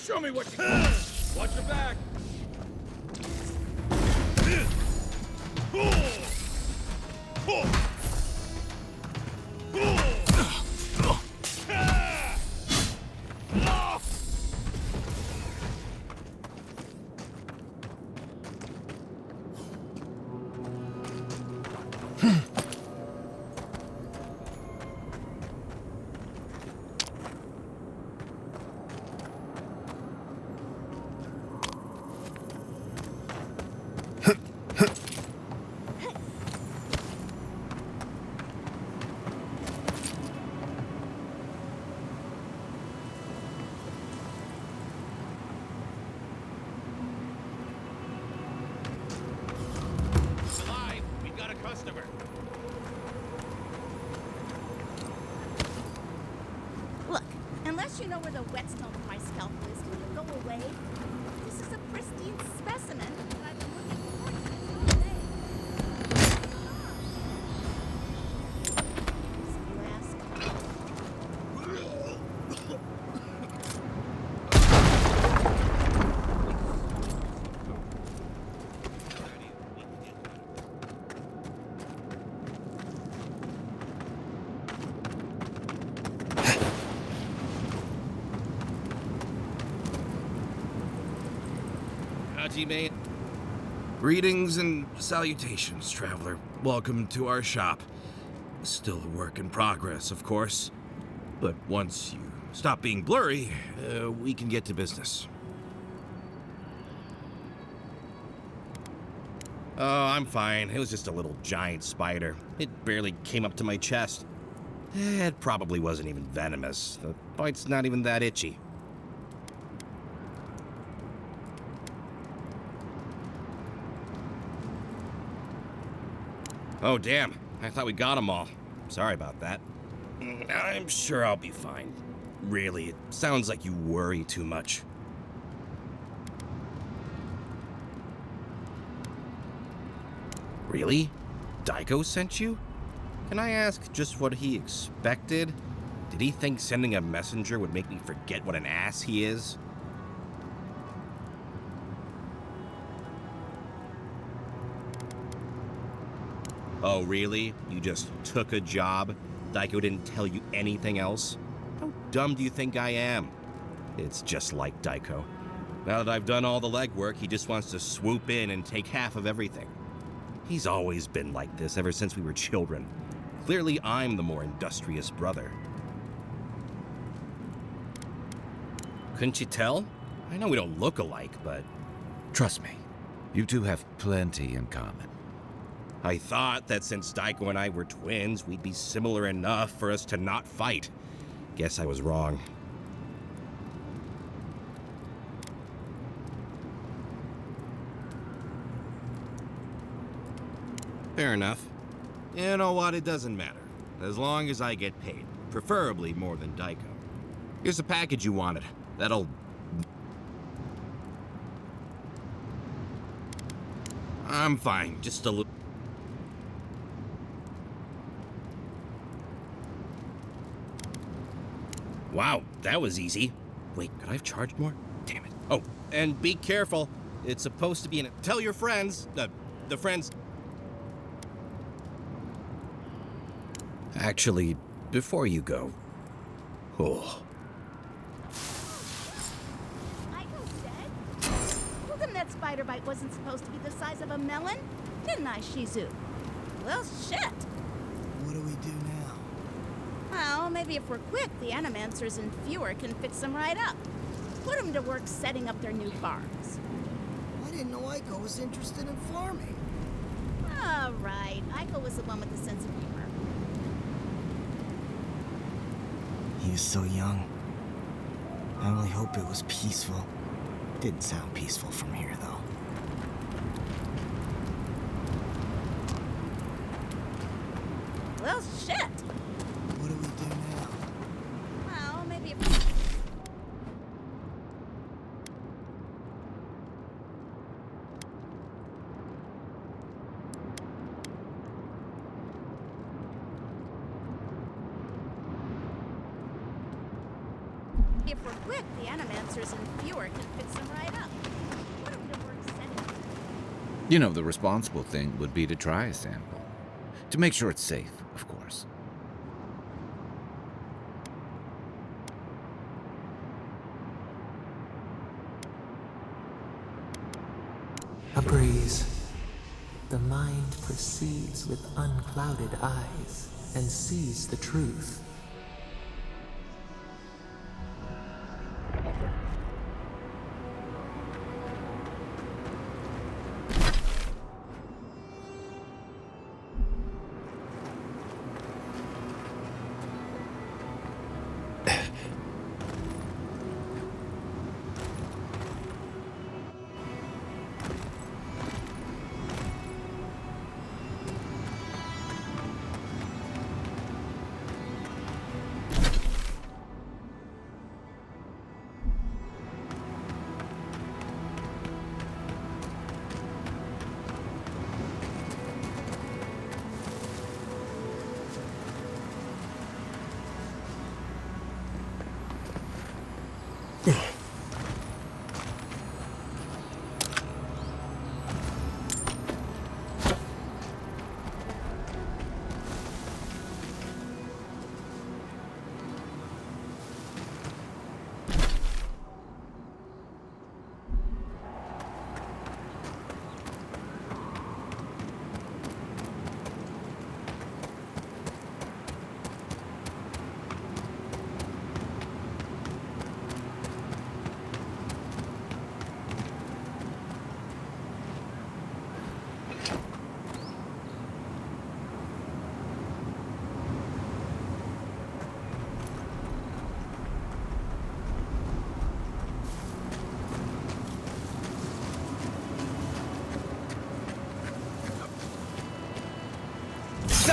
Show me what you got. Watch your back. guess you know where the whetstone for my scalpel is. Can you go away? This is a pristine specimen that I've been looking forward to this whole day. So you ask? Mate. Greetings and salutations, traveler. Welcome to our shop. Still a work in progress, of course. But once you stop being blurry, we can get to business. Oh, I'm fine. It was just a little giant spider. It barely came up to my chest. It probably wasn't even venomous. The bite's not even that itchy. Oh, damn. I thought we got them all. Sorry about that. I'm sure I'll be fine. Really, it sounds like you worry too much. Really? Daiko sent you? Can I ask just what he expected? Did he think sending a messenger would make me forget what an ass he is? Oh, really? You just took a job? Daiko didn't tell you anything else? How dumb do you think I am? It's just like Daiko. Now that I've done all the legwork, he just wants to swoop in and take half of everything. He's always been like this ever since we were children. Clearly, I'm the more industrious brother. Couldn't you tell? I know we don't look alike, but... Trust me, you two have plenty in common. I thought that since Daiko and I were twins, we'd be similar enough for us to not fight. Guess I was wrong. Fair enough. You know what? It doesn't matter. As long as I get paid. Preferably more than Daiko. Here's the package you wanted. That'll... I'm fine. Just a little... Wow, that was easy. Wait, could I have charged more? Damn it. Oh, and be careful. It's supposed to be in it. Tell your friends. The friends... Actually, before you go... Oh. Daiko's dead? Told him that spider bite wasn't supposed to be the size of a melon. Didn't I, Shizu? Well, shit. What do we do now? Well, maybe if we're quick, the animancers and Fewer can fix them right up. Put them to work setting up their new farms. I didn't know Aiko was interested in farming. All right, Aiko was the one with the sense of humor. He was so young. I only hope it was peaceful. Didn't sound peaceful from here, though. Well, shit. What do we do now? Well, maybe if... If we're quick, the animancers and Fewer can fix them right up. Put them to work setting. You know, the responsible thing would be to try a sample. To make sure it's safe, of course. A breeze. The mind perceives with unclouded eyes and sees the truth.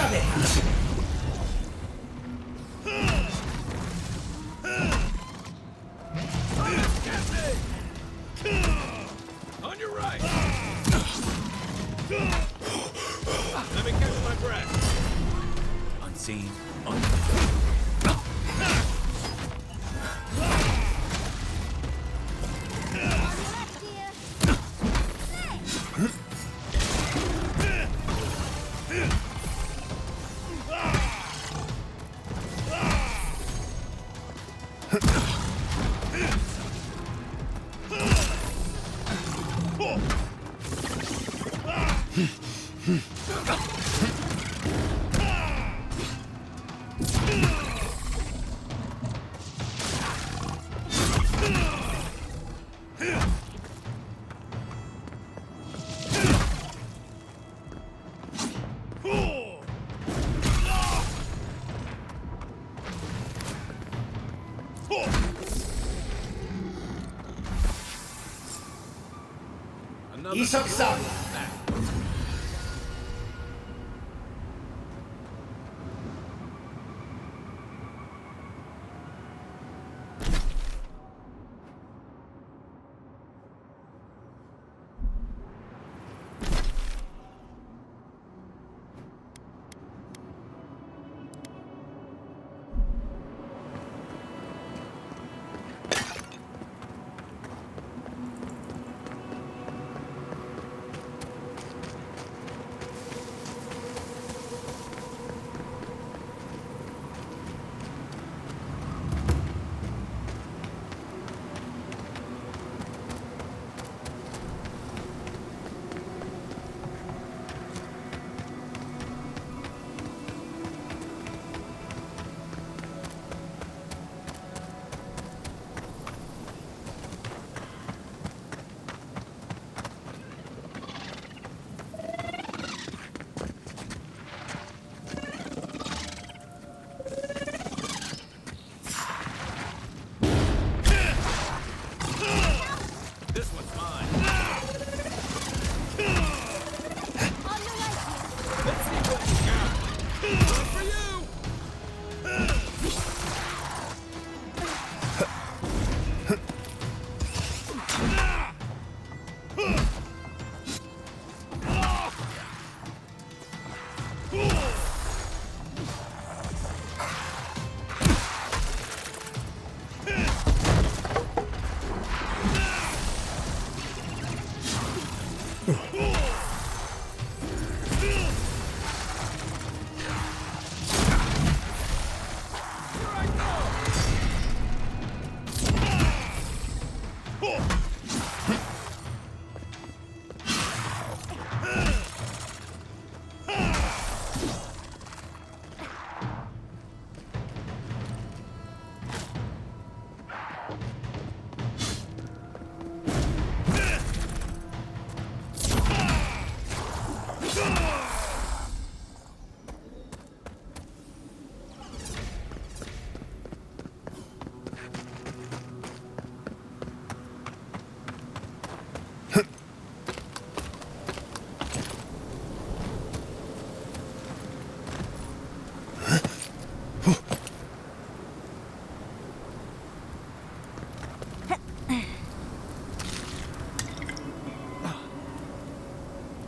On your right! Let me catch my breath. Unseen. 이석사!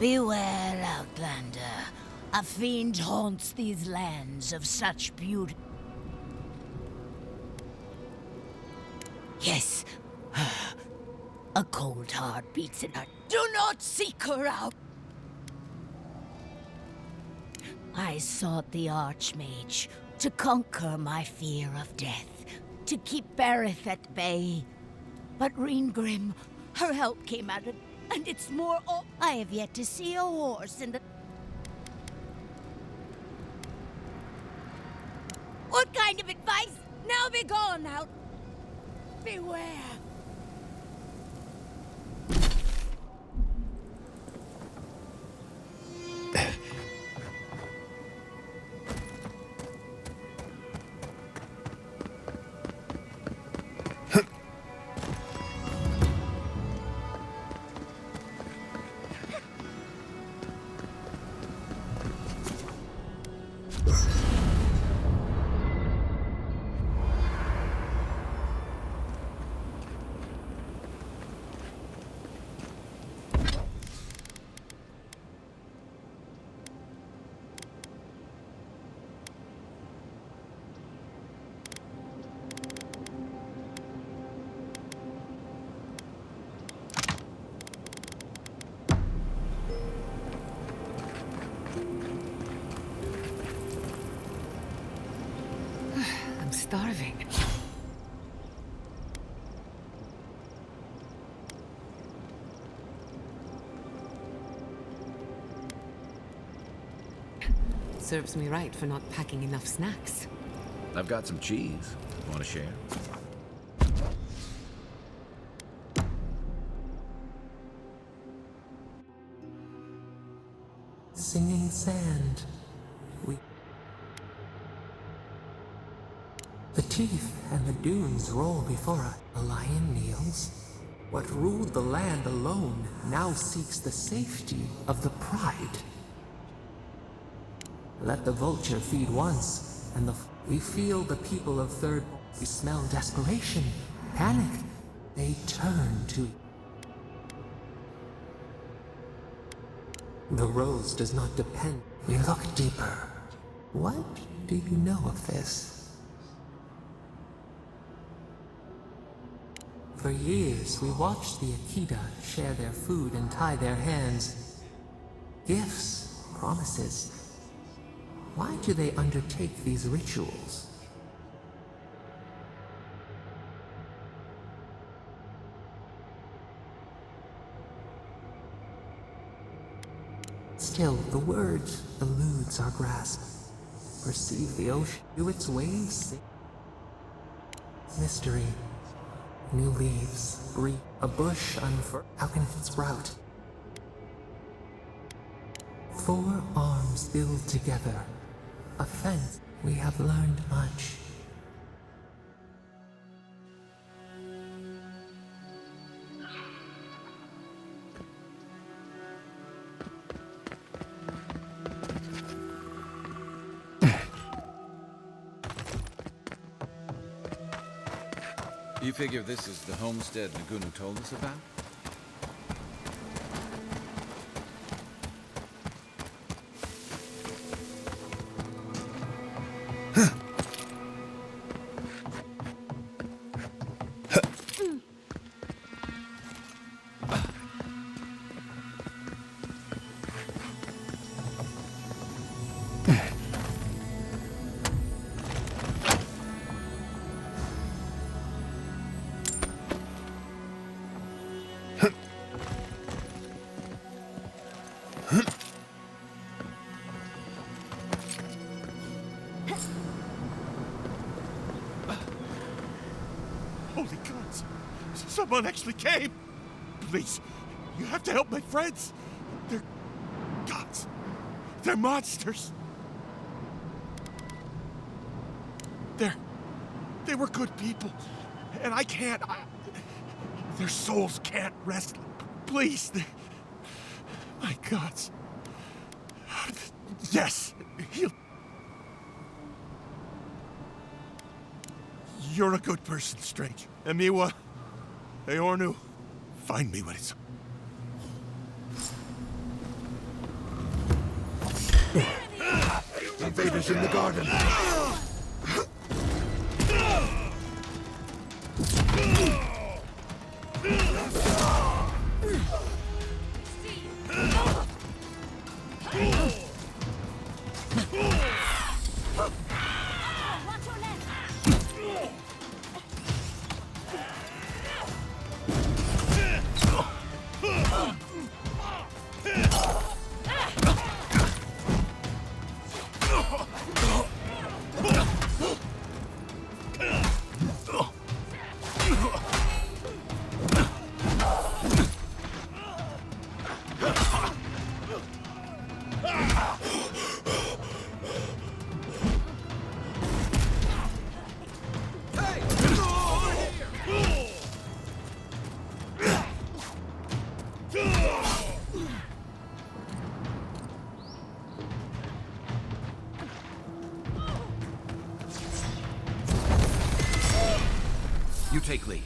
Beware, Outlander. A fiend haunts these lands of such beauty. Yes. A cold heart beats in her. Do not seek her out! I sought the Archmage to conquer my fear of death, to keep Berith at bay. But Reengrim, her help came at it, and it's more I have yet to see a horse in the... What kind of advice? Now be gone out! Beware! starving. Serves me right for not packing enough snacks. I've got some cheese. Want to share? Singing sand. The teeth and the dunes roll before us. A lion kneels. What ruled the land alone now seeks the safety of the pride. Let the vulture feed once, and we feel the people of Third. We smell desperation, panic. They turn to. The rose does not depend. We look deeper. What do you know of this? For years, we watched the Akita share their food and tie their hands. Gifts, promises. Why do they undertake these rituals? Still, the word eludes our grasp. Perceive the ocean, do its waves. Mystery. New leaves, breathe. A bush unfurled. How can it sprout? 4 arms build together. A fence. We have learned much. You figure this is the homestead Nagunu told us about? Holy gods! Someone actually came! Please, you have to help my friends! They're gods! They're monsters! They were good people, and I can't... their souls can't rest. Please, my gods. Yes, You're a good person, stranger. Emiwa, Eornu, find me when it's... Invaders in the garden. You take lead.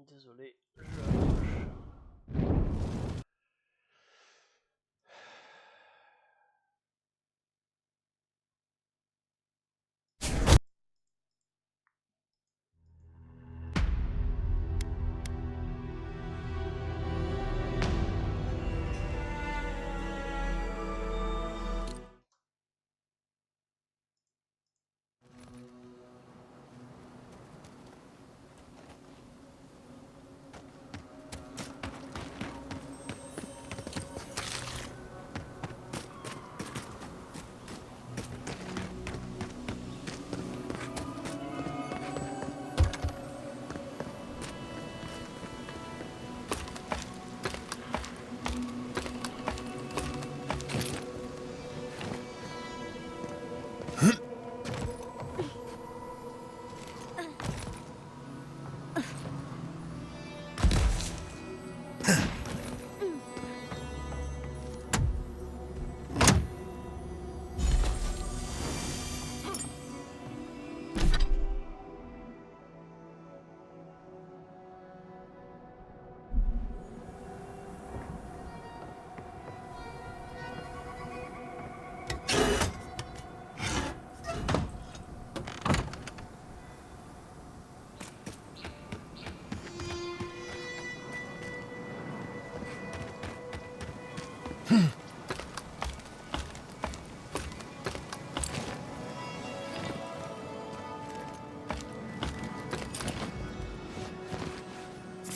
Désolé, je raccroche.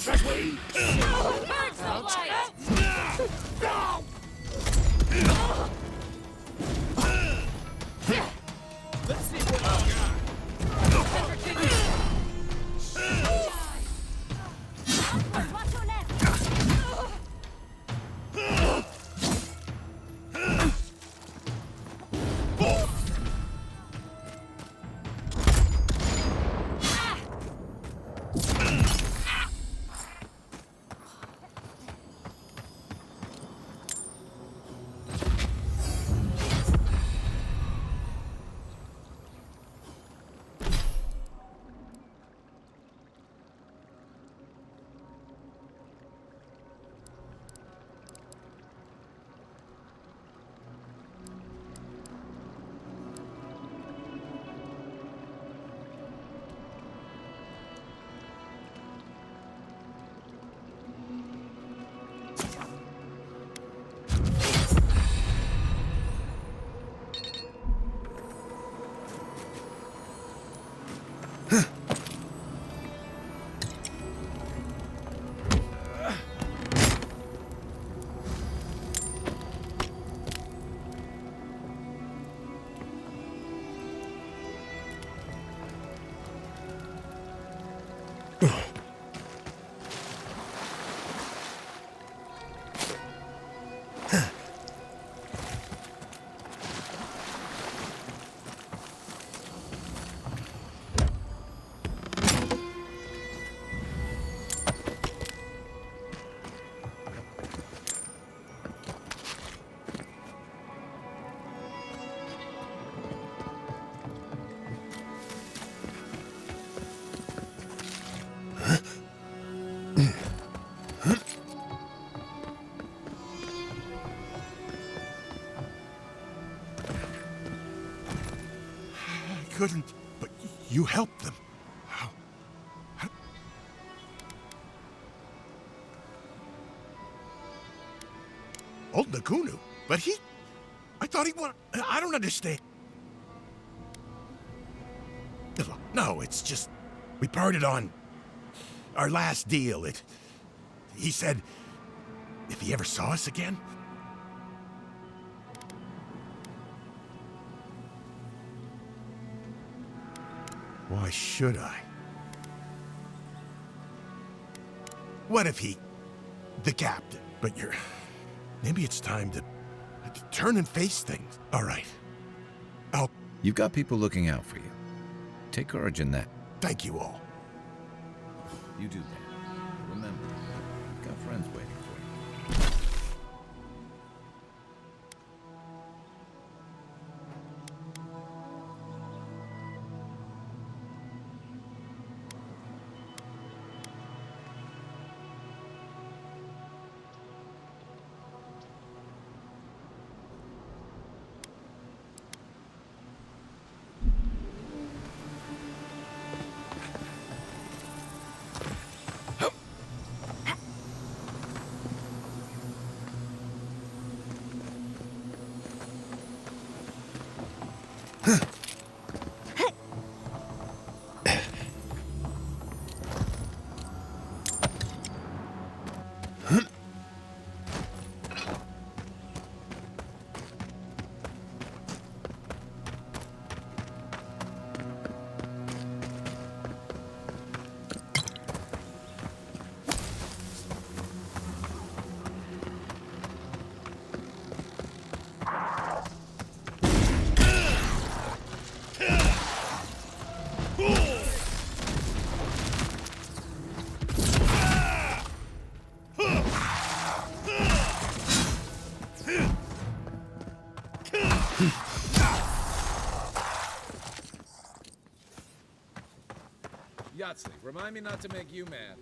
That way! Burn the light! Let's see what I got. Continue. Watch your left. Couldn't, but you helped them. How? Old Nakunu? But I thought he wanted... I don't understand. No, it's just... We parted on our last deal. He said if he ever saw us again... Why should I? What if the captain, but maybe it's time to turn and face things. All right. You've got people looking out for you. Take courage in that. Thank you all. You do that. Remember, you've got friends waiting for you. Yahtzee, remind me not to make you mad.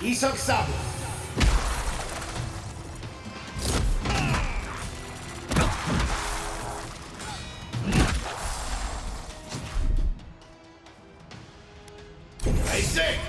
Insaksable. Basic.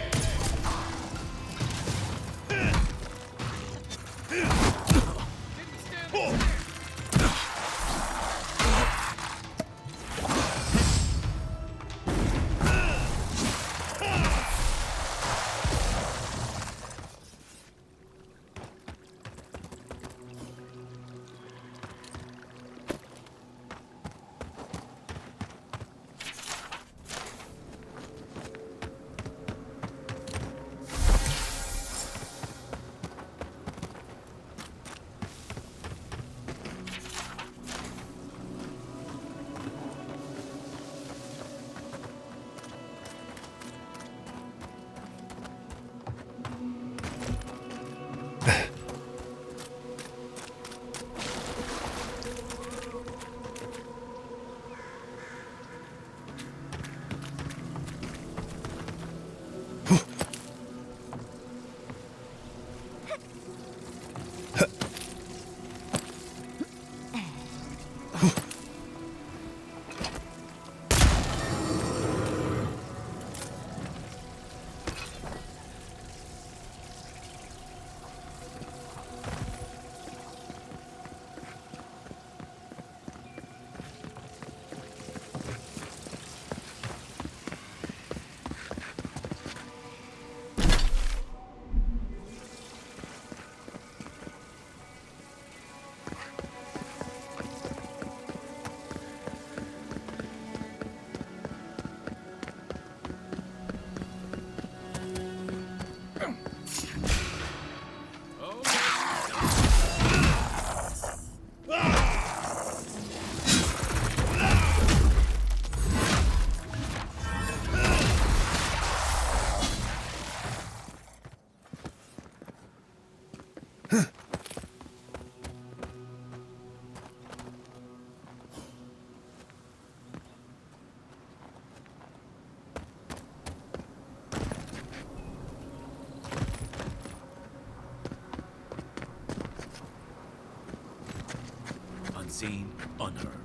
unseen, unheard.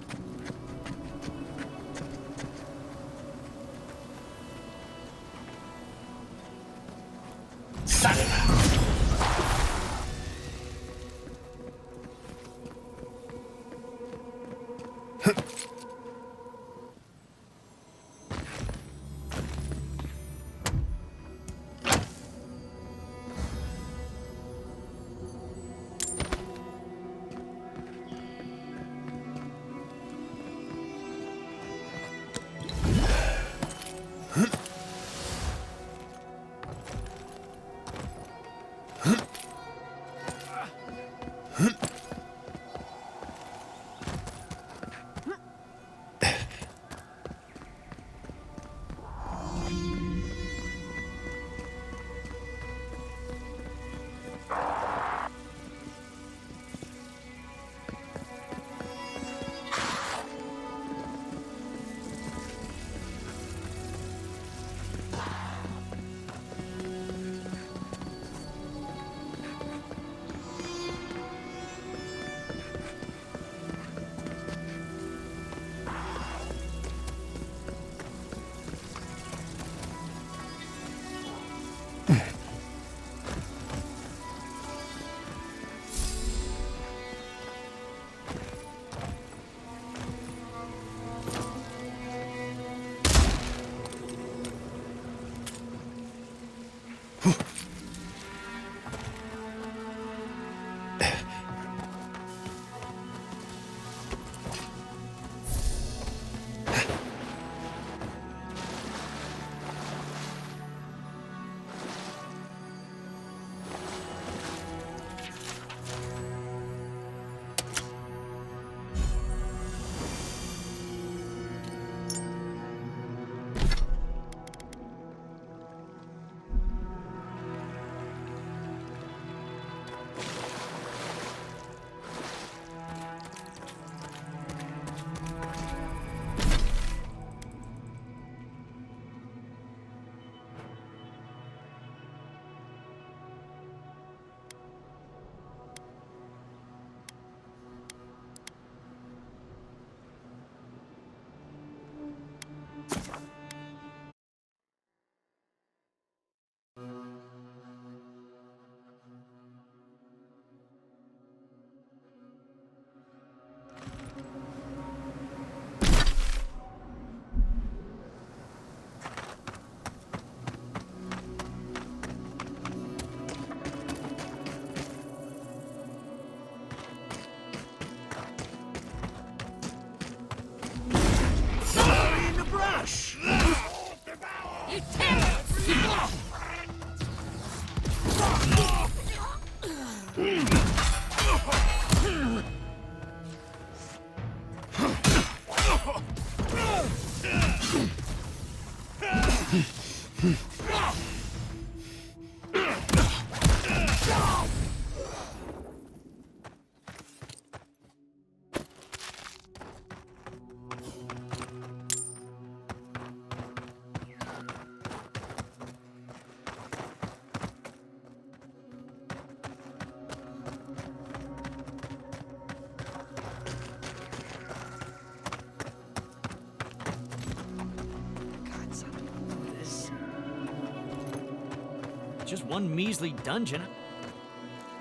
Just one measly dungeon.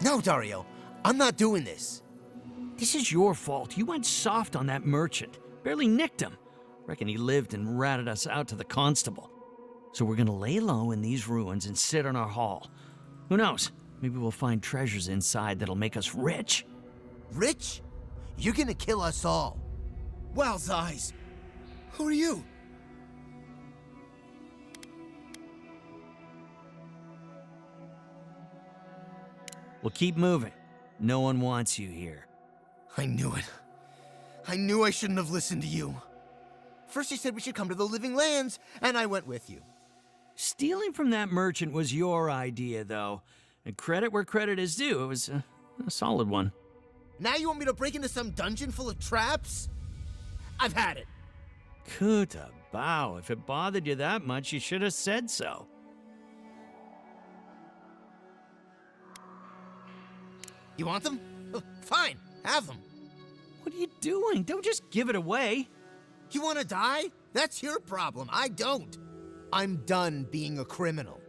No, Dario. I'm not doing this. This is your fault. You went soft on that merchant. Barely nicked him. Reckon he lived and ratted us out to the constable. So we're gonna lay low in these ruins and sit on our haul. Who knows? Maybe we'll find treasures inside that'll make us rich. Rich? You're gonna kill us all. Wow's eyes. Who are you? Well, keep moving. No one wants you here. I knew it. I knew I shouldn't have listened to you. First you said we should come to the Living Lands, and I went with you. Stealing from that merchant was your idea, though. And credit where credit is due. It was a solid one. Now you want me to break into some dungeon full of traps? I've had it. Kuta bow. If it bothered you that much, you should have said so. You want them? Fine, have them. What What are you doing? Don't just give it away. You want to die? That's your problem. I don't. I'm done being a criminal.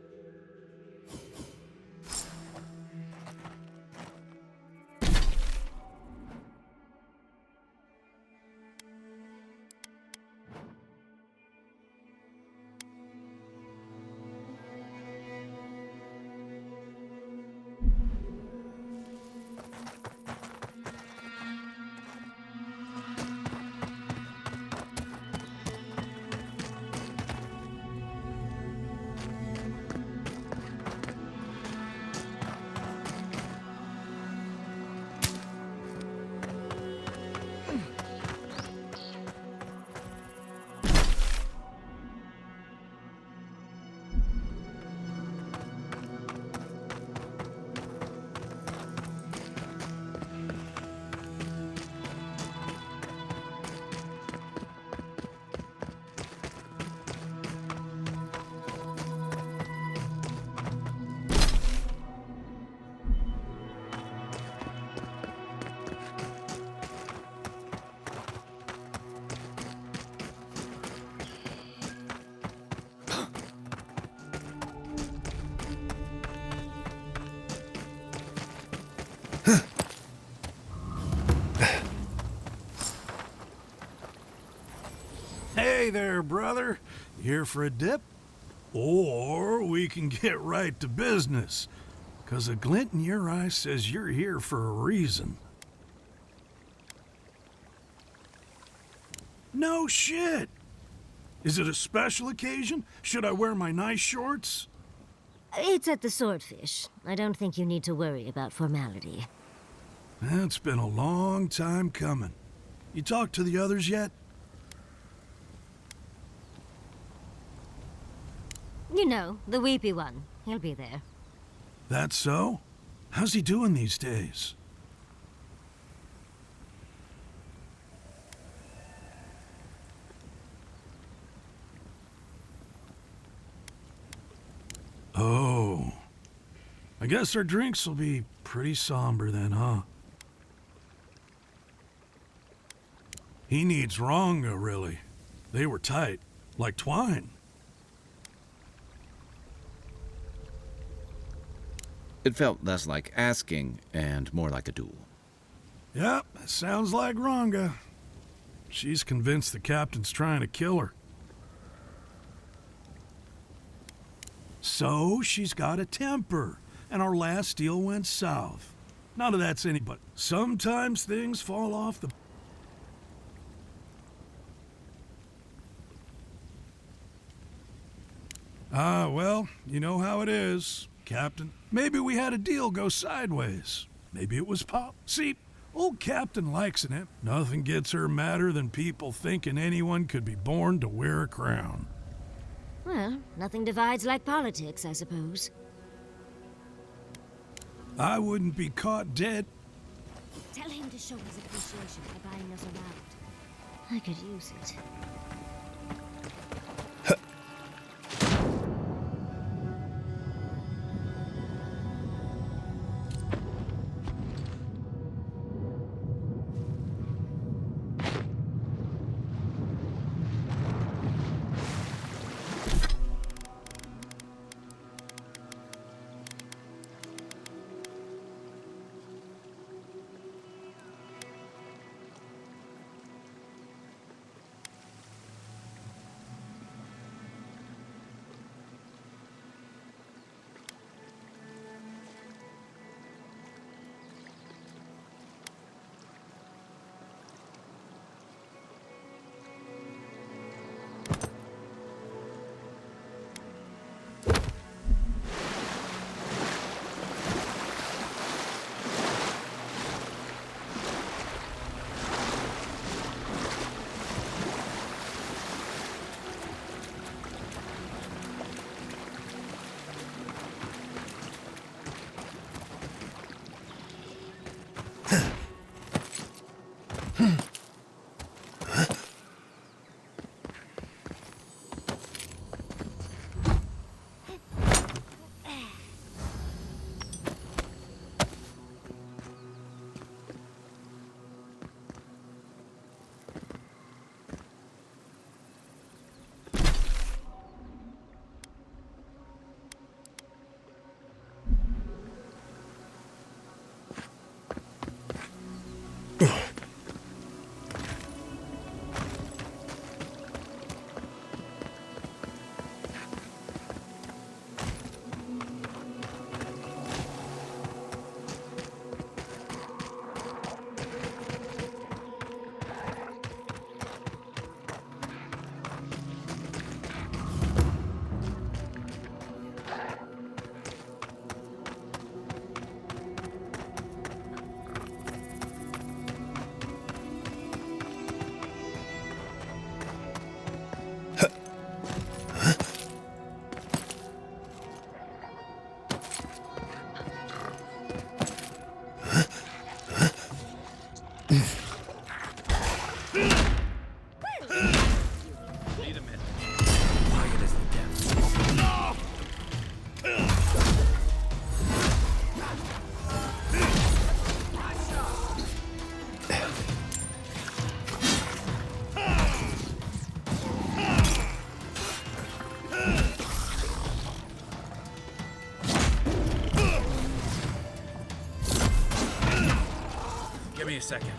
Hey there, brother. Here for a dip? Or we can get right to business. 'Cause a glint in your eye says you're here for a reason. No shit! Is it a special occasion? Should I wear my nice shorts? It's at the Swordfish. I don't think you need to worry about formality. It's been a long time coming. You talked to the others yet? You know, the weepy one. He'll be there. That so? How's he doing these days? Oh. I guess our drinks will be pretty somber then, huh? He needs Ronga, really. They were tight, like twine. It felt less like asking and more like a duel. Yep, sounds like Ronga. She's convinced the captain's trying to kill her. So she's got a temper, and our last deal went south. None of that's any but sometimes things fall off the... Ah, well, you know how it is, Captain. Maybe we had a deal go sideways. Maybe it was Pop. See, old Captain likes an imp. Nothing gets her madder than people thinking anyone could be born to wear a crown. Well, nothing divides like politics, I suppose. I wouldn't be caught dead. Tell him to show his appreciation by buying us around. I could use it. second.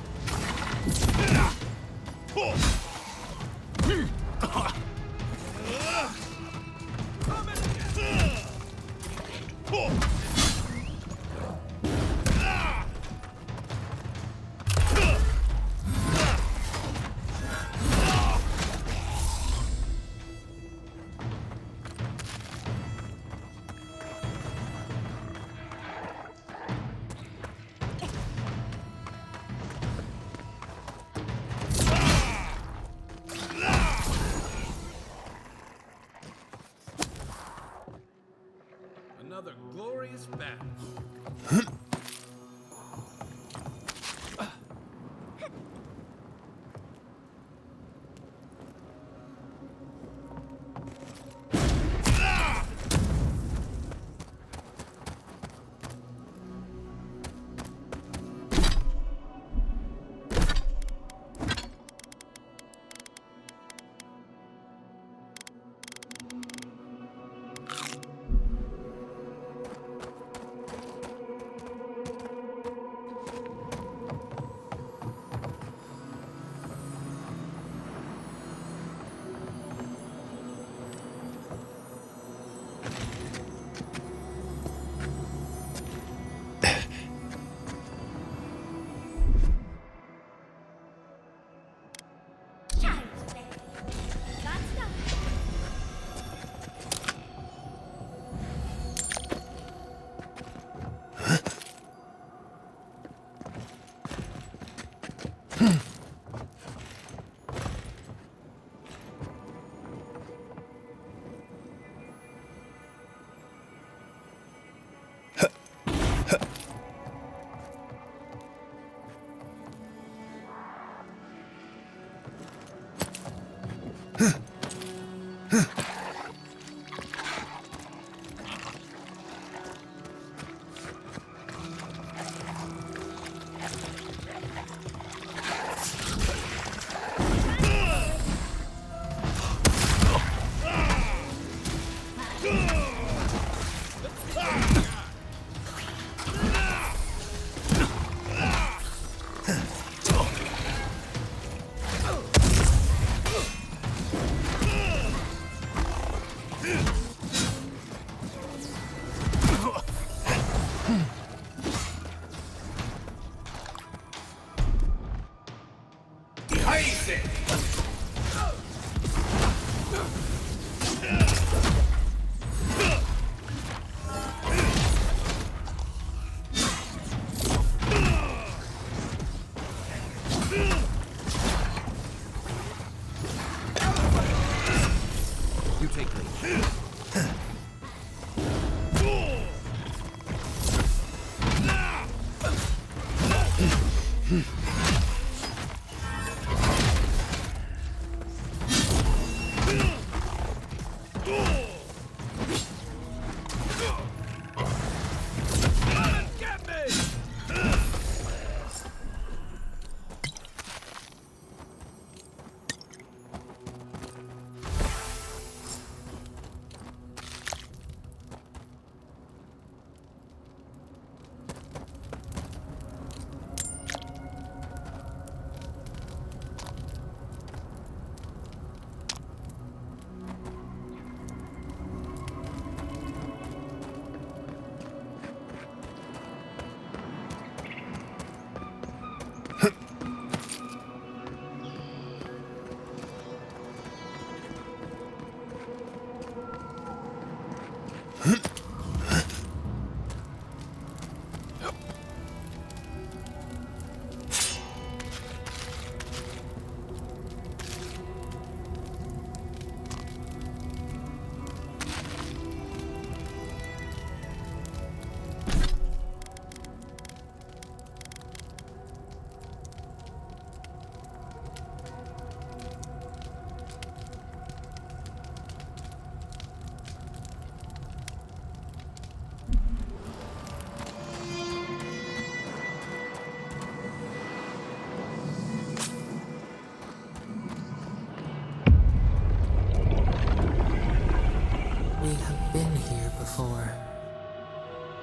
Another glorious battle.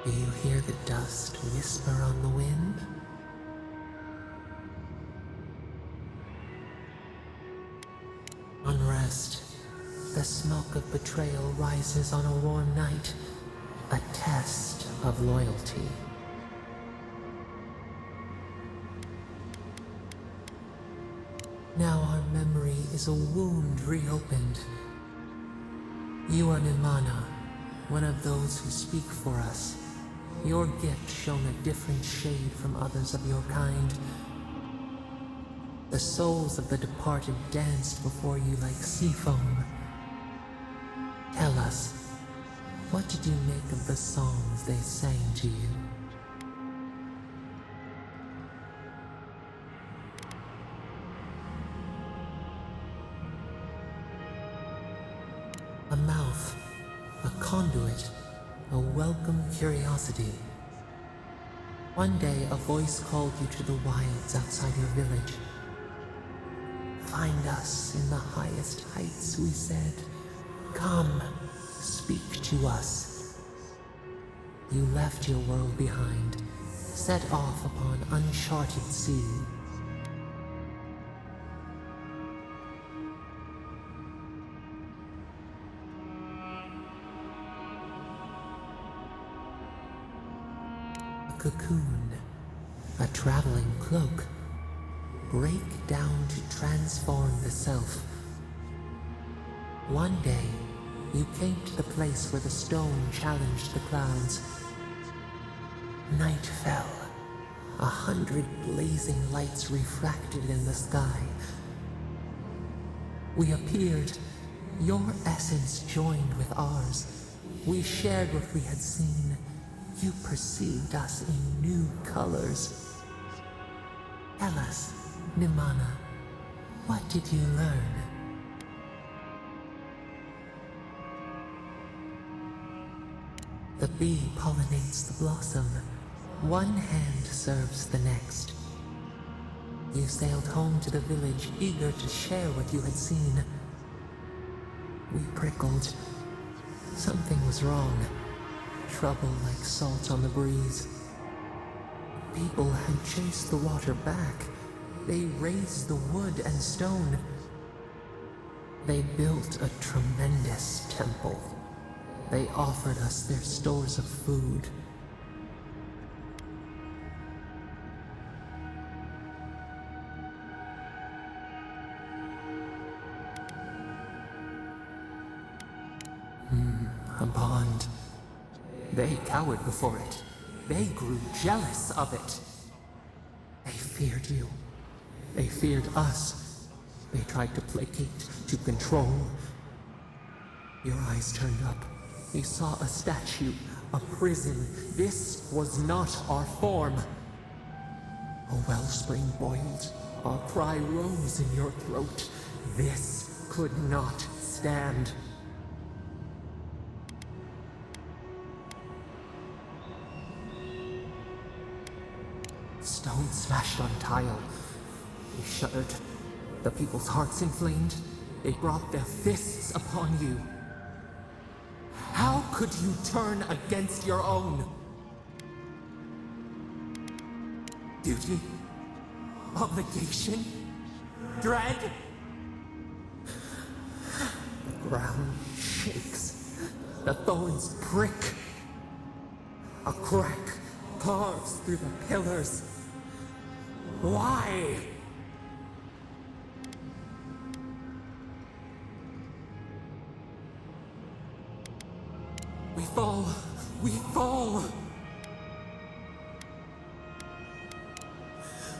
Do you hear the dust whisper on the wind? rest. The smoke of betrayal rises on a warm night, a test of loyalty. Now our memory is a wound reopened. You are Nimana, one of those who speak for us. Your gift shone a different shade from others of your kind. The souls of the departed danced before you like sea foam. Tell us, what did you make of the songs they sang to you? A mouth, a conduit, a welcome curiosity. One day a voice called you to the wilds outside your village. Find us in the highest heights, we said. Come, speak to us. You left your world behind, set off upon uncharted sea. A cocoon, a traveling cloak. Break down to transform the self. One day, you came to the place where the stone challenged the clouds. Night fell. 100 blazing lights refracted in the sky. We appeared. Your essence joined with ours. We shared what we had seen. You perceived us in new colors. Tell us, Nimana, what did you learn? The bee pollinates the blossom. One hand serves the next. You sailed home to the village, eager to share what you had seen. We prickled. Something was wrong. Trouble like salt on the breeze. People had chased the water back. They raised the wood and stone. They built a tremendous temple. They offered us their stores of food. A bond. They cowered before it. They grew jealous of it. They feared you. They feared us. They tried to placate, to control. Your eyes turned up. You saw a statue, a prison. This was not our form. A wellspring boiled. Our cry rose in your throat. This could not stand. Stone smashed on tile. We shuddered. The people's hearts inflamed. They brought their fists upon you. How could you turn against your own? Duty? Obligation? Dread? The ground shakes. The thorns prick. A crack carves through the pillars. Why? We fall. We fall.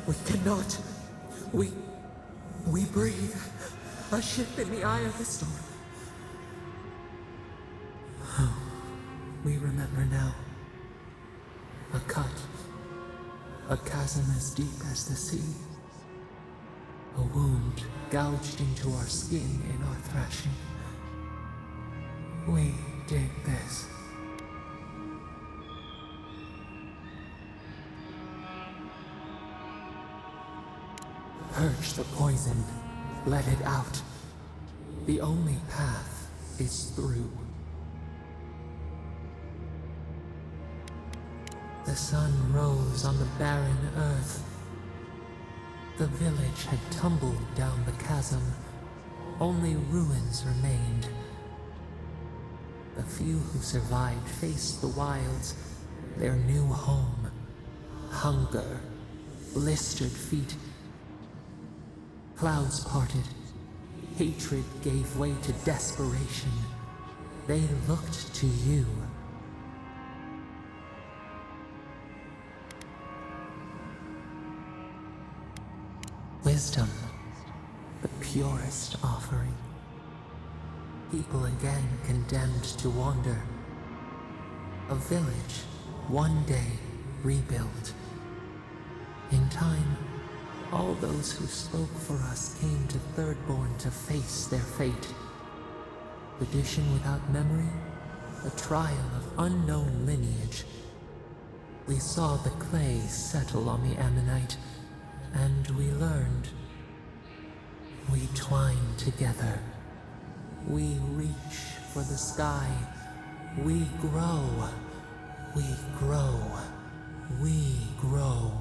We cannot. We breathe. A ship in the eye of the storm. Oh, we remember now. A cut. A chasm as deep as the sea. A wound gouged into our skin in our thrashing. We dig this. Purge the poison. Let it out. The only path is through. The sun rose on the barren earth. The village had tumbled down the chasm. Only ruins remained. The few who survived faced the wilds, their new home. Hunger, blistered feet. Clouds parted. Hatred gave way to desperation. They looked to you. Wisdom, the purest offering. People again condemned to wander. A village, one day rebuilt. In time, all those who spoke for us came to Thirdborn to face their fate. Tradition without memory, a trial of unknown lineage. We saw the clay settle on the Ammonite, and we learned. We twine together. We reach for the sky. We grow. We grow. We grow.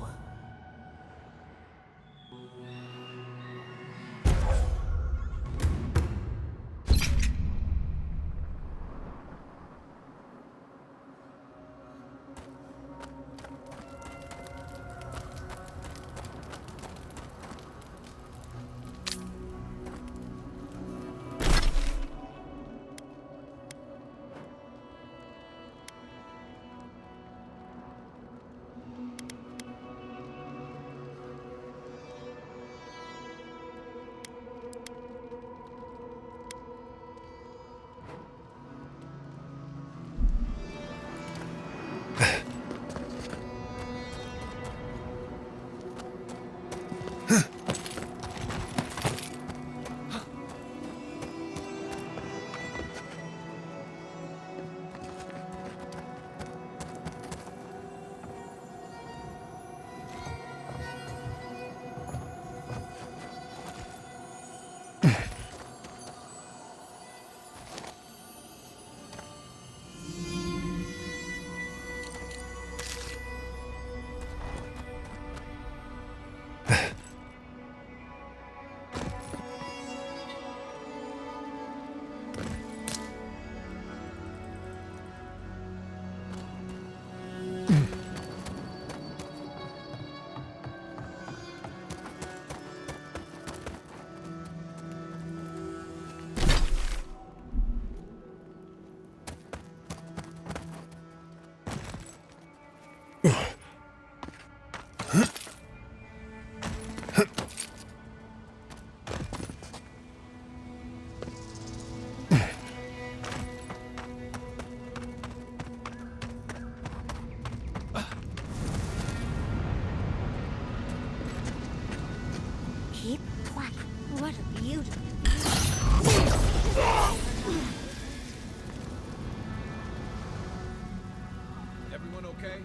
What a beauty. Everyone okay?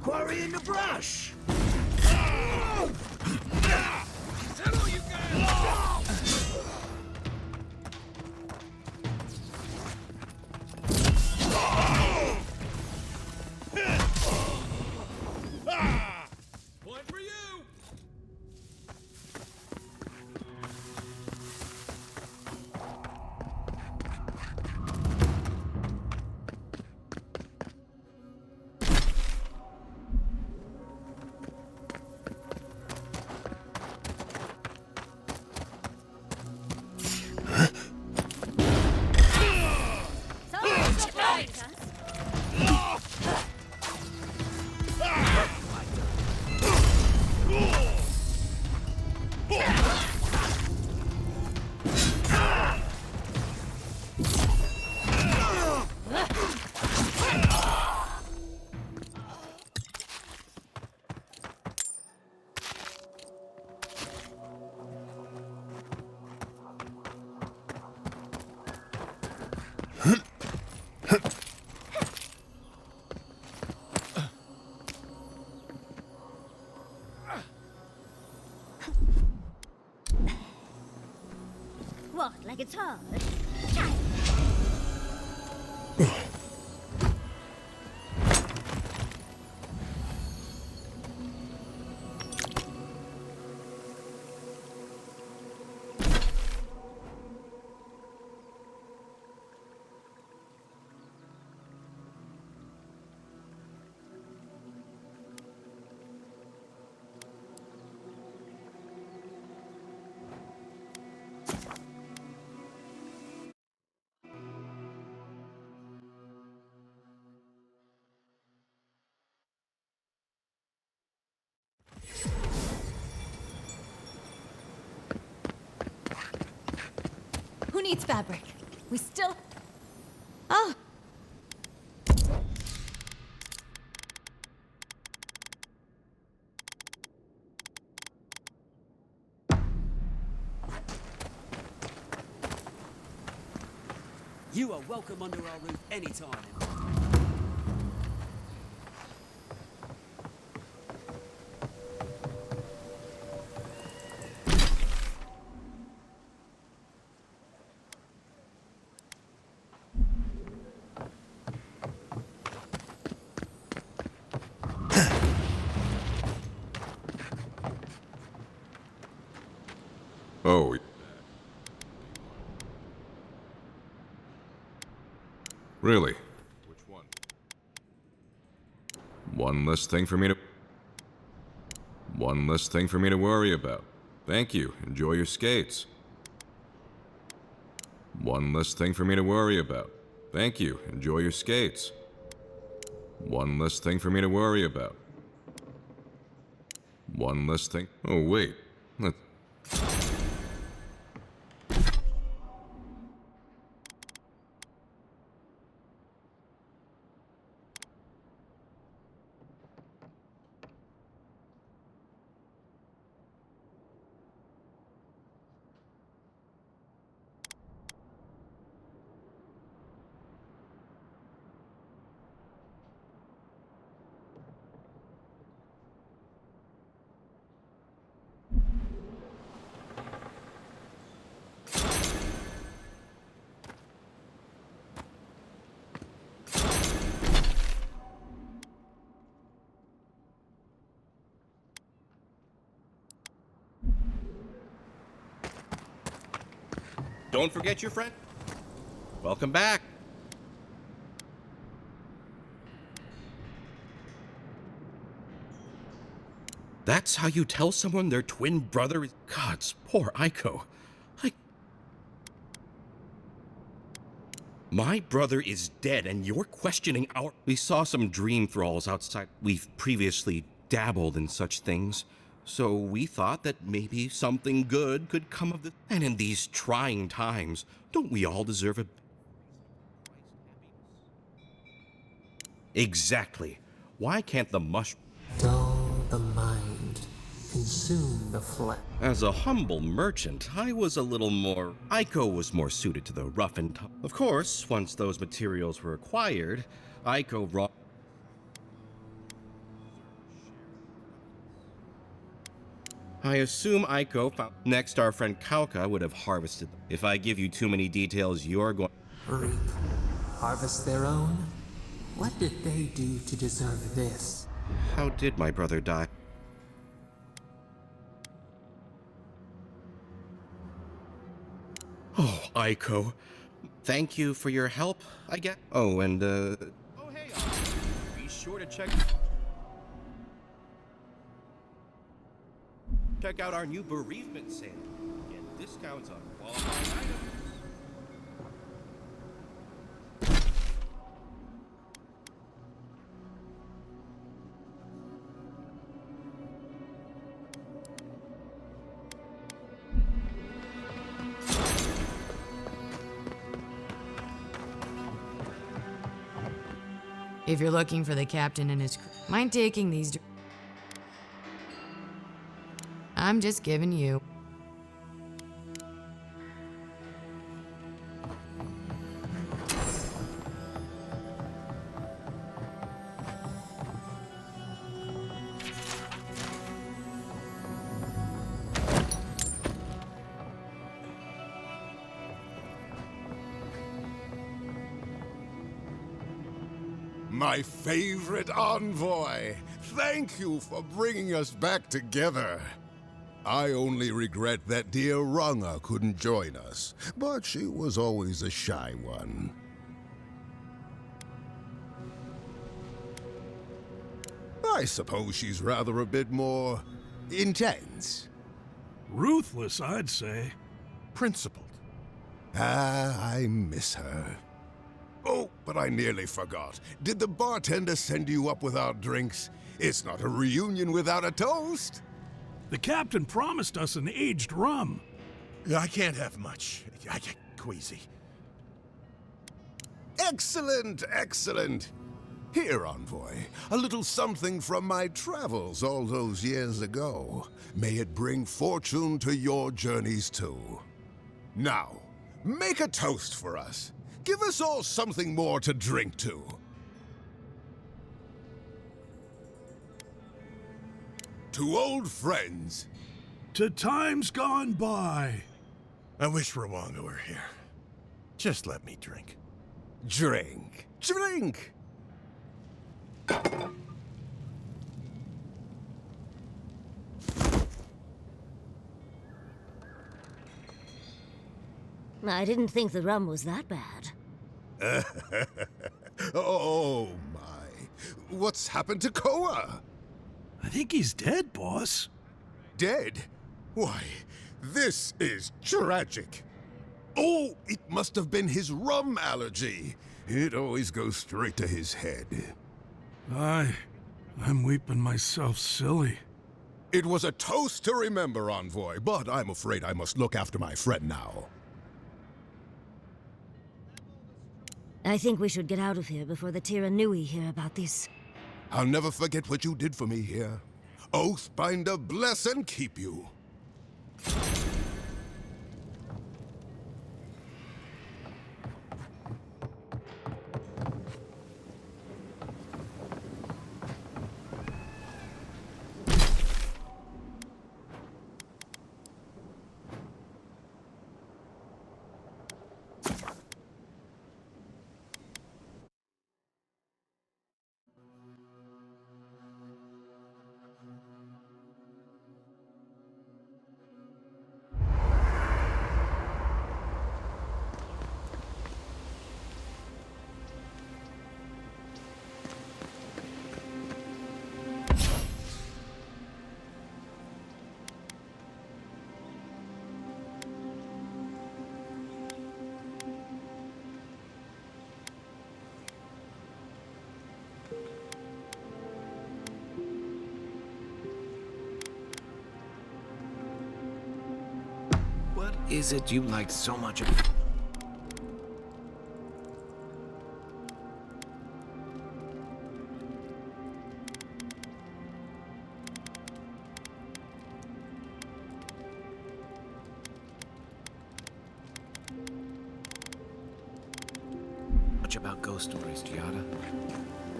Quarry in the brush! Point for you! What, like it's hard? Who needs fabric? We still... Oh! You are welcome under our roof anytime. Oh. Really? Which one? One less thing for me to... One less thing for me to worry about. Thank you. Enjoy your skates. One less thing for me to worry about. Thank you. Enjoy your skates. One less thing for me to worry about. One less thing... Oh, wait. Don't forget your friend. Welcome back. That's how you tell someone their twin brother is... Gods, poor Aiko. My brother is dead, and you're questioning our... We saw some dream thralls outside. We've previously dabbled in such things, so we thought that maybe something good could come of this. And in these trying times, don't we all deserve a... Exactly. Why can't the Dull the mind, consume the flesh. As a humble merchant, I was a little more... Aiko was more suited to the rough and tough. Of course, once those materials were acquired, Aiko brought... I assume Aiko found... Next, our friend Kauka would have harvested them. If I give you too many details, you're going... Reap, harvest their own? What did they do to deserve this? How did my brother die? Oh, Aiko. Thank you for your help, I guess. Oh, and, Oh, hey, be sure to check out our new bereavement sale. Get discounts on qualified items. If you're looking for the captain and his crew, mind taking these... I'm just giving you... My favorite envoy! Thank you for bringing us back together. I only regret that dear Runga couldn't join us, but she was always a shy one. I suppose she's rather a bit more intense. Ruthless, I'd say. Principled. Ah, I miss her. Oh, but I nearly forgot. Did the bartender send you up without drinks? It's not a reunion without a toast. The captain promised us an aged rum. I can't have much. I get queasy. Excellent, excellent. Here, envoy, a little something from my travels all those years ago. May it bring fortune to your journeys too. Now, make a toast for us. Give us all something more to drink to. To old friends. To times gone by. I wish Rwanga were here. Just let me drink. Drink. Drink! I didn't think the rum was that bad. Oh, my. What's happened to Koa? I think he's dead, boss. Dead? Why, this is tragic. Oh, it must have been his rum allergy. It always goes straight to his head. I'm weeping myself silly. It was a toast to remember, envoy, but I'm afraid I must look after my friend now. I think we should get out of here before the Tiranui hear about this. I'll never forget what you did for me here. Oathbinder bless and keep you. What is it you like so much? much about ghost stories, Giada?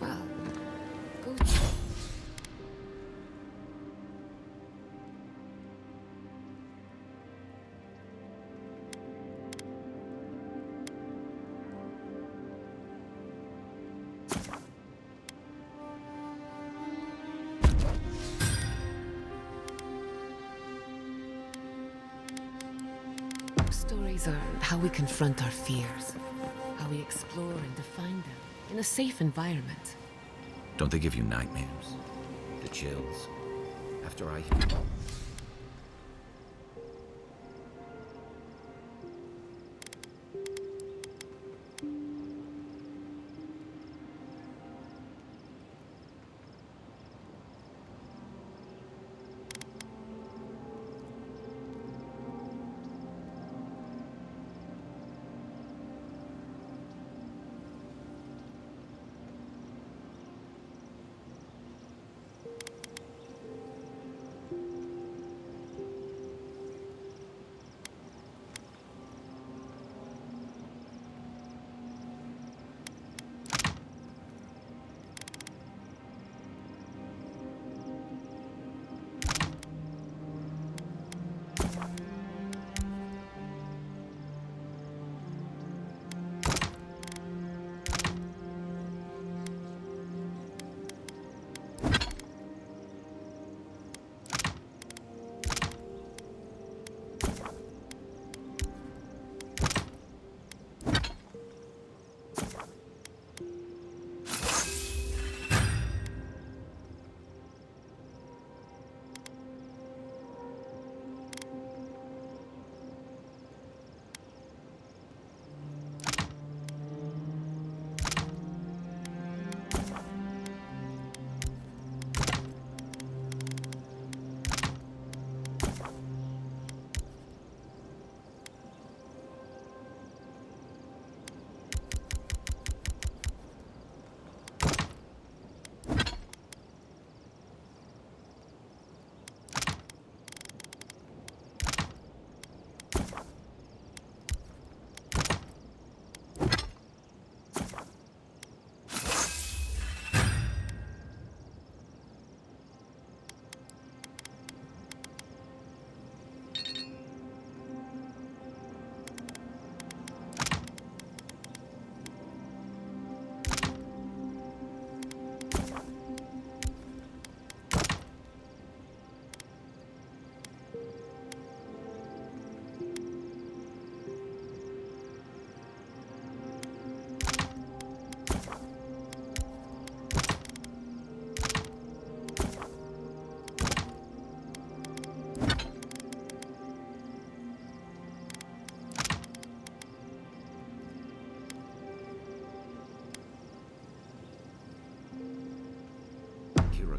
Well, go. Stories are how we confront our fears, how we explore and define them in a safe environment. Don't they give you nightmares? The chills? After I...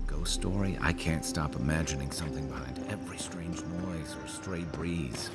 Ghost story, I can't stop imagining something behind every strange noise or stray breeze.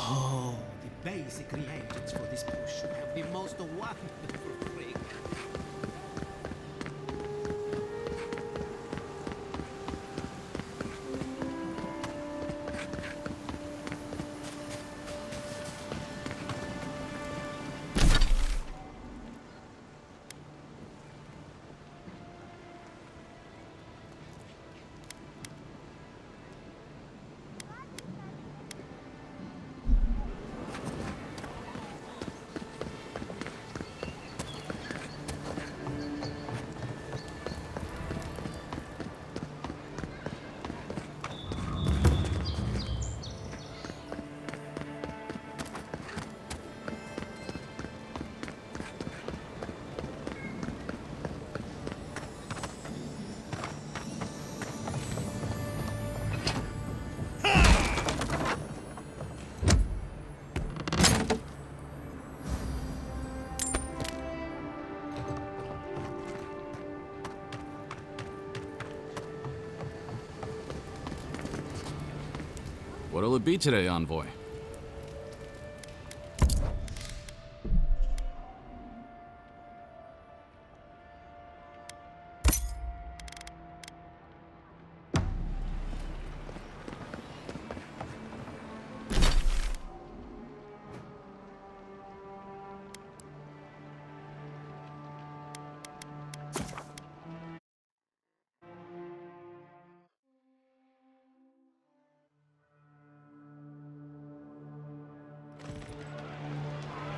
Oh, the basic reagents for this potion have the most wonderful fragrance. What'll it be today, Envoy?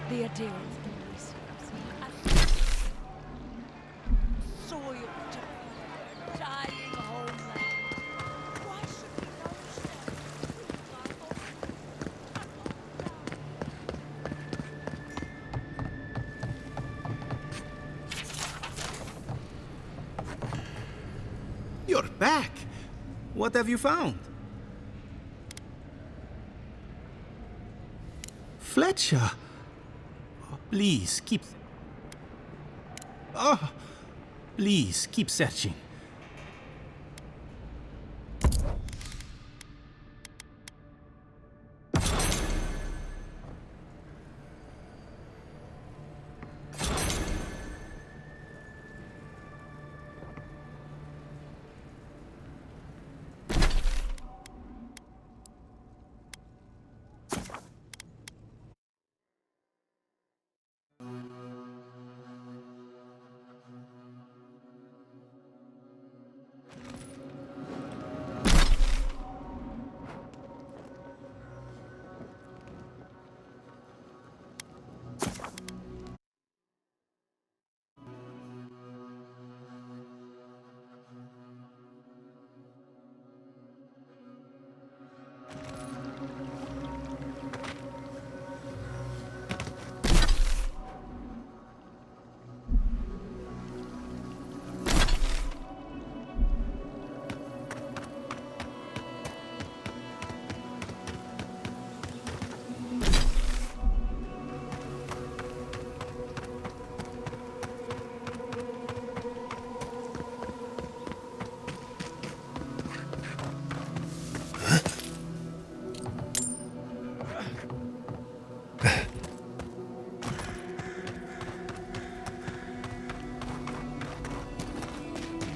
The adherents to soiled to dying homeland. Why should we nourish them? You're back! What have you found? Fletcher! Oh, please, keep... Oh! Please, keep searching.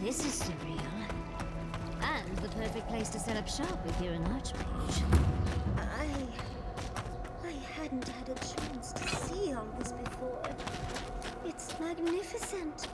This is surreal. And the perfect place to set up shop if you're an archmage. I hadn't had a chance to see all this before. It's magnificent.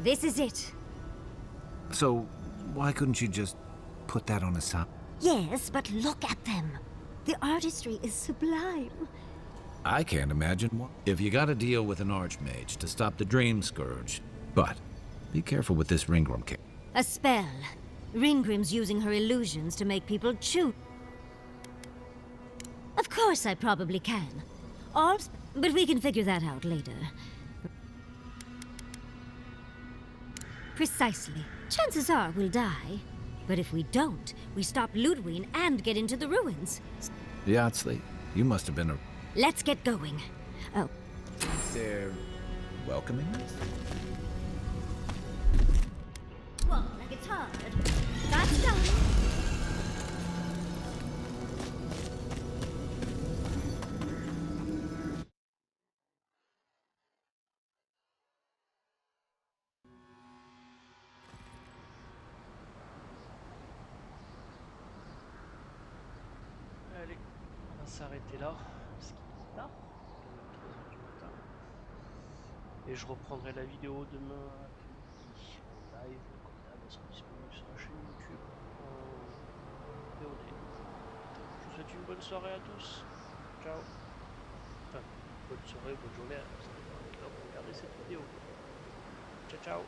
This is it. So, why couldn't you just put that on a sign? Yes, but look at them. The artistry is sublime. I can't imagine what. If you gotta deal with an archmage to stop the Dream Scourge. But, be careful with this Ringworm kit. A spell. Ringgrim's using her illusions to make people choose. Of course I probably can. But we can figure that out later. Precisely. Chances are we'll die. But if we don't, we stop Ludwig and get into the ruins. Yatsley, you must have been a... Let's get going. Oh. They're welcoming us? Walk like it's hard. That's done. Allez, on va s'arrêter là, parce qu'il est tard, 3 heures du matin. Et je reprendrai la vidéo demain après-midi en live, comme d'hab, elle sera disponible sur la chaîne YouTube en VOD. Je vous souhaite une bonne soirée à tous. Ciao. Enfin, bonne soirée, bonne journée, ça dépend de l'heure où vous regardez cette vidéo. Ciao, ciao.